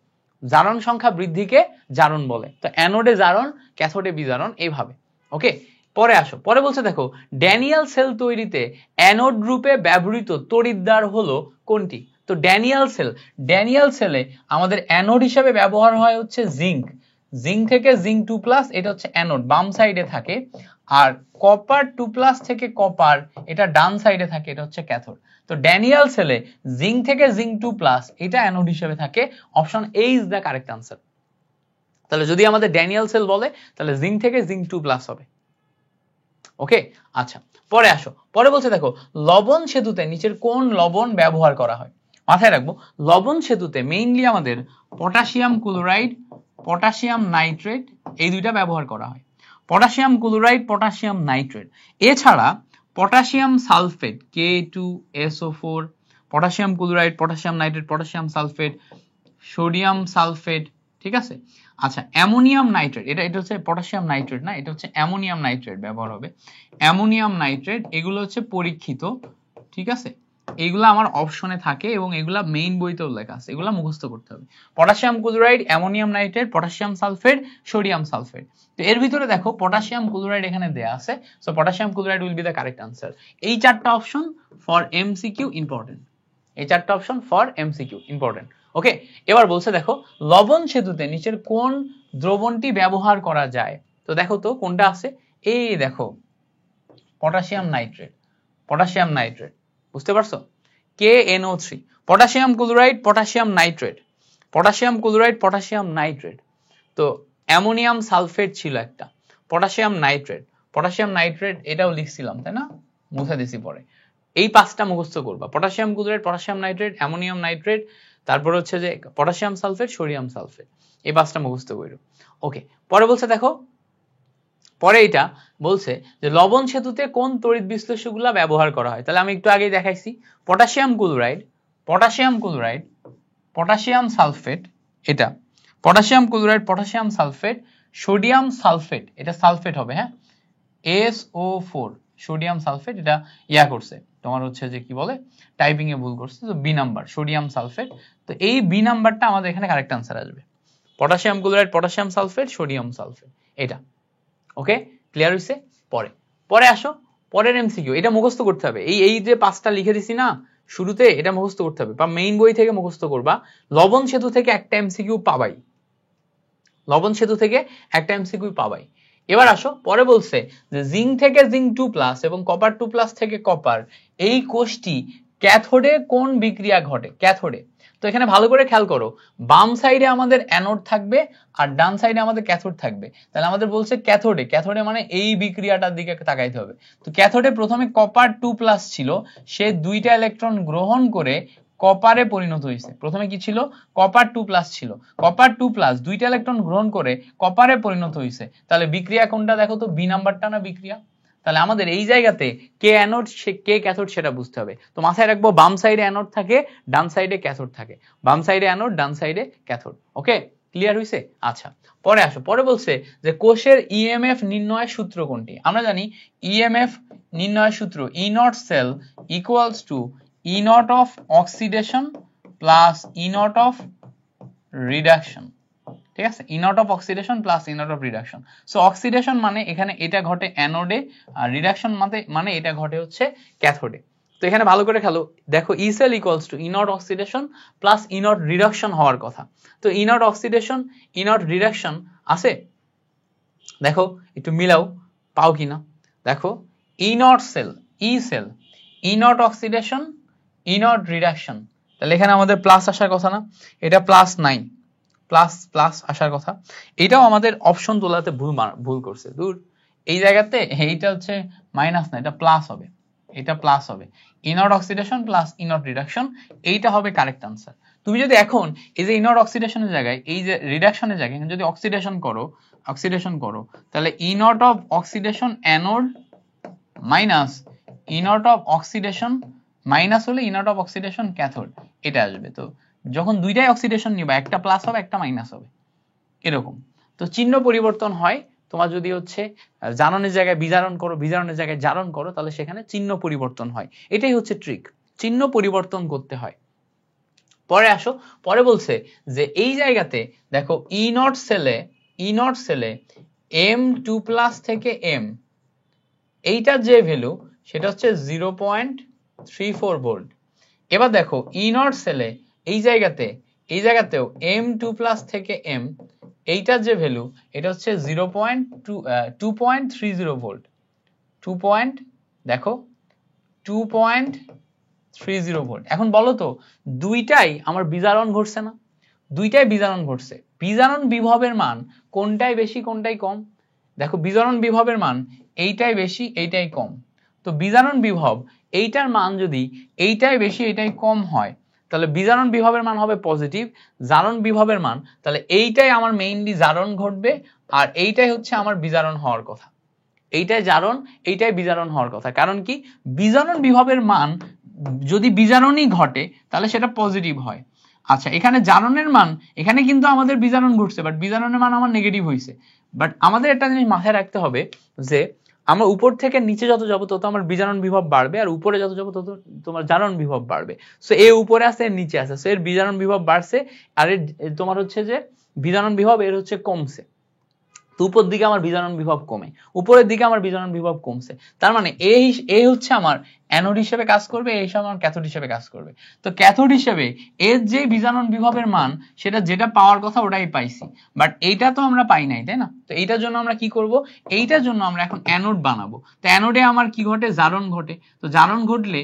জারণ সংখ্যা বৃদ্ধিকে জারণ বলে। তো অ্যানোডে জারণ, ক্যাথোডে বিজারণ, এইভাবে। ওকে, পরে আসো, পরে বলছে দেখো ড্যানিয়েল সেল তৈরিতে অ্যানোড রূপে ব্যবহৃত তড়িৎদ্বার হলো কোনটি। তো ড্যানিয়েল সেল, ড্যানিয়েল সেলে আমাদের অ্যানোড হিসেবে ব্যবহার হয় হচ্ছে জিঙ্ক, জিঙ্ক থেকে জিঙ্ক 2+, এটা হচ্ছে অ্যানোড, বাম সাইডে থাকে। আর কপার 2+ থেকে কপার, এটা ডান সাইডে থাকে, এটা হচ্ছে ক্যাথোড। তো ড্যানিয়েল সেলে জিঙ্ক থেকে জিঙ্ক 2+, এটা অ্যানোড হিসেবে থাকে। Option A is the correct answer. তাহলে যদি আমাদের ড্যানিয়েল সেল বলে তাহলে জিঙ্ক থেকে জিঙ্ক 2+ হবে। ওকে, আচ্ছা পরে আসো, পরে বলছে দেখো লবণ সেতুতে নিচের কোন লবণ ব্যবহার করা হয়। মাথায় রাখবো লবণ সেতুতে মেইনলি আমাদের পটাশিয়াম ক্লোরাইড, পটাশিয়াম নাইট্রেট এই দুইটা ব্যবহার করা হয়। পটাশিয়াম ক্লোরাইড, পটাশিয়াম নাইট্রেট, এছাড়া potassium sulphate K2SO4, potassium chloride, potassium nitrate, potassium sulphate, sodium sulphate, ঠিক আছে। আচ্ছা অ্যামোনিয়াম নাইট্রেট, এটা এটা হচ্ছে পটাশিয়াম নাইট্রেট না, এটা হচ্ছে অ্যামোনিয়াম নাইট্রেট ব্যবহার হবে। অ্যামোনিয়াম নাইট্রেট এগুলো হচ্ছে পরীক্ষিত, ঠিক আছে। এইগুলো আমার অপশনে থাকে এবং এগুলা মেইন বইতে উল্লেখ আছে, এগুলো মুখস্থ করতে হবে। Potassium chloride, ammonium nitrate, potassium sulphate, sodium sulphate. তো এর ভিতরে দেখো পটাশিয়াম ক্লোরাইড এখানে দেয়া আছে, so potassium chloride will be the correct answer. এই চারটা অপশন ফর এমসিকিউ ইম্পর্টেন্ট, এই চারটা অপশন ফর এমসিকিউ ইম্পর্টেন্ট। ওকে, এবার বলছে দেখো লবণ সেতুতে নিচের কোন দ্রবণটি ব্যবহার করা যায়। তো দেখো তো কোনটা আছে, এই দেখো পটাশিয়াম নাইট্রেট, পটাশিয়াম নাইট্রেট, বুঝতে পারছো? KNO3, potassium chloride, potassium nitrate, potassium chloride, potassium nitrate. তো অ্যামোনিয়াম সালফেট ছিল একটা, পটাশিয়াম নাইট্রেট, পটাশিয়াম নাইট্রেট এটাও লিখছিলাম তাই না, মুছে দিছি পরে। এই পাঁচটা মুখস্থ করবা, potassium chloride, potassium nitrate, ammonium nitrate, তারপর হচ্ছে যে পটাশিয়াম সালফেট, সোডিয়াম সালফেট, এই পাঁচটা মুখস্থ করো। ওকে, পরে বলছে দেখো, পরে এটা বলছে যে লবণ সেতুতে কোন তড়িৎ বিশ্লেষকগুলো ব্যবহার করা হয়। তাহলে আমি একটু আগেই দেখাইছি potassium chloride, potassium chloride, potassium sulphate, এটা potassium chloride, potassium sulphate, sodium sulphate, এটা সালফেট হবে, হ্যাঁ, SO4 সোডিয়াম সালফেট, এটা ইয়া করছে তোমার হচ্ছে যে কি বলে টাইপিং এ ভুল করছে, তো বি নাম্বার সোডিয়াম সালফেট। তো এই বি নাম্বারটা আমাদের এখানে কারেক্ট আনসার আসবে, potassium chloride, potassium sulphate, sodium sulphate, এটা। ওকে, ক্লিয়ার হইছে? পরে আসো, পরের এমসিকিউ, এটা মুখস্থ করতে হবে। এই যে 5টা লিখে দিছি না শুরুতে, এটা মুখস্থ করতে হবে বা মেইন বই থেকে মুখস্থ করবা। লবণ সেতু থেকে একটা এমসিকিউ পাবাই, লবণ সেতু থেকে একটা এমসিকিউ পাবাই। এবার আসো, পরে বলছে যে জিঙ্ক থেকে জিঙ্ক 2+ এবং কপার 2+ থেকে কপার, এই কোষটি ক্যাথোডে কোন বিক্রিয়া ঘটে? ক্যাথোডে। তো এখানে ভালো করে খেয়াল করো, বাম সাইডে আমাদের অ্যানোড থাকবে আর ডান সাইডে আমাদের ক্যাথোড থাকবে। তাহলে আমাদের বলছে ক্যাথোডে, ক্যাথোডে মানে এই বিক্রিয়াটার দিকে তাকাইতে হবে। তো ক্যাথোডে প্রথমে কপার 2+ ছিল, সে 2টা ইলেকট্রন গ্রহণ করে কপারে পরিণত হয়েছে। প্রথমে কি ছিল? কপার 2+ ছিল, কপার 2+ 2টা ইলেকট্রন গ্রহণ করে কপারে পরিণত হয়েছে। তাহলে বিক্রিয়া কোনটা দেখো তো, বি নাম্বারটা না বিক্রিয়া? তাহলে আমাদের এই জায়গাতে কে অ্যানোড কে ক্যাথোড সেটা বুঝতে হবে। তো মাথায় রাখবো, বাম সাইডে অ্যানোড থাকে, ডান সাইডে ক্যাথোড থাকে, বাম সাইডে অ্যানোড, ডান সাইডে ক্যাথোড। ওকে, ক্লিয়ার হইছে? আচ্ছা, পরে আসো, পরে বলছে যে কোষের ইএমএফ নির্ণয়ের সূত্র কোনটি? আমরা জানি ইএমএফ নির্ণয়ের সূত্র, E naught cell equals to E naught of oxidation plus E naught of reduction. ঠিক আছে, E naught of oxidation plus E naught of reduction. So oxidation মানে এখানে এটা ঘটে অ্যানোডে, আর রিডাকশন মানে এটা ঘটে হচ্ছে ক্যাথোডে। তো এখানে ভালো করে খেলো, দেখো E cell equals to E naught oxidation plus E naught reduction হওয়ার কথা। তো E naught oxidation, E naught reduction আছে, দেখো একটু মিলাও, পাও কিনা দেখো। E naught cell, E cell, E naught oxidation, E naught reduction, তাহলে এখানে আমাদের প্লাস আসার কথা না? এটা প্লাস নাই, প্লাস প্লাস আসার কথা। এটাও আমাদের অপশন তোলাতে ভুল করছে, দূর। এই জায়গাতে এইটা হচ্ছে মাইনাস না, এটা প্লাস হবে, এটা প্লাস হবে। E naught oxidation plus E naught reduction, এইটা হবে কারেক্ট আনসার। তুমি যদি এখন এই যে ই নট অক্সিডেশনের জায়গায় এই যে রিডাকশনের জায়গায় যদি অক্সিডেশন করো, তাহলে E naught of oxidation anode minus E naught of oxidation, minus হলে E naught of oxidation cathode, এটা আসবে। তো যখন দুইটাই অক্সিডেশন নিবা, একটা প্লাস হবে একটা মাইনাস হবে, এরকম। তো চিহ্ন পরিবর্তন হয়, তোমার যদি হচ্ছে জারণের জায়গায় বিজারণ করো, বিজারণের জায়গায় জারণ করো, তাহলে সেখানে চিহ্ন পরিবর্তন হয়। এটাই হচ্ছে ট্রিক, চিহ্ন পরিবর্তন করতে হয়। পরে আসো, পরে বলছে যে এই জায়গাতে দেখো ই নট সেলে M2+ থেকে M, এইটার যে ভ্যালু সেটা হচ্ছে 0.34 ভোল্ট। এবার দেখো ই নট সেলে এই জায়গাতেও M2+ থেকে M, এইটার যে ভ্যালু এটা হচ্ছে 2.30 ভোল্ট, 2.30 ভোল্ট। এখন বলো তো, দুইটাই আমার বিজারণ ঘটছে না? দুইটাই বিজারণ ঘটছে। বিজারণ বিভবের মান কোনটাই বেশি কোনটাই কম? দেখো বিজারণ বিভবের মান এইটাই বেশি এইটাই কম। তো বিজারণ বিভব এইটার মান যদি এইটাই বেশি এইটাই কম হয়, তাহলে বিজারণ বিভবের মান হবে পজিটিভ। জারণ বিভবের মান, তাহলে এইটাই আমার মেইনলি জারণ ঘটবে, আর এইটাই হচ্ছে আমার বিজারণ হওয়ার কথা। এইটাই জারণ, এইটাই বিজারণ হওয়ার কথা। কারণ কি, বিজারণ বিভবের মান যদি বিজারণই ঘটে তাহলে সেটা পজিটিভ হয়। আচ্ছা, এখানে জারণের মান, এখানে কিন্তু আমাদের বিজারণ ঘটছে, বাট বিজারণের মান আমার নেগেটিভ হয়েছে। বাট আমাদের একটা জিনিস মাথায় রাখতে হবে যে আমরা উপর থেকে নিচে যত যাবো তত আমার বিজারণ বিভব বাড়বে, আর উপরে যত যাবো তত তোমার জারণ বিভব বাড়বে। সো এ উপরে আছে, এর নিচে আছে, সো এর বিজারণ বিভব বাড়ছে, আর এর তোমার হচ্ছে যে বিজারণ বিভব এর হচ্ছে কমছে। তো উপর দিকে আমার বিজারণ বিভব কমে, উপরের দিকে আমার বিজারণ বিভব কমছে। তার মানে এই হচ্ছে আমার অ্যানোড হিসেবে কাজ করবে, এই হিসেবে আমার ক্যাথোড হিসেবে কাজ করবে। তো ক্যাথোড হিসেবে এর যে বিজারণ বিভবের মান সেটা যেটা পাওয়ার কথা ওটাই পাইছি, বাট এইটা তো আমরা পাই নাই, তাই না? তো এইটার জন্য আমরা কি করব, এইটার জন্য আমরা এখন অ্যানোড বানাবো। তো অ্যানোডে আমার কি ঘটে, জারণ ঘটে। তো জারণ ঘটলে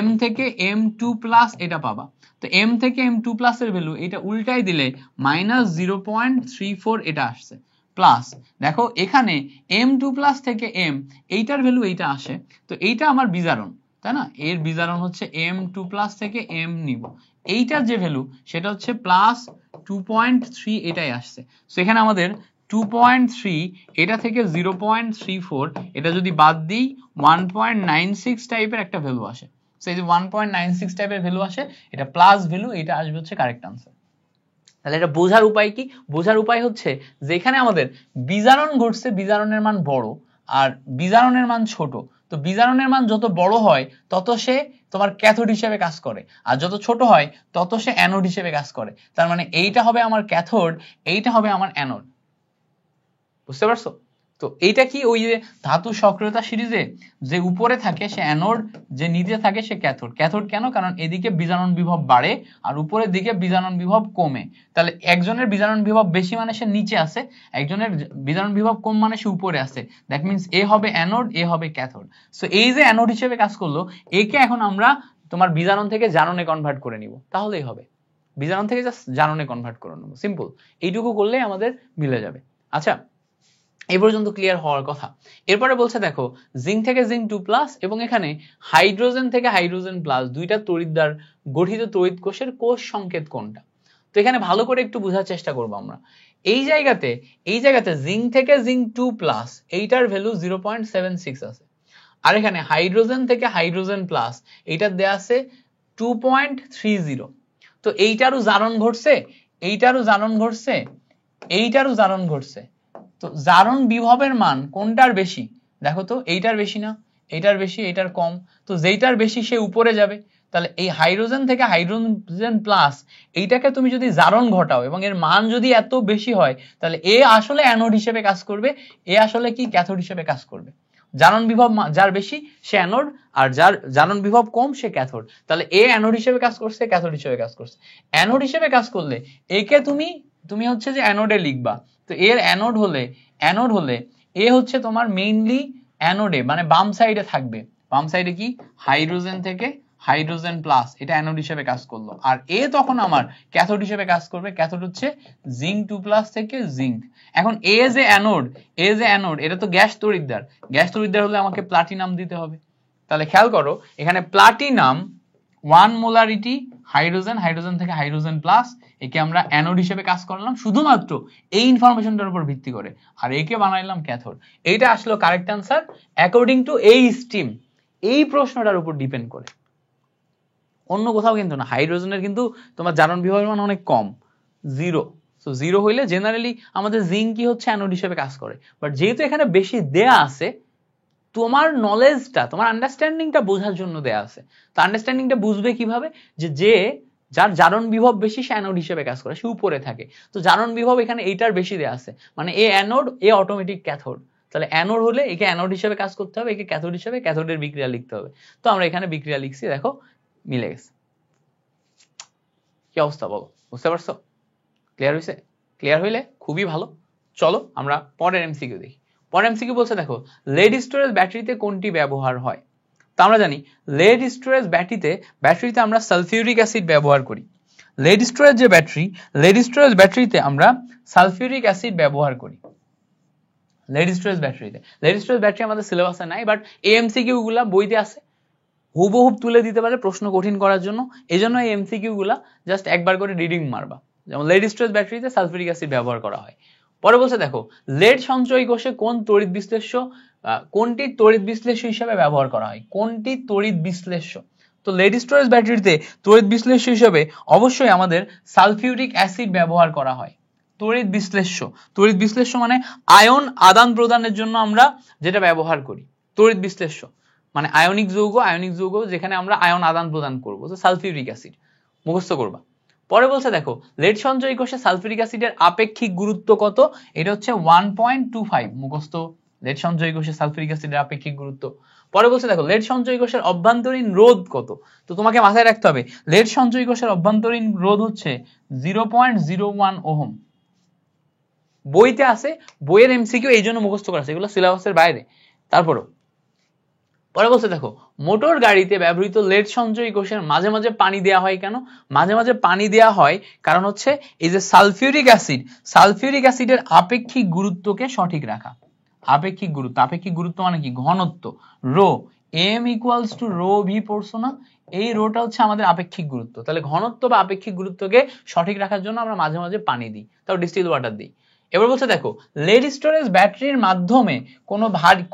M থেকে M2+ এটা পাবা। তো M থেকে M2+ এর ভ্যালু এটা উল্টাই দিলে -0.34 এটা আসছে, প্লাস দেখো এখানে M2+ থেকে M, এইটার ভ্যালু এইটা আসে। তো এইটা আমার বিজারণ, তাই না? এর বিজারণ হচ্ছে M2+ থেকে M নিব, এইটার যে ভ্যালু সেটা হচ্ছে +2.3 এটাই আসছে। সো এখানে আমাদের 2.3 এটা থেকে 0.34 এটা যদি বাদ দিই 1.96 টাইপের একটা ভ্যালু আসে। সো এই যে 1.96 টাইপের ভ্যালু আসে, এটা প্লাস ভ্যালু, এটা আসবে হচ্ছে কারেক্ট আনসার। তাহলে এটা বোঝার উপায় কি? বোঝার উপায় হচ্ছে যে এখানে আমাদের বিজারণ ঘটছে, বিজারণের মান বড় আর বিজারণের মান ছোট। তো বিজারণের মান যত বড় হয় তত সে তোমার ক্যাথোড হিসেবে কাজ করে, আর যত ছোট হয় তত সে অ্যানোড হিসেবে কাজ করে। তার মানে এইটা হবে আমার ক্যাথোড, এইটা হবে আমার অ্যানোড। বুঝতে পারছো? তো এইটা কি, ওই যে ধাতু সক্রিয়তা সিরিজে যে উপরে থাকে সে অ্যানোড, যে নিচে থাকে সে ক্যাথোড। ক্যাথোড কেন? কারণ এদিকে বিজারণ বিভব বাড়ে আর উপরের দিকে বিজারণ বিভব কমে। তাহলে একজনের বিজারণ বিভব বেশি মানে সে নিচে আছে, একজনের বিজারণ বিভব কম মানে সে উপরে আছে। দ্যাট মিন্স এ হবে অ্যানোড, এ হবে ক্যাথোড। সো এই যে অ্যানোড হিসেবে কাজ করলো, একে এখন আমরা তোমার বিজারণ থেকে জারণে কনভার্ট করে নিব, তাহলেই হবে। বিজারণ থেকে জাস্ট জারণে কনভার্ট করে নেব, সিম্পল। এইটুকু করলেই আমাদের মিলে যাবে। আচ্ছা, এই পর্যন্ত ক্লিয়ার হওয়ার কথা। এরপরে বলছে দেখো জিঙ্ক থেকে জিঙ্ক 2+ এবং এখানে হাইড্রোজেন থেকে হাইড্রোজেন প্লাস দুইটা তড়িৎ দ্বার গঠিত তড়িৎ কোষের কোষ সংকেত কোনটা? তো এখানে ভালো করে একটু বোঝার চেষ্টা করব আমরা। এই জায়গাতে জিঙ্ক থেকে জিঙ্ক 2+, এইটার ভ্যালু 0.76 আছে। আর এখানে হাইড্রোজেন থেকে হাইড্রোজেন প্লাস এইটার দেয়া আছে 2.30। তো এইটারও জারণ ঘটছে, এইটারও জারণ ঘটছে, এইটারও জারণ ঘটছে। তো জারণ বিভবের মান কোনটার বেশি? দেখো তো, এইটার বেশি না, এইটার বেশি, এইটার কম। তো যেইটার বেশি সে উপরে যাবে। তাহলে এই হাইড্রোজেন থেকে হাইড্রোজেন প্লাস এইটাকে তুমি যদি জারণ ঘটাও এবং এর মান যদি এত বেশি হয়, তাহলে এ আসলে অ্যানোড হিসেবে কাজ করবে, এ আসলে কি ক্যাথোড হিসেবে কাজ করবে। জারণ বিভব যার বেশি সে অ্যানোড, আর যার জারণ বিভব কম সে ক্যাথোড। তাহলে এ অ্যানোড হিসেবে কাজ করছে, ক্যাথোড হিসেবে কাজ করছে। অ্যানোড হিসেবে কাজ করলে একে তুমি হচ্ছে যে অ্যানোডে লিখবা। তো এর অ্যানোড হলে এ হচ্ছে তোমার মেইনলি অ্যানোডে, মানে বাম সাইডে থাকবে। বাম সাইডে কি হাইড্রোজেন থেকে হাইড্রোজেন প্লাস, এটা অ্যানোড হিসেবে কাজ করলো। আর এ তখন আমার ক্যাথোড হিসেবে কাজ করবে। ক্যাথোড হচ্ছে জিঙ্ক 2+ থেকে জিঙ্ক। এখন এ যে অ্যানোড, এটা তো গ্যাস তড়িৎদ্বার। গ্যাস তড়িৎদ্বার হলে আমাকে প্লাটিনাম দিতে হবে। তাহলে খেয়াল করো, এখানে প্লাটিনাম 1 মোলারিটি হাইড্রোজেন থেকে হাইড্রোজেন প্লাস, একে আমরা অ্যানোড হিসেবে কাজ করলাম শুধুমাত্র এই ইনফরমেশনটার উপর ভিত্তি করে, আর একে বানাইলাম ক্যাথোড। এইটা আসলো কারেক্ট আনসার অ্যাকর্ডিং টু এই স্ট্রিম, এই প্রশ্নটার উপর ডিপেন্ড করে, অন্য কোথাও কিন্তু না। হাইড্রোজেনের কিন্তু তোমার জারণ বিভবের মান অনেক কম, 0। সো 0 হইলে জেনারেলি আমাদের জিঙ্ক কি হচ্ছে অ্যানোড হিসেবে কাজ করে। বাট যেহেতু এখানে বেশি দেয়া আছে, তোমার নলেজটা, তোমার আন্ডারস্ট্যান্ডিংটা বোঝার জন্য দেয়া আছে। তো আন্ডারস্ট্যান্ডিংটা বুঝবে কিভাবে? যার জারণ বিভব বেশি সে অ্যানোড হিসেবে কাজ করে, সে উপরে থাকে। তো জারণ বিভব এখানে এইটার বেশি দেয়া আছে, মানে এ অ্যানোড, এ অটোমেটিক ক্যাথোড। তাহলে অ্যানোড হলে একে অ্যানোড হিসেবে কাজ করতে হবে, একে ক্যাথোড হিসেবে, ক্যাথোডের বিক্রিয়া লিখতে হবে। তো আমরা এখানে বিক্রিয়া লিখছি, দেখো মিলে গেছে। কি অবস্থা বলো, বুঝতে পারছো? ক্লিয়ার হয়েছে? ক্লিয়ার হইলে খুবই ভালো। চলো আমরা পরের এমসিকিউ দেখি। পরের এমসিকিউ বলছে দেখো লেড স্টোরেজ ব্যাটারিতে কোনটি ব্যবহার হয়? তো আমরা জানি লেড স্টোরেজ ব্যাটারিতে আমরা সালফিউরিক অ্যাসিড ব্যবহার করি। লেড স্টোরেজ ব্যাটারিতে আমরা সালফিউরিক অ্যাসিড ব্যবহার করি। লেড স্টোরেজ ব্যাটারি আমাদের সিলেবাসে নাই, বাট এই এমসিকিউ গুলা বইতে আছে, হুবহুব তুলে দিতে পারে প্রশ্ন কঠিন করার জন্য। এই জন্য এই এমসিকিউ গুলা জাস্ট একবার করে রিডিং মারবা। যেমন লেড স্টোরেজ ব্যাটারিতে সালফিউরিক অ্যাসিড ব্যবহার করা হয়। পরে বলছে দেখো লেড সঞ্চয়ী কোষে কোনটি তড়িৎ বিশ্লেষ্য হিসেবে ব্যবহার করা হয়? কোনটি তড়িৎ বিশ্লেষ্য? তো লেড স্টোরেজ ব্যাটারিতে তড়িৎ বিশ্লেষ্য হিসেবে অবশ্যই আমাদের সালফিউরিক অ্যাসিড ব্যবহার করা হয়। তড়িৎ বিশ্লেষ্য মানে আয়ন আদান প্রদানের জন্য আমরা যেটা ব্যবহার করি। তড়িৎ বিশ্লেষ্য মানে আয়নিক যৌগ যেখানে আমরা আয়ন আদান প্রদান করব, তো সালফিউরিক অ্যাসিড মুখস্থ করবা। পরে বলছে দেখো লেড সঞ্চয়ী কোষে সালফিউরিক অ্যাসিডের আপেক্ষিক গুরুত্ব কত? এটা হচ্ছে 1.25 মুখস্থ। লেড সঞ্চয়ী কোষে সালফিউরিক অ্যাসিডের আপেক্ষিক গুরুত্ব। পরে বলছে দেখো লেড সঞ্চয়ী কোষের অভ্যন্তরীণ রোধ কত? তো তোমাকে মাথায় রাখতে হবে লেড সঞ্চয়ী কোষের অভ্যন্তরীণ রোধ হচ্ছে 0.01 ওহম। বইতে আছে, বইয়ের এমসিকিউ এই জন্য মুখস্থ করা আছে, এগুলো সিলেবাসের বাইরে। তারপরও পরে বলছে দেখো মোটর গাড়িতে ব্যবহৃত লেড সঞ্চয়ী কোষের মাঝে মাঝে পানি দেওয়া হয় কেন? মাঝে মাঝে পানি দেওয়া হয় কারণ হচ্ছে এই যে সালফিউরিক অ্যাসিডের আপেক্ষিক গুরুত্বকে সঠিক রাখা। আপেক্ষিক গুরুত্ব মানে কি? ঘনত্ব, rho, m equals to rho V পড়ছো না? এই রোটা হচ্ছে আমাদের আপেক্ষিক গুরুত্ব। তাহলে ঘনত্ব বা আপেক্ষিক গুরুত্বকে সঠিক রাখার জন্য আমরা মাঝে মাঝে পানি দিই, তাও ডিস্টিল ওয়াটার দিই। এবার বলছে দেখো লেড স্টোরেজ ব্যাটারির মাধ্যমে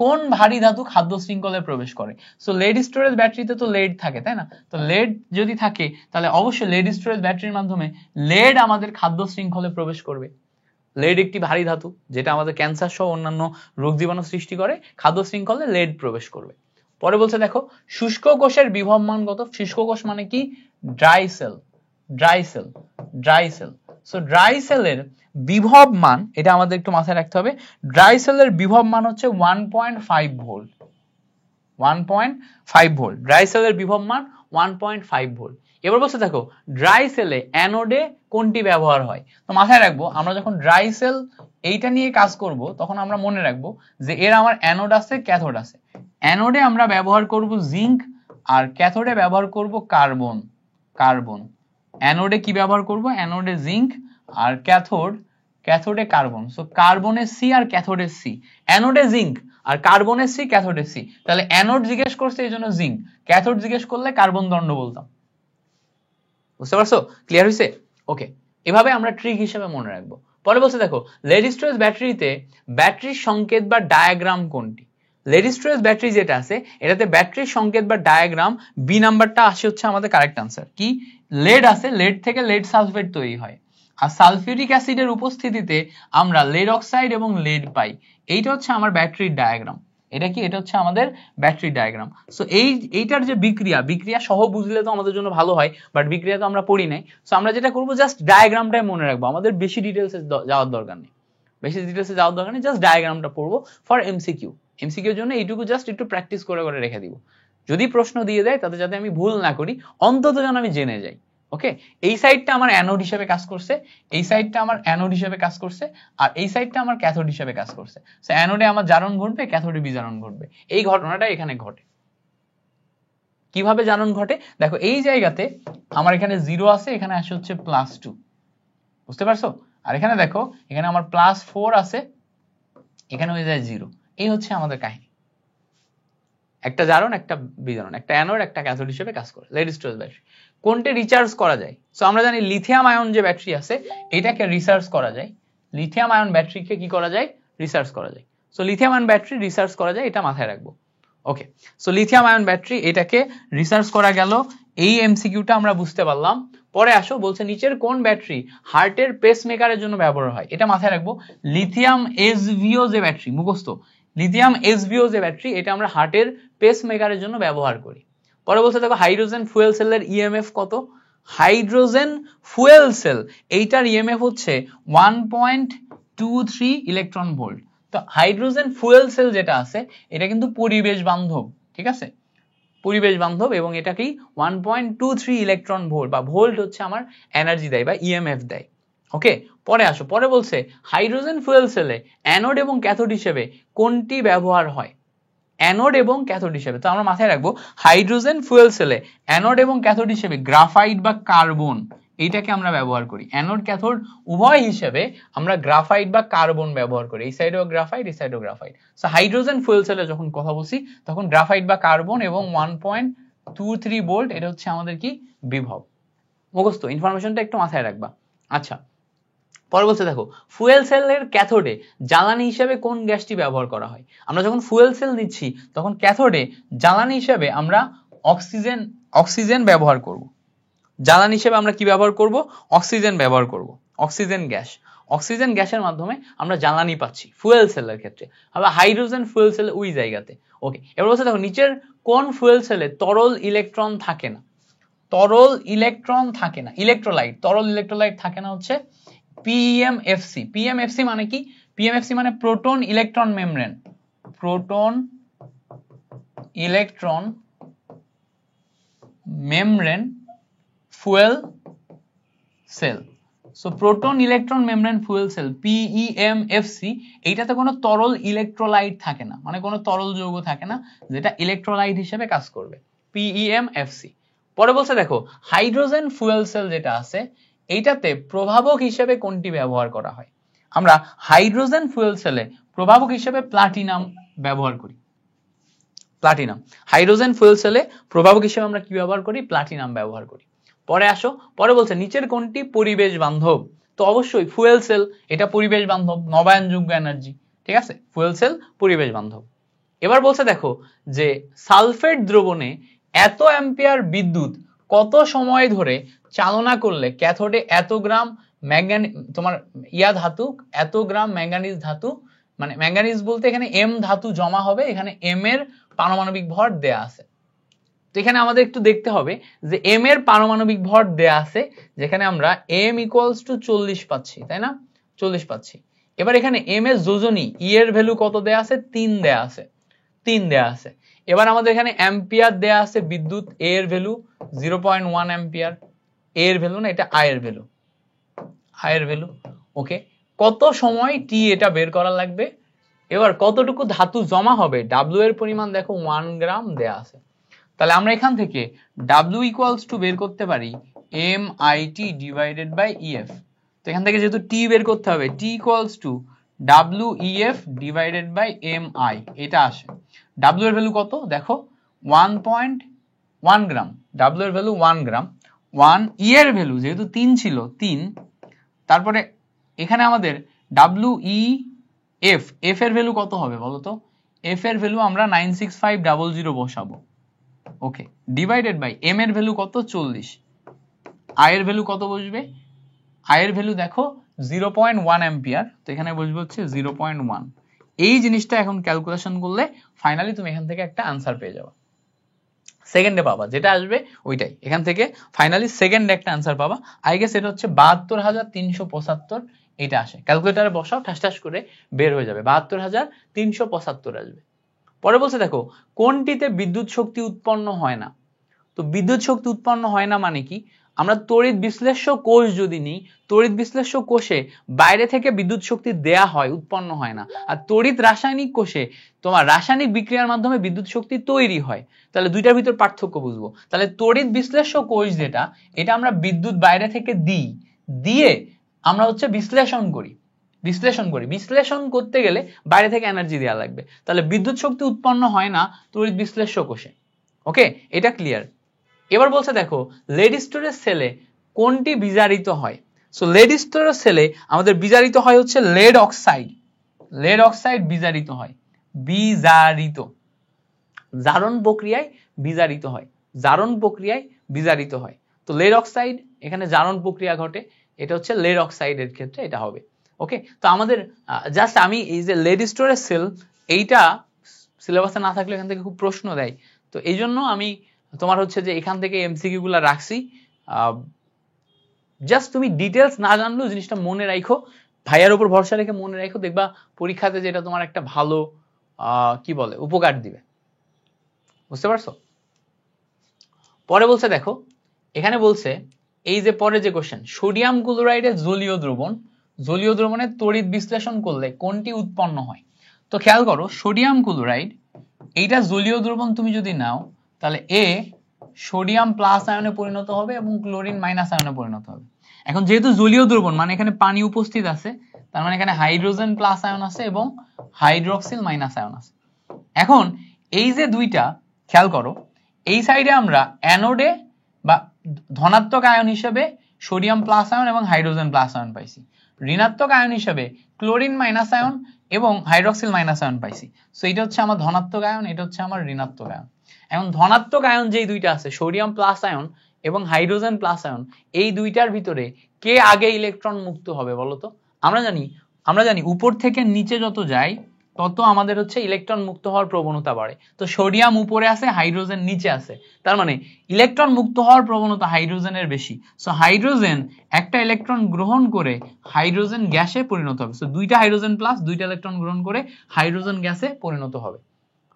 কোন ভারী ধাতু খাদ্য শৃঙ্খলে প্রবেশ করে। সো লেড স্টোরেজ ব্যাটারিতে তো লেড থাকে, তাই না? তো লেড যদি থাকে তাহলে অবশ্যই লেড স্টোরেজ ব্যাটারির মাধ্যমে লেড আমাদের খাদ্য শৃঙ্খলে প্রবেশ করবে। লেড একটি ভারী ধাতু যেটা আমাদের ক্যান্সার সহ অন্যান্য রোগ জীবাণু সৃষ্টি করে, খাদ্য শৃঙ্খলে লেড প্রবেশ করবে। পরে বলছে দেখো শুষ্ক কোষের বিভব মান কত। শুষ্ক কোষ মানে কি? Dry sell. সো ড্রাই সেলের বিভব মান, এটা আমাদের একটু মাথায় রাখতে হবে, ড্রাই সেলের বিভব মান হচ্ছে 1.5 ভোল্ট। 1.5 ভোল্ট ড্রাই সেলের বিভব মান 1.5 ভোল্ট। এবার বলছে দেখো ড্রাই সেলে অ্যানোডে কোনটি ব্যবহার হয়। তো মাথায় রাখবো আমরা যখন ড্রাই সেল এইটা নিয়ে কাজ করব তখন আমরা মনে রাখবো যে এর আমার অ্যানোড আছে, ক্যাথোড আছে। অ্যানোডে আমরা ব্যবহার করব জিঙ্ক আর ক্যাথোডে ব্যবহার করব কার্বন। অ্যানোডে কি ব্যবহার করব? অ্যানোডে জিঙ্ক আর ক্যাথোডে কার্বন। সো কার্বনের সি আর ক্যাথোডের সি। অ্যানোডে জিঙ্ক আর কার্বনের সি, ক্যাথোডের সি। তাহলে অ্যানোড জিজ্ঞেস করছে এই জন্য জিঙ্ক, ক্যাথোড জিজ্ঞেস করলে কার্বন দণ্ড বলতাম। বুঝতে পারছো? ক্লিয়ার হয়েছে? ওকে, এভাবে আমরা ট্রিক হিসেবে মনে রাখবো। পরে বলছে দেখো লেড স্টোরেজ ব্যাটারিতে ব্যাটারির সংকেত বা ডায়াগ্রাম কোনটি। লেড স্টোরেজ ব্যাটারি যেটা আছে এটাতে ব্যাটারির সংকেত বা ডায়াগ্রাম বি নাম্বারটা আসে হচ্ছে আমাদের কারেক্ট আনসার। কি? লেড আছে, লেড থেকে লেড সালফেট তৈরি হয় আর সালফিউরিক অ্যাসিডের উপস্থিতিতে আমরা লেড অক্সাইড এবং লেড পাই। এইটা হচ্ছে আমার ব্যাটারির ডায়াগ্রাম। এটা কি? এটা হচ্ছে আমাদের ব্যাটারি ডায়াগ্রাম। সো এইটার যে বিক্রিয়া সহ বুঝলে তো আমাদের জন্য ভালো হয়, বাট বিক্রিয়া তো আমরা পড়ি নাই। সো আমরা যেটা করবো জাস্ট ডায়াগ্রামটাই মনে রাখবো, আমাদের বেশি ডিটেলসে যাওয়ার দরকার নেই। জাস্ট ডায়াগ্রামটা পড়বো ফর এমসিকিউ এর জন্য এইটুকু জাস্ট একটু প্র্যাকটিস করে রেখে দিব। যদি প্রশ্ন দিয়ে দেয় তাতে যাতে আমি ভুল না করি, অন্তত যেন আমি জেনে যাই। ওকে, এই সাইডটা আমার অ্যানোড হিসেবে কাজ করছে, এই সাইডটা আমার অ্যানোড হিসেবে কাজ করছে, আর এই সাইডটা আমার ক্যাথোড হিসেবে কাজ করছে। সো অ্যানোডে আমার জারণ ঘটবে, ক্যাথোডে বিজারণ ঘটবে। এই ঘটনাটা এখানে ঘটে। কিভাবে জারণ ঘটে? দেখো এই জায়গাতে আমার এখানে 0 আছে, এখানে আসে হচ্ছে +2। বুঝতে পারছো? আর এখানে দেখো এখানে আমার +4 আছে, এখানে হয়ে যায় 0। এই হচ্ছে আমাদের কাহিনী। একটা জারণ, একটা বিজারণ, একটা অ্যানোড, একটা ক্যাথোড হিসেবে কাজ করে লেড স্টোরেজ ব্যাটারি। কোনটা রিচার্জ করা যায়? সো আমরা জানি লিথিয়াম আয়ন যে ব্যাটারি আছে এটাকে রিসার্চ করা যায়। লিথিয়াম আয়ন ব্যাটারিকে কি করা যায়? রিসার্চ করা যায়। So lithium ion battery research করা যায়, এটা মাথায় রাখবো। ওকে, সো লিথিয়াম আয়ন ব্যাটারি এটাকে রিসার্চ করা গেল। এই এমসিকিউটা আমরা বুঝতে পারলাম। পরে আসো বলছে নিচের কোন ব্যাটারি হার্টের পেসমেকারের জন্য ব্যবহার হয়। এটা মাথায় রাখবো। লিথিয়াম এসভিও যে ব্যাটারি, মুখস্থ, লিথিয়াম এসভিও যে ব্যাটারি এটা আমরা হার্টের পেসমেকারের জন্য ব্যবহার করি। পরে বলছে দেখো হাইড্রোজেন ফুয়েল সেলের ইএমএফ কত। হাইড্রোজেন ফুয়েল সেল এইটার ইএমএফ হচ্ছে 1.23 ইলেকট্রন ভোল্ট। তো হাইড্রোজেন ফুয়েল সেল যেটা আছে এটা কিন্তু পরিবেশ বান্ধব, ঠিক আছে, পরিবেশ বান্ধব, এবং এটাকেই 1.23 ইলেকট্রন ভোল্ট বা ভোল্ট হচ্ছে আমার এনার্জি দেয় বা ইএমএফ দেয়। ওকে, পরে আসো, পরে বলছে হাইড্রোজেন ফুয়েল সেলে অ্যানোড এবং ক্যাথোড হিসেবে কোনটি ব্যবহার হয়। অ্যানোড এবং ক্যাথোড হিসেবে তো আমরা মাথায় রাখবো হাইড্রোজেন ফুয়েল সেলে অ্যানোড এবং ক্যাথোড হিসেবে গ্রাফাইট বা কার্বন এইটাকে আমরা ব্যবহার করি। অ্যানোড ক্যাথোড উভয় হিসেবে আমরা গ্রাফাইট বা কার্বন ব্যবহার করি। এই সাইডেও গ্রাফাইট, এই সাইডেও গ্রাফাইট। সো হাইড্রোজেন ফুয়েল সেলে যখন কথা বলছি তখন গ্রাফাইট বা কার্বন এবং 1.23 ভোল্ট এটা হচ্ছে আমাদের কি বিভব। মুখস্থ, ইনফরমেশনটা একটু মাথায় রাখবা। আচ্ছা, পরে বলছে দেখো ফুয়েল সেলের ক্যাথোডে জ্বালানি হিসেবে কোন গ্যাসটি ব্যবহার করা হয়। আমরা যখন ফুয়েল সেল নিচ্ছি তখন ক্যাথোডে জ্বালানি হিসেবে আমরা অক্সিজেন ব্যবহার করব। জ্বালানি হিসেবে আমরা কি ব্যবহার করব? অক্সিজেন ব্যবহার করব। অক্সিজেন গ্যাসের মাধ্যমে আমরা জ্বালানি পাচ্ছি ফুয়েল সেলের ক্ষেত্রে। আবার হাইড্রোজেন ফুয়েল সেল ওই জায়গাতে। ওকে, এবার বলছে দেখো নিচের কোন ফুয়েল সেলে তরল ইলেকট্রন থাকে না। তরল ইলেকট্রোলাইট থাকে না হচ্ছে পিএমএফসি। পিএমএফসি মানে কি? পিএমএফসি মানে proton electron membrane fuel cell. So proton electron membrane fuel cell PEMFC, এইটাতে কোনো তরল ইলেকট্রোলাইট থাকে না, মানে কোনো তরল যৌগ থাকে না যেটা ইলেকট্রোলাইট হিসেবে কাজ করবে, পিইএমএফসি। পরে বলছে দেখো হাইড্রোজেন ফুয়েল সেল যেটা আছে এইটাতে প্রভাবক হিসেবে কোনটি ব্যবহার করা হয়। আমরা হাইড্রোজেন ফুয়েল সেলে প্রভাবক হিসেবে প্লাটিনাম ব্যবহার করি। হাইড্রোজেন ফুয়েল সেলে প্রভাবক হিসেবে আমরা কি ব্যবহার করি? প্লাটিনাম ব্যবহার করি। পরে আসো, পরে বলছে নিচের কোনটি পরিবেশ বান্ধব। তো তো অবশ্যই ফুয়েল সেল, এটা পরিবেশ বান্ধব, নবায়নযোগ্য এনার্জি, ঠিক আছে, ফুয়েল সেল পরিবেশ বান্ধব। এবার বলছে দেখো যে সালফেট দ্রবণে এত অ্যাম্পিয়ার বিদ্যুৎ কত সময় ধরে চালনা করলে ক্যাথোডে এত গ্রাম তোমার ধাতু, এত গ্রাম ম্যাঙ্গানিজ ধাতু, মানে ম্যাঙ্গানিজ বলতে এখানে এম ধাতু জমা হবে, এখানে এম এর পারমাণবিক ভর দেয়া আছে। তো এখানে আমাদের একটু দেখতে হবে যে এম এর পারমাণবিক ভর দেয়া আছে, যেখানে আমরা এম ইকুয়ালস টু 40 পাচ্ছি, তাই না, 40 পাচ্ছি। এবার এখানে এম এর যোজনী ই এর ভ্যালু কত দেয়া আছে, 3 দেয়া আছে, 3 দেয়া আছে। এবার আমাদের এখানে অ্যাম্পিয়ার দেয়া আছে, বিদ্যুৎ এ এর ভ্যালু 0.1 অ্যাম্পিয়ার, এ এর ভ্যালু না, এটা আই এর ভ্যালু, আই এর ভ্যালু। ওকে, কত সময় টি এটা বের করা লাগবে। এবার কতটুকু ধাতু জমা হবে, ডাব্লিউ এর পরিমাণ দেখো 1 গ্রাম দেয়া আছে। তাহলে আমরা এখান থেকে ডাব্লিউ ইকুয়ালস টু বের করতে পারি M I T divided by EF. তো এখান থেকে যেহেতু টি বের করতে হবে, T equals to W EF divided by M I, এটা আসে। ডাব্লিউ এর ভ্যালু কত দেখো 1.1 গ্রাম, ডাব্লিউ এর ভ্যালু 1 গ্রাম, 1 ই এর ভ্যালু যেহেতু 3 ছিল 3, তারপরে এখানে আমাদের ডাব্লিউ ই এফ, এফ এর ভ্যালু কত হবে বলতো, এফ এর ভ্যালু আমরা 96500 বসাবো। ওকে, ডিভাইডেড বাই এম এর ভ্যালু কত 40, আই এর ভ্যালু কত বসবে, আই এর ভ্যালু দেখো 0.1 অ্যাম্পিয়ার, তো এখানে বসবে হচ্ছে 0.1। এই জিনিসটা এখন ক্যালকুলেশন করলে ফাইনালি তুমি এখান থেকে একটা আনসার পেয়ে যাবে, সেকেন্ডে পাবা যেটা আসবে ওইটাই, এখান থেকে ফাইনালি সেকেন্ডে একটা আনসার পাবা। আই গেস এটা হচ্ছে 72,375, এটা আসে, ক্যালকুলেটরে বসাও, ঠাস ঠাস করে বের হয়ে যাবে, 72,375 আসবে। পরে বলছে দেখো কোনটিতে বিদ্যুৎ শক্তি উৎপন্ন হয় না। তো বিদ্যুৎ শক্তি উৎপন্ন হয় না মানে কি, আমরা তড়িৎ বিশ্লেষ্য কোষ যদি নিই, তড়িৎ বিশ্লেষ্য কোষে বাইরে থেকে বিদ্যুৎ শক্তি দেয়া হয়, উৎপন্ন হয় না। আর তড়িৎ রাসায়নিক কোষে তোমার রাসায়নিক বিক্রিয়ার মাধ্যমে বিদ্যুৎ শক্তি তৈরি হয়। তাহলে দুইটার ভিতর পার্থক্য বুঝবো। তাহলে তড়িৎ বিশ্লেষ্য কোষ যেটা, এটা আমরা বিদ্যুৎ বাইরে থেকে দিই, দিয়ে আমরা হচ্ছে বিশ্লেষণ করি, বিশ্লেষণ করতে গেলে বাইরে থেকে এনার্জি দেওয়া লাগবে। তাহলে বিদ্যুৎ শক্তি উৎপন্ন হয় না তড়িৎ বিশ্লেষ্য কোষে। ওকে, এটা ক্লিয়ার। এবার বলছে দেখো লেড স্টোরেজ সেলে কোনটি বিজারিত হয়। সো লেড স্টোরেজ সেলে আমাদের বিজারিত হয় হচ্ছে লেড অক্সাইড, লেড অক্সাইড বিজারিত হয়, বিজারিত, জারণ প্রক্রিয়ায় বিজারিত হয়, জারণ প্রক্রিয়ায় বিজারিত হয়। তো লেড অক্সাইড এখানে জারণ প্রক্রিয়া ঘটে, এটা হচ্ছে লেড অক্সাইডের ক্ষেত্রে এটা হবে। ওকে, তো আমাদের জাস্ট আমি এই যে লেড স্টোরেজ সেল, এইটা সিলেবাসে না থাকলে এখান থেকে খুব প্রশ্ন দেয়, তো এই জন্য আমি তোমার হচ্ছে যে এখান থেকে এমসিকিউ গুলা রাখছি। জাস্ট তুমি ডিটেলস না জানলেও জিনিসটা মনে রাখো, ভাইয়ার উপর ভরসা রেখে মনে রাখো, দেখবা পরীক্ষাতে যেটা তোমার একটা ভালো কি বলে উপকার দিবে, বুঝতে পারছো। পরে বলছে দেখো, এখানে বলছে এই যে পরে যে কোশ্চেন, সোডিয়াম ক্লোরাইডের জলীয় দ্রবণ, জলীয় দ্রবণের তড়িৎ বিশ্লেষণ করলে কোনটি উৎপন্ন হয়। তো খেয়াল করো সোডিয়াম ক্লোরাইড, এইটা জলীয় দ্রবণ তুমি যদি নাও, তাহলে এ সোডিয়াম প্লাস আয়নে পরিণত হবে এবং ক্লোরিন মাইনাস আয়নে পরিণত হবে। এখন যেহেতু জলীয় দ্রবণ মানে এখানে পানি উপস্থিত আছে, তার মানে এখানে হাইড্রোজেন প্লাস আয়ন আছে এবং হাইড্রক্সিল মাইনাস আয়ন আছে। এখন এই যে দুইটা খেয়াল করো, এই সাইডে আমরা অ্যানোডে বা ধনাত্মক আয়ন হিসেবে সোডিয়াম প্লাস আয়ন এবং হাইড্রোজেন প্লাস আয়ন পাইছি, ঋণাত্মক আয়ন হিসেবে ক্লোরিন মাইনাস আয়ন এবং হাইড্রক্সিল মাইনাস আয়ন পাইছি। সো এটা হচ্ছে আমার ধনাত্মক আয়ন, এটা হচ্ছে আমার ঋণাত্মক আয়ন। এখন ধনাত্মক আয়ন যেই দুইটা আছে সোডিয়াম প্লাস আয়ন এবং হাইড্রোজেন প্লাস আয়ন, এই দুইটার ভিতরে কে আগে ইলেকট্রন মুক্ত হবে বলতো। আমরা জানি উপর থেকে নিচে যত যায় তত আমাদের হচ্ছে ইলেকট্রন মুক্ত হওয়ার প্রবণতা বাড়ে। তো সোডিয়াম উপরে আছে, হাইড্রোজেন নিচে আছে, তার মানে ইলেকট্রন মুক্ত হওয়ার প্রবণতা হাইড্রোজেনের বেশি। সো হাইড্রোজেন একটা ইলেকট্রন গ্রহণ করে হাইড্রোজেন গ্যাসে পরিণত হবে। সো দুইটা হাইড্রোজেন প্লাস দুইটা ইলেকট্রন গ্রহণ করে হাইড্রোজেন গ্যাসে পরিণত হবে।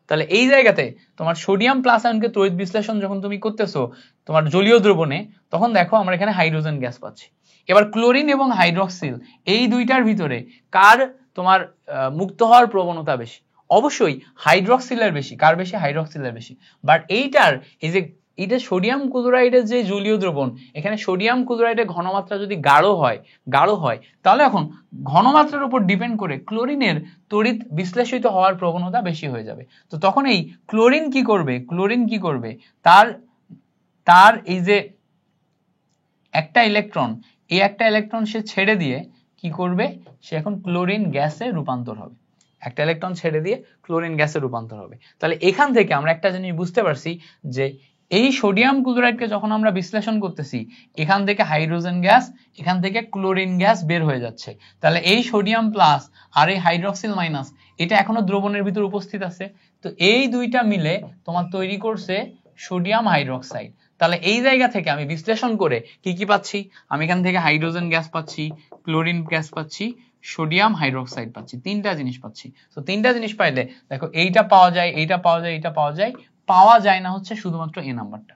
তাহলে এই জায়গাতে তোমার সোডিয়াম প্লাস আয়নকে তড়িৎ বিশ্লেষণ যখন তুমি করতেছো তোমার জলীয় দ্রবণে, তখন দেখো আমরা এখানে হাইড্রোজেন গ্যাস পাচ্ছি। এবার ক্লোরিন এবং হাইড্রক্সিল এই দুইটার ভিতরে কার তোমার মুক্ত হওয়ার প্রবণতা বেশি? অবশ্যই হাইড্রক্সিলের বেশি। কার বেশি? হাইড্রক্সিলের বেশি। বাট এইটার এই যে এটা সোডিয়াম ক্লোরাইডের যে জলীয় দ্রবণ, এখানে সোডিয়াম ক্লোরাইডের ঘনমাত্রা যদি গাঢ় হয় তাহলে এখন ঘনমাত্রার উপর ডিপেন্ড করে ক্লোরিনের তড়িৎ বিশ্লেষিত হওয়ার প্রবণতা বেশি হয়ে যাবে। তো তখন এই ক্লোরিন কি করবে তার এই যে একটা ইলেকট্রন এই একটা ইলেকট্রন সে ছেড়ে দিয়ে কি করবে, সে এখন ক্লোরিন গ্যাসে রূপান্তর হবে, একটা ইলেকট্রন ছেড়ে দিয়ে ক্লোরিন গ্যাসে রূপান্তর হবে। তাহলে এখান থেকে আমরা একটা জিনিস বুঝতে পারছি যে এই সোডিয়াম ক্লোরাইডকে যখন আমরা বিশ্লেষণ করতেছি, এখান থেকে হাইড্রোজেন গ্যাস, এখান থেকে ক্লোরিন গ্যাস বের হয়ে যাচ্ছে। তাহলে এই সোডিয়াম প্লাস আর এই হাইড্রক্সিল মাইনাস এটা এখনো দ্রবণের ভিতর উপস্থিত আছে। তো এই দুইটা মিলে তোমার তৈরি করছে সোডিয়াম হাইড্রক্সাইড। তাহলে এই জায়গা থেকে আমি বিশ্লেষণ করে কি কি পাচ্ছি, আমি এখান থেকে হাইড্রোজেন গ্যাস পাচ্ছি, ক্লোরিন গ্যাস পাচ্ছি, সোডিয়াম হাইড্রক্সাইড পাচ্ছি, তিনটা জিনিস পাচ্ছি। তো তিনটা জিনিস পাইলে দেখো এইটা পাওয়া যায়, এইটা পাওয়া যায়, এইটা পাওয়া যায়, পাওয়া যায় না হচ্ছে শুধুমাত্র এ নাম্বারটা,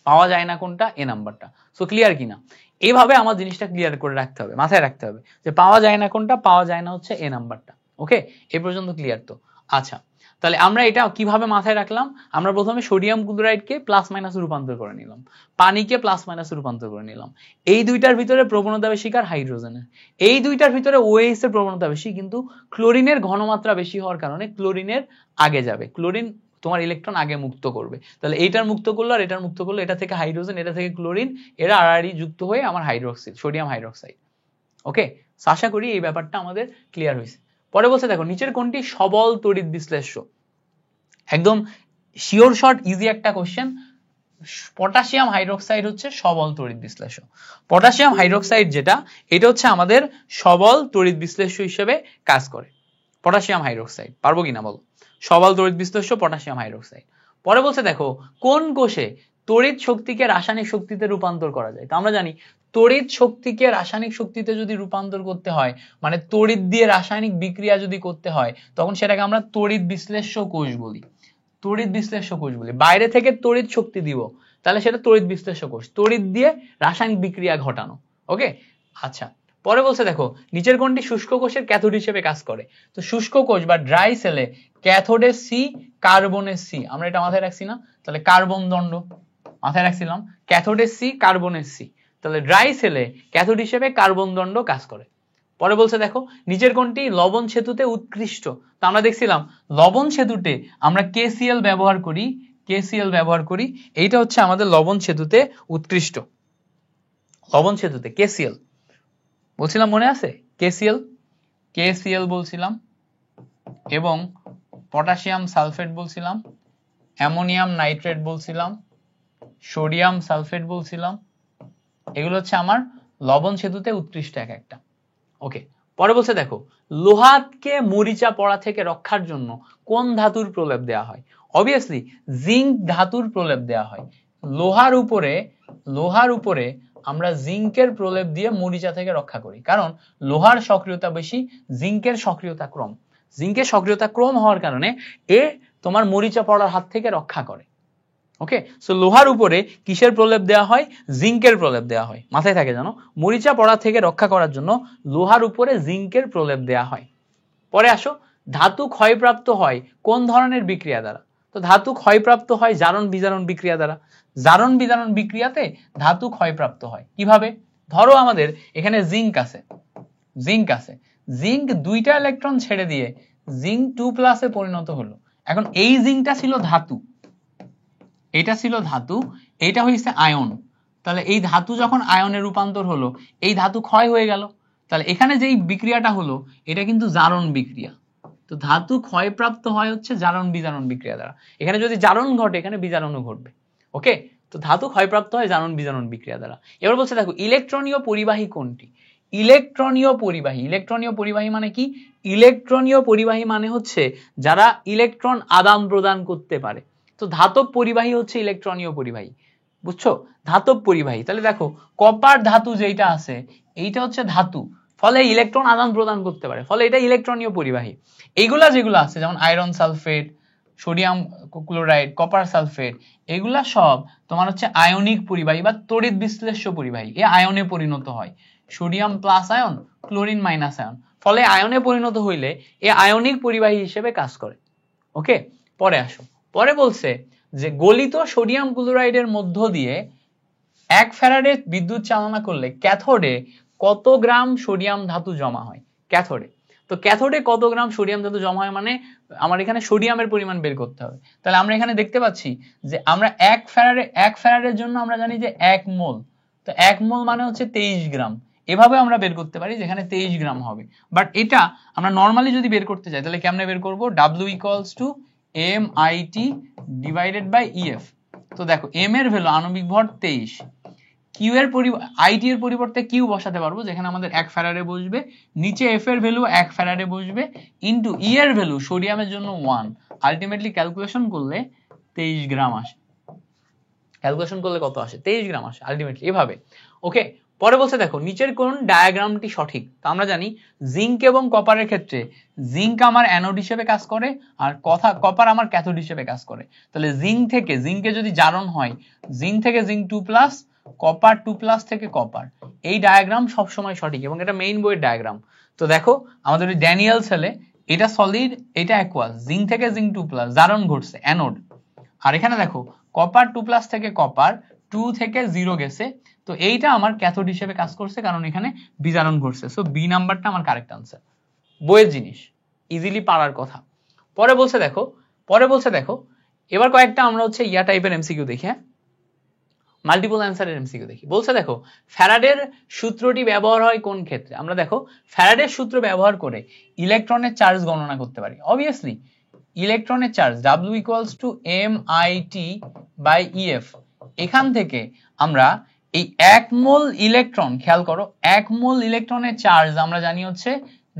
পাওয়া যায় না কোনটা, এ নাম্বারটা। সো ক্লিয়ার কিনা, এইভাবে আমার জিনিসটা ক্লিয়ার করে রাখতে হবে, মাথায় রাখতে হবে যে পাওয়া যায় না কোনটা, পাওয়া যায় না হচ্ছে এ নাম্বারটা। ওকে, এই পর্যন্ত ক্লিয়ার তো? আচ্ছা, তাহলে আমরা এটা কিভাবে মাথায় রাখলাম, আমরা প্রথমে সোডিয়াম ক্লোরাইডকে প্লাস মাইনাসে রূপান্তর করে নিলাম, পানিকে প্লাস মাইনাসে রূপান্তর করে নিলাম। এই দুইটার ভিতরে প্রবণতা বেশি কার, হাইড্রোজেনের। এই দুইটার ভিতরে OH এর প্রবণতা বেশি, কিন্তু ক্লোরিনের ঘনমাত্রা বেশি হওয়ার কারণে ক্লোরিনের আগে যাবে, ক্লোরিন তোমার ইলেকট্রন আগে মুক্ত করবে। তাহলে এইটার মুক্ত করলো আর এটার মুক্ত করলো, এটা থেকে হাইড্রোজেন, এটা থেকে ক্লোরিন, এরা আড়াআড়ি যুক্ত হয়ে আমার হাইড্রোক্সিল, সোডিয়াম হাইড্রোক্সাইড। ওকে, আশা করি এই ব্যাপারটা আমাদের ক্লিয়ার হয়েছে। পরে বলছে দেখো নিচের কোনটি সবল তড়িৎ বিশ্লেষ্য, একদম শিওর শর্ট ইজি একটা কোশ্চেন। পটাশিয়াম হাইড্রোক্সাইড হচ্ছে সবল তড়িৎ বিশ্লেষ্য। পটাশিয়াম হাইড্রোক্সাইড যেটা, এটা হচ্ছে আমাদের সবল তড়িৎ বিশ্লেষ্য হিসেবে কাজ করে। পটাশিয়াম হাইড্রোক্সাইড পারবো কিনা বলো, সবল তড়িৎ বিশ্লেষ্য পটাশিয়াম হাইড্রোক্সাইড। পরে বলছে দেখো কোন কোষে তড়িৎ শক্তিকে রাসায়নিক শক্তিতে রূপান্তর করা যায়। তো আমরা জানি তড়িৎ শক্তিকে রাসায়নিক শক্তিতে যদি রূপান্তর করতে হয়, মানে তড়িৎ দিয়ে রাসায়নিক বিক্রিয়া যদি করতে হয়, তখন সেটাকে আমরা তড়িৎ বিশ্লেষ্য কোষ বলি, তড়িৎ বিশ্লেষ্য কোষ বলি। বাইরে থেকে তড়িৎ শক্তি দিব, তাহলে সেটা তড়িৎ বিশ্লেষ্য কোষ, তড়িৎ দিয়ে রাসায়নিক বিক্রিয়া ঘটানো। ওকে, আচ্ছা, পরে বলছে দেখো নিচের কোনটি শুষ্ক কোষের ক্যাথোড হিসেবে কাজ করে। তো শুষ্ক কোষ বা ড্রাই সেলে ক্যাথোডের সি, কার্বনের সি, আমরা এটা মাথায় রাখছি না, তাহলে কার্বন দণ্ড মাথায় রাখছিলাম, ক্যাথোডের সি, কার্বনের সি, তাহলে ড্রাই সেলে ক্যাথোড হিসেবে কার্বন দণ্ড কাজ করে। পরে বলছে দেখো নিচের কোনটি লবণ সেতুতে উৎকৃষ্ট। তো আমরা দেখছিলাম লবণ সেতুতে আমরা KCl ব্যবহার করি, KCl ব্যবহার করি, এইটা হচ্ছে আমাদের লবণ সেতুতে উৎকৃষ্ট। লবণ সেতুতে KCl বলছিলাম, মনে আছে? KCl বলছিলাম, এবং পটাশিয়াম সালফেট বলছিলাম, অ্যামোনিয়াম নাইট্রেট বলছিলাম, সোডিয়াম সালফেট বলছিলাম, এগুলো হচ্ছে আমার লবণ সেতুতে উৎকৃষ্ট এক একটা। ওকে, পরে বলছে দেখো লোহাকে মরিচা পড়া থেকে রক্ষার জন্য কোন ধাতুর প্রলেপ দেওয়া হয়। অবভিয়াসলি জিঙ্ক ধাতুর প্রলেপ দেওয়া হয়। লোহার উপরে আমরা জিঙ্কের প্রলেপ দিয়ে মরিচা থেকে রক্ষা করি, কারণ লোহার সক্রিয়তা বেশি, জিঙ্কের সক্রিয়তা কম। জিঙ্কের সক্রিয়তা কম হওয়ার কারণে এ তোমার মরিচা পড়ার হাত থেকে রক্ষা করে। ওকে, সো লোহার উপরে কিসের প্রলেপ দেওয়া হয়, জিঙ্কের প্রলেপ দেওয়া হয়, মাথায় থাকে জানো, মরিচা পড়া থেকে রক্ষা করার জন্য লোহার উপরে জিঙ্কের প্রলেপ দেওয়া হয়। পরে আসো ধাতু ক্ষয়প্রাপ্ত হয় কোন ধরনের বিক্রিয়া দ্বারা। তো ধাতু ক্ষয়প্রাপ্ত হয় জারণ বিজারণ বিক্রিয়া দ্বারা। জারণ বিজারণ বিক্রিয়াতে ধাতু ক্ষয়প্রাপ্ত হয় কিভাবে, ধরো আমাদের এখানে জিঙ্ক আছে, জিঙ্ক দুইটা ইলেকট্রন ছেড়ে দিয়ে জিঙ্ক 2+ এ পরিণত হলো। এখন এই জিঙ্কটা ছিল ধাতু, এটা ছিল ধাতু, এইটা হইছে আয়ন। তাহলে এই ধাতু যখন আয়নে রূপান্তর হলো, এই ধাতু ক্ষয় হয়ে গেল। তাহলে এখানে যেই বিক্রিয়াটা হলো এটা কিন্তু জারণ বিক্রিয়া। তো ধাতু ক্ষয়প্রাপ্ত হয় হচ্ছে জারণ বিজারণ বিক্রিয়া দ্বারা। এখানে যদি জারণ ঘটে, এখানে বিজারণও ঘটবে। ওকে, তো ধাতু ক্ষয়প্রাপ্ত হয় জারণ বিজারণ বিক্রিয়া দ্বারা। এবার বলছে দেখো ইলেকট্রনীয় পরিবাহী কোনটি। ইলেকট্রনীয় পরিবাহী মানে কি, ইলেকট্রনীয় পরিবাহী মানে হচ্ছে যারা ইলেকট্রন আদান প্রদান করতে পারে। তো ধাতব পরিবাহী হচ্ছে ইলেকট্রনীয় পরিবাহী, বুঝছো, ধাতব পরিবাহী। তাহলে দেখো কপার ধাতু যেটা আছে এইটা হচ্ছে ধাতু, ফলে ইলেকট্রন আদান প্রদান করতে পারে, ফলে এটা ইলেকট্রনীয় পরিবাহী। এইগুলা যেগুলো আছে যেমন iron sulphate, sodium chloride, copper sulphate, এগুলা সব তোমার হচ্ছে আয়নিক পরিবাহী বা তড়িৎ বিশ্লেষ্য পরিবাহী। এ আয়নে পরিণত হয়, সোডিয়াম প্লাস আয়ন, ক্লোরিন মাইনাস আয়ন, ফলে আয়নে পরিণত হইলে এ আয়নিক পরিবাহী হিসেবে কাজ করে। ওকে, পরে আসো, পরে বলছে যে গলিত সোডিয়াম ক্লোরাইডের মধ্য দিয়ে 1 ফ্যারাডে বিদ্যুৎ চালনা করলে ক্যাথোডে কত গ্রাম সোডিয়াম ধাতু জমা হয়। ক্যাথোডে, তো ক্যাথোডে কত গ্রাম সোডিয়াম ধাতু জমা হয় মানে আমার এখানে সোডিয়ামের পরিমাণ বের করতে হবে। তাহলে আমরা এখানে দেখতে পাচ্ছি যে আমরা 1 ফ্যারাডের জন্য আমরা জানি যে 1 মোল, তো 1 মোল মানে হচ্ছে 23 গ্রাম। এভাবে আমরা বের করতে পারি যেখানে 23 গ্রাম হবে। বাট এটা আমরা নর্মালি যদি বের করতে চাই তাহলে কেমনে বের করব? W = MIT divided by EF। তো দেখো m এর ভ্যালু আণবিক ভর 23, কিউ এর আইটি এর পরিবর্তে কিউ বসাতে পারবো যেখানে আমাদের 1 ফ্যারাডে বসবে, নিচে এফ এর ভ্যালু 1 ফ্যারাডে বসবে, ইনটু ই এর ভ্যালু সোডিয়ামের জন্য 1, আলটিমেটলি ক্যালকুলেশন করলে 23 গ্রাম আসে। ক্যালকুলেশন করলে কত আসে? 23 গ্রাম আসে আলটিমেটলি এভাবে। ওকে, পরে বলছে দেখো নিচের কোন ডায়াগ্রামটি সঠিক? তো আমরা জানি জিঙ্ক এবং কপারের ক্ষেত্রে জিঙ্ক আমার অ্যানোড হিসেবে কাজ করে আর কপার আমার ক্যাথোড হিসেবে কাজ করে। তাহলে জিঙ্কে যদি জারণ হয়, জিঙ্ক থেকে জিঙ্ক 2+, কপার 2+ থেকে কপার, এই ডায়াগ্রাম সব সময় সঠিক এবং এটা মেইন বইয়ের ডায়াগ্রাম। তো দেখো আমাদের ওই ড্যানিয়েল সেলে এটা সলিড, এটা অ্যাকুয়াস, জিঙ্ক থেকে জিঙ্ক 2+, জারণ ঘটছে অ্যানোড। আর এখানে দেখো কপার 2+ থেকে কপার 2 থেকে 0 গেছে, তো এইটা আমার ক্যাথোড হিসেবে কাজ করছে কারণ এখানে বিজারণ ঘটছে। সো বি নাম্বারটা আমার কারেক্ট আনসার। বইয়ের জিনিস, ইজিলি পারার কথা। পরে বলছে দেখো এবার কয়েকটা আমরা হচ্ছে ইয়া টাইপের এমসিকিউ দেখি, হ্যাঁ মাল্টিপল অ্যান্সারের এমসিকিউ দেখি। বলছে দেখো ফ্যারাডের সূত্রটি ব্যবহার হয় কোন ক্ষেত্রে? আমরা দেখো ফ্যারাডের সূত্র ব্যবহার করে ইলেকট্রনের চার্জ গণনা করতে পারি। অবভিয়াসলি ইলেকট্রনের charge W = MIT by EF, এখান থেকে আমরা এই 1 মোল ইলেকট্রন, খেয়াল করো 1 মোল ইলেকট্রনের চার্জ আমরা জানি হচ্ছে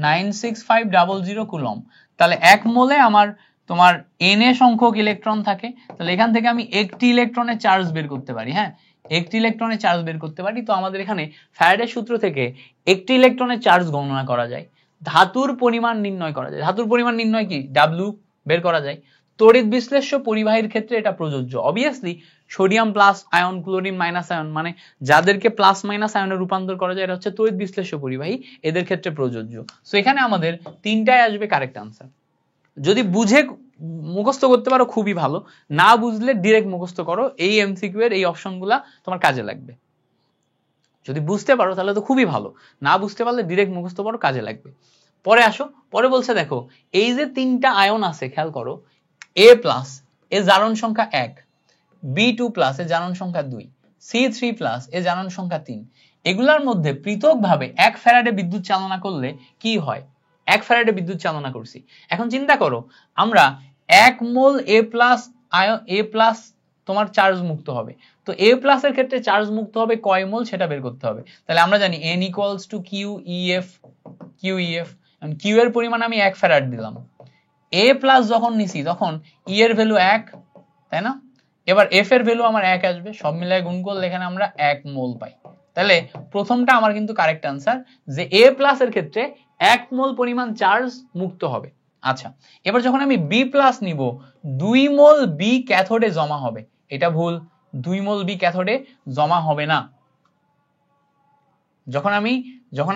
96500 কুলম। তাহলে 1 মোলে আমার তোমার Na সংখ্যক ইলেকট্রন থাকে, তাহলে এখান থেকে আমি একটি ইলেকট্রনের চার্জ বের করতে পারি। হ্যাঁ, একটি ইলেকট্রনের চার্জ বের করতে পারি। তো আমাদের এখানে ফ্যারাডের সূত্র থেকে একটি ইলেকট্রনের চার্জ গণনা করা যায়, ধাতুর পরিমাণ নির্ণয় করা যায়। ধাতুর পরিমাণ নির্ণয় কি? W বের করা যায়। তড়িৎ বিশ্লেষ্য পরিবাহীর ক্ষেত্রে এটা প্রযোজ্য। অবভিয়াসলি সোডিয়াম প্লাস আয়ন, ক্লোরিন মাইনাস আয়ন, মানে যাদেরকে প্লাস মাইনাস আয়নে রূপান্তর করা যায় এটা হচ্ছে তড়িৎ বিশ্লেষ্য পরিবাহী, এদের ক্ষেত্রে প্রযোজ্য। সো এখানে আমাদের তিনটায় আসবে কারেক্ট আনসার। যদি বুঝে মুখস্থ করতে পারো খুবই ভালো, না বুঝলে ডিরেক্ট মুখস্থ করো, এই এমসিকিউ এর এই অপশনগুলা তোমার কাজে লাগবে। যদি বুঝতে পারো তাহলে তো খুবই ভালো, না বুঝতে পারলে ডিরেক্ট মুখস্থ করো, কাজে লাগবে। পরে আসো, পরে বলছে দেখো এই যে তিনটা আয়ন আছে খেয়াল করো, A+ এর জারণ সংখ্যা 1, B2+ এর জারণ সংখ্যা 2, C3+ এর জারণ সংখ্যা 3, এগুলার মধ্যে পৃথকভাবে 1 ফ্যারাডে বিদ্যুৎ চালনা করলে কি হয়? 1 ফ্যারাডে বিদ্যুৎ চালনা করছি। এখন চিন্তা করো আমরা 1 মোল A+ তোমার চার্জ মুক্ত হবে, তো A+ এর ক্ষেত্রে চার্জ মুক্ত হবে কয় মোল সেটা বের করতে হবে। তাহলে আমরা জানি N = QEF, Q এর পরিমাণ আমি 1 ফ্যারাড দিলাম, A+ যখন নিছি তখন E এর ভ্যালু 1, তাই না? এবার F এর ভ্যালু আমার 1 আসবে, সব মিলায় গুণ করলে এখানে আমরা 1 মোল পাই। তাহলে প্রথমটা আমার কিন্তু কারেক্ট আনসার যে A+ এর ক্ষেত্রে 1 মোল পরিমাণ চার্জ মুক্ত হবে। আচ্ছা, এবার যখন আমি B+ নিব 2 মোল B ক্যাথোডে জমা হবে, এটা ভুল, 2 মোল B ক্যাথোডে জমা হবে না। যখন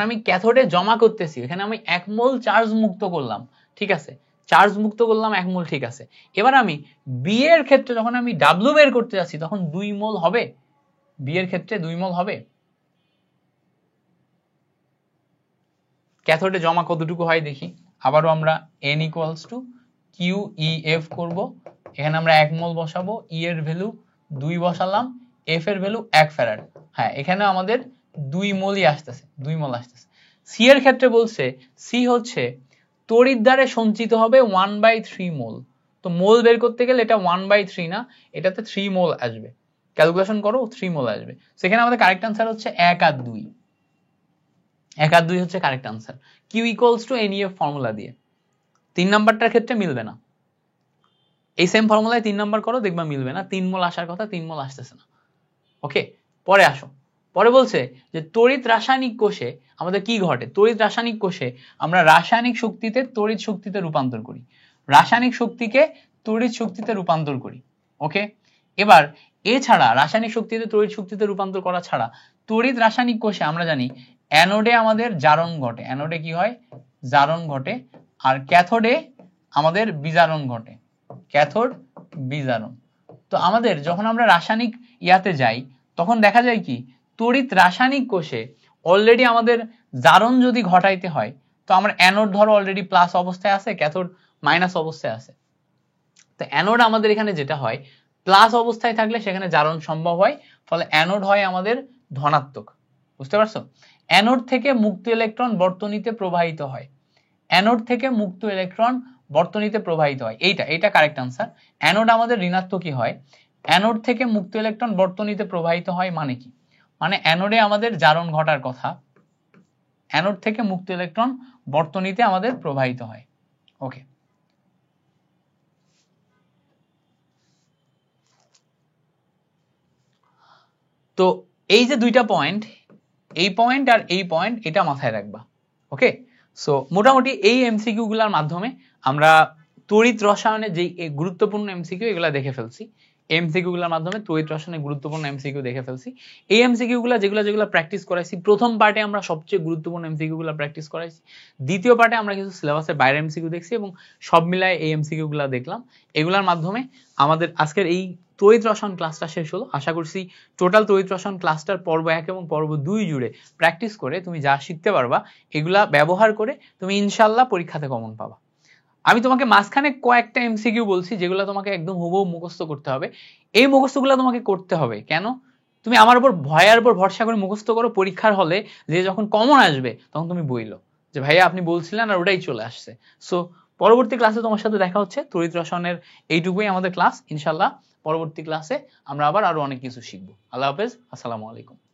আমি ক্যাথোডে জমা করতেছি এখানে আমি 1 মোল চার্জ মুক্ত করলাম, ঠিক আছে, চার্জ মুক্ত করলাম 1 মোল, ঠিক আছে। এবার আমি বি এর ক্ষেত্রে যখন আমি W বের করতে যাচ্ছি তখন 2 মোল হবে, বি এর ক্ষেত্রে 2 মোল হবে। ক্যাথোডে জমা কতটুকু হয় দেখি, আবারও আমরা N = QEF করব, এখানে আমরা 1 মোল বসাবো, E এর ভ্যালু 2 বসালাম, F এর ভ্যালু 1 ফ্যারাড, হ্যাঁ এখানে আমাদের 2 মোলই আসতেছে, 2 মোল আসতেছে। সি এর ক্ষেত্রে বলছে সি হচ্ছে তড়িৎ দ্বারে সঞ্চিত হবে 1/3 মোল, তো মোল বের করতে গেলে এটা 1/3 না, এটাতে 3 মোল আসবে, ক্যালকুলেশন করো 3 মোল আসবে। সেখানে আমাদের কারেক্ট আনসার হচ্ছে 1 আর 2, 1 আর 2 হচ্ছে correct answer. Q = NEF formula দিয়ে। 3 নাম্বারটার ক্ষেত্রে মিলবে না, এই সেম ফর্মুলায় 3 নাম্বার করো দেখবা মিলবে না, 3 মোল আসার কথা 3 মোল আসতেছে না। ওকে, পরে আসো, পরে বলছে যে তড়িৎ রাসায়নিক কোষে আমাদের কি ঘটে? তড়িৎ রাসায়নিক কোষে আমরা রাসায়নিক শক্তিতে তড়িৎ শক্তিতে রূপান্তর করি, রাসায়নিক শক্তিকে তড়িৎ শক্তিতে রূপান্তর করি। ওকে, এবার এছাড়া রাসায়নিক শক্তিতে তড়িৎ শক্তিতে রূপান্তর করা ছাড়া তড়িৎ রাসায়নিক কোষে আমরা জানি অ্যানোডে আমাদের জারণ ঘটে, অ্যানোডে কি হয়? জারণ ঘটে, আর ক্যাথোডে আমাদের বিজারণ ঘটে, ক্যাথোড বিজারণ। তো আমাদের যখন আমরা রাসায়নিক ইয়াতে যাই তখন দেখা যায় কি তড়িৎ রাসায়নিক কোষে অলরেডি আমাদের জারণ যদি ঘটাইতে হয় তো আমরা অ্যানোড ধরো অলরেডি প্লাস অবস্থায় আছে, ক্যাথোড মাইনাস অবস্থায় আছে। তো অ্যানোড আমাদের এখানে যেটা হয় প্লাস অবস্থায় থাকলে সেখানে জারণ সম্ভব হয়, ফলে অ্যানোড হয় আমাদের ধনাত্মক, বুঝতে পারছো? অ্যানোড থেকে মুক্ত ইলেকট্রন বর্তনীতে প্রবাহিত হয়, অ্যানোড থেকে মুক্ত ইলেকট্রন বর্তনীতে প্রবাহিত হয়, এইটা কারেক্ট আনসার। অ্যানোড আমাদের ঋণাত্মকই হয়, অ্যানোড থেকে মুক্ত ইলেকট্রন বর্তনীতে প্রবাহিত হয় মানে কি? মানে অ্যানোডে আমাদের জারণ ঘটার কথা, অ্যানোড থেকে মুক্ত ইলেকট্রন বর্তনীতে আমাদের প্রবাহিত হয়। ওকে, তো এই যে দুইটা পয়েন্ট, এই পয়েন্ট আর এই পয়েন্ট, এটা মাথায় রাখবা। ওকে, সো মোটামুটি এই এমসিকিউ গুলার মাধ্যমে আমরা তড়িৎ রসায়নের যে গুরুত্বপূর্ণ এমসিকিউ এগুলা দেখে ফেলছি। এমসিকিউ গুলোর মাধ্যমে তড়িৎ রসায়নের গুরুত্বপূর্ণ এমসিকিউ দেখে ফেলছি। এই এমসিকিউ গুলা যেগুলো প্র্যাকটিস করাইছি, প্রথম পার্টে আমরা সবচেয়ে গুরুত্বপূর্ণ এমসিকিউ গুলো প্র্যাকটিস করাইছি, দ্বিতীয় পার্টে আমরা কিছু সিলেবাসের বাইরে এমসিকিউ দেখছি এবং সব মিলায় এই এমসিকিউ গুলা দেখলাম। এগুলার মাধ্যমে আমাদের আজকের এই তড়িৎ রসায়ন ক্লাসটা শেষ হলো। আশা করছি টোটাল তড়িৎ রসায়ন ক্লাসটার পর্ব 1 এবং পর্ব 2 জুড়ে প্র্যাকটিস করে তুমি যা শিখতে পারবা, এগুলা ব্যবহার করে তুমি ইনশাআল্লাহ পরীক্ষাতে কমন পাবা। আমি তোমাকে মাঝখানে কয়েকটা এমসিকিউ বলছি যেগুলো তোমাকে একদম হুবহু মুখস্থ করতে হবে। এই মুখস্থগুলো তোমাকে করতে হবে কেন? তুমি আমার উপর ভয়ের উপর ভরসা করে মুখস্থ করো, পরীক্ষার হলে যে যখন কমন আসবে তখন তুমি বইলো যে ভাইয়া আপনি বলছিলেন আর ওটাই চলে আসছে। সো পরবর্তী ক্লাসে তোমার সাথে দেখা হচ্ছে। তড়িৎ রসায়নের এইটুকুই আমাদের ক্লাস। ইনশাআল্লাহ পরবর্তী ক্লাসে আমরা আবার আরো অনেক কিছু শিখবো। আল্লাহ হাফেজ, আসসালামু আলাইকুম।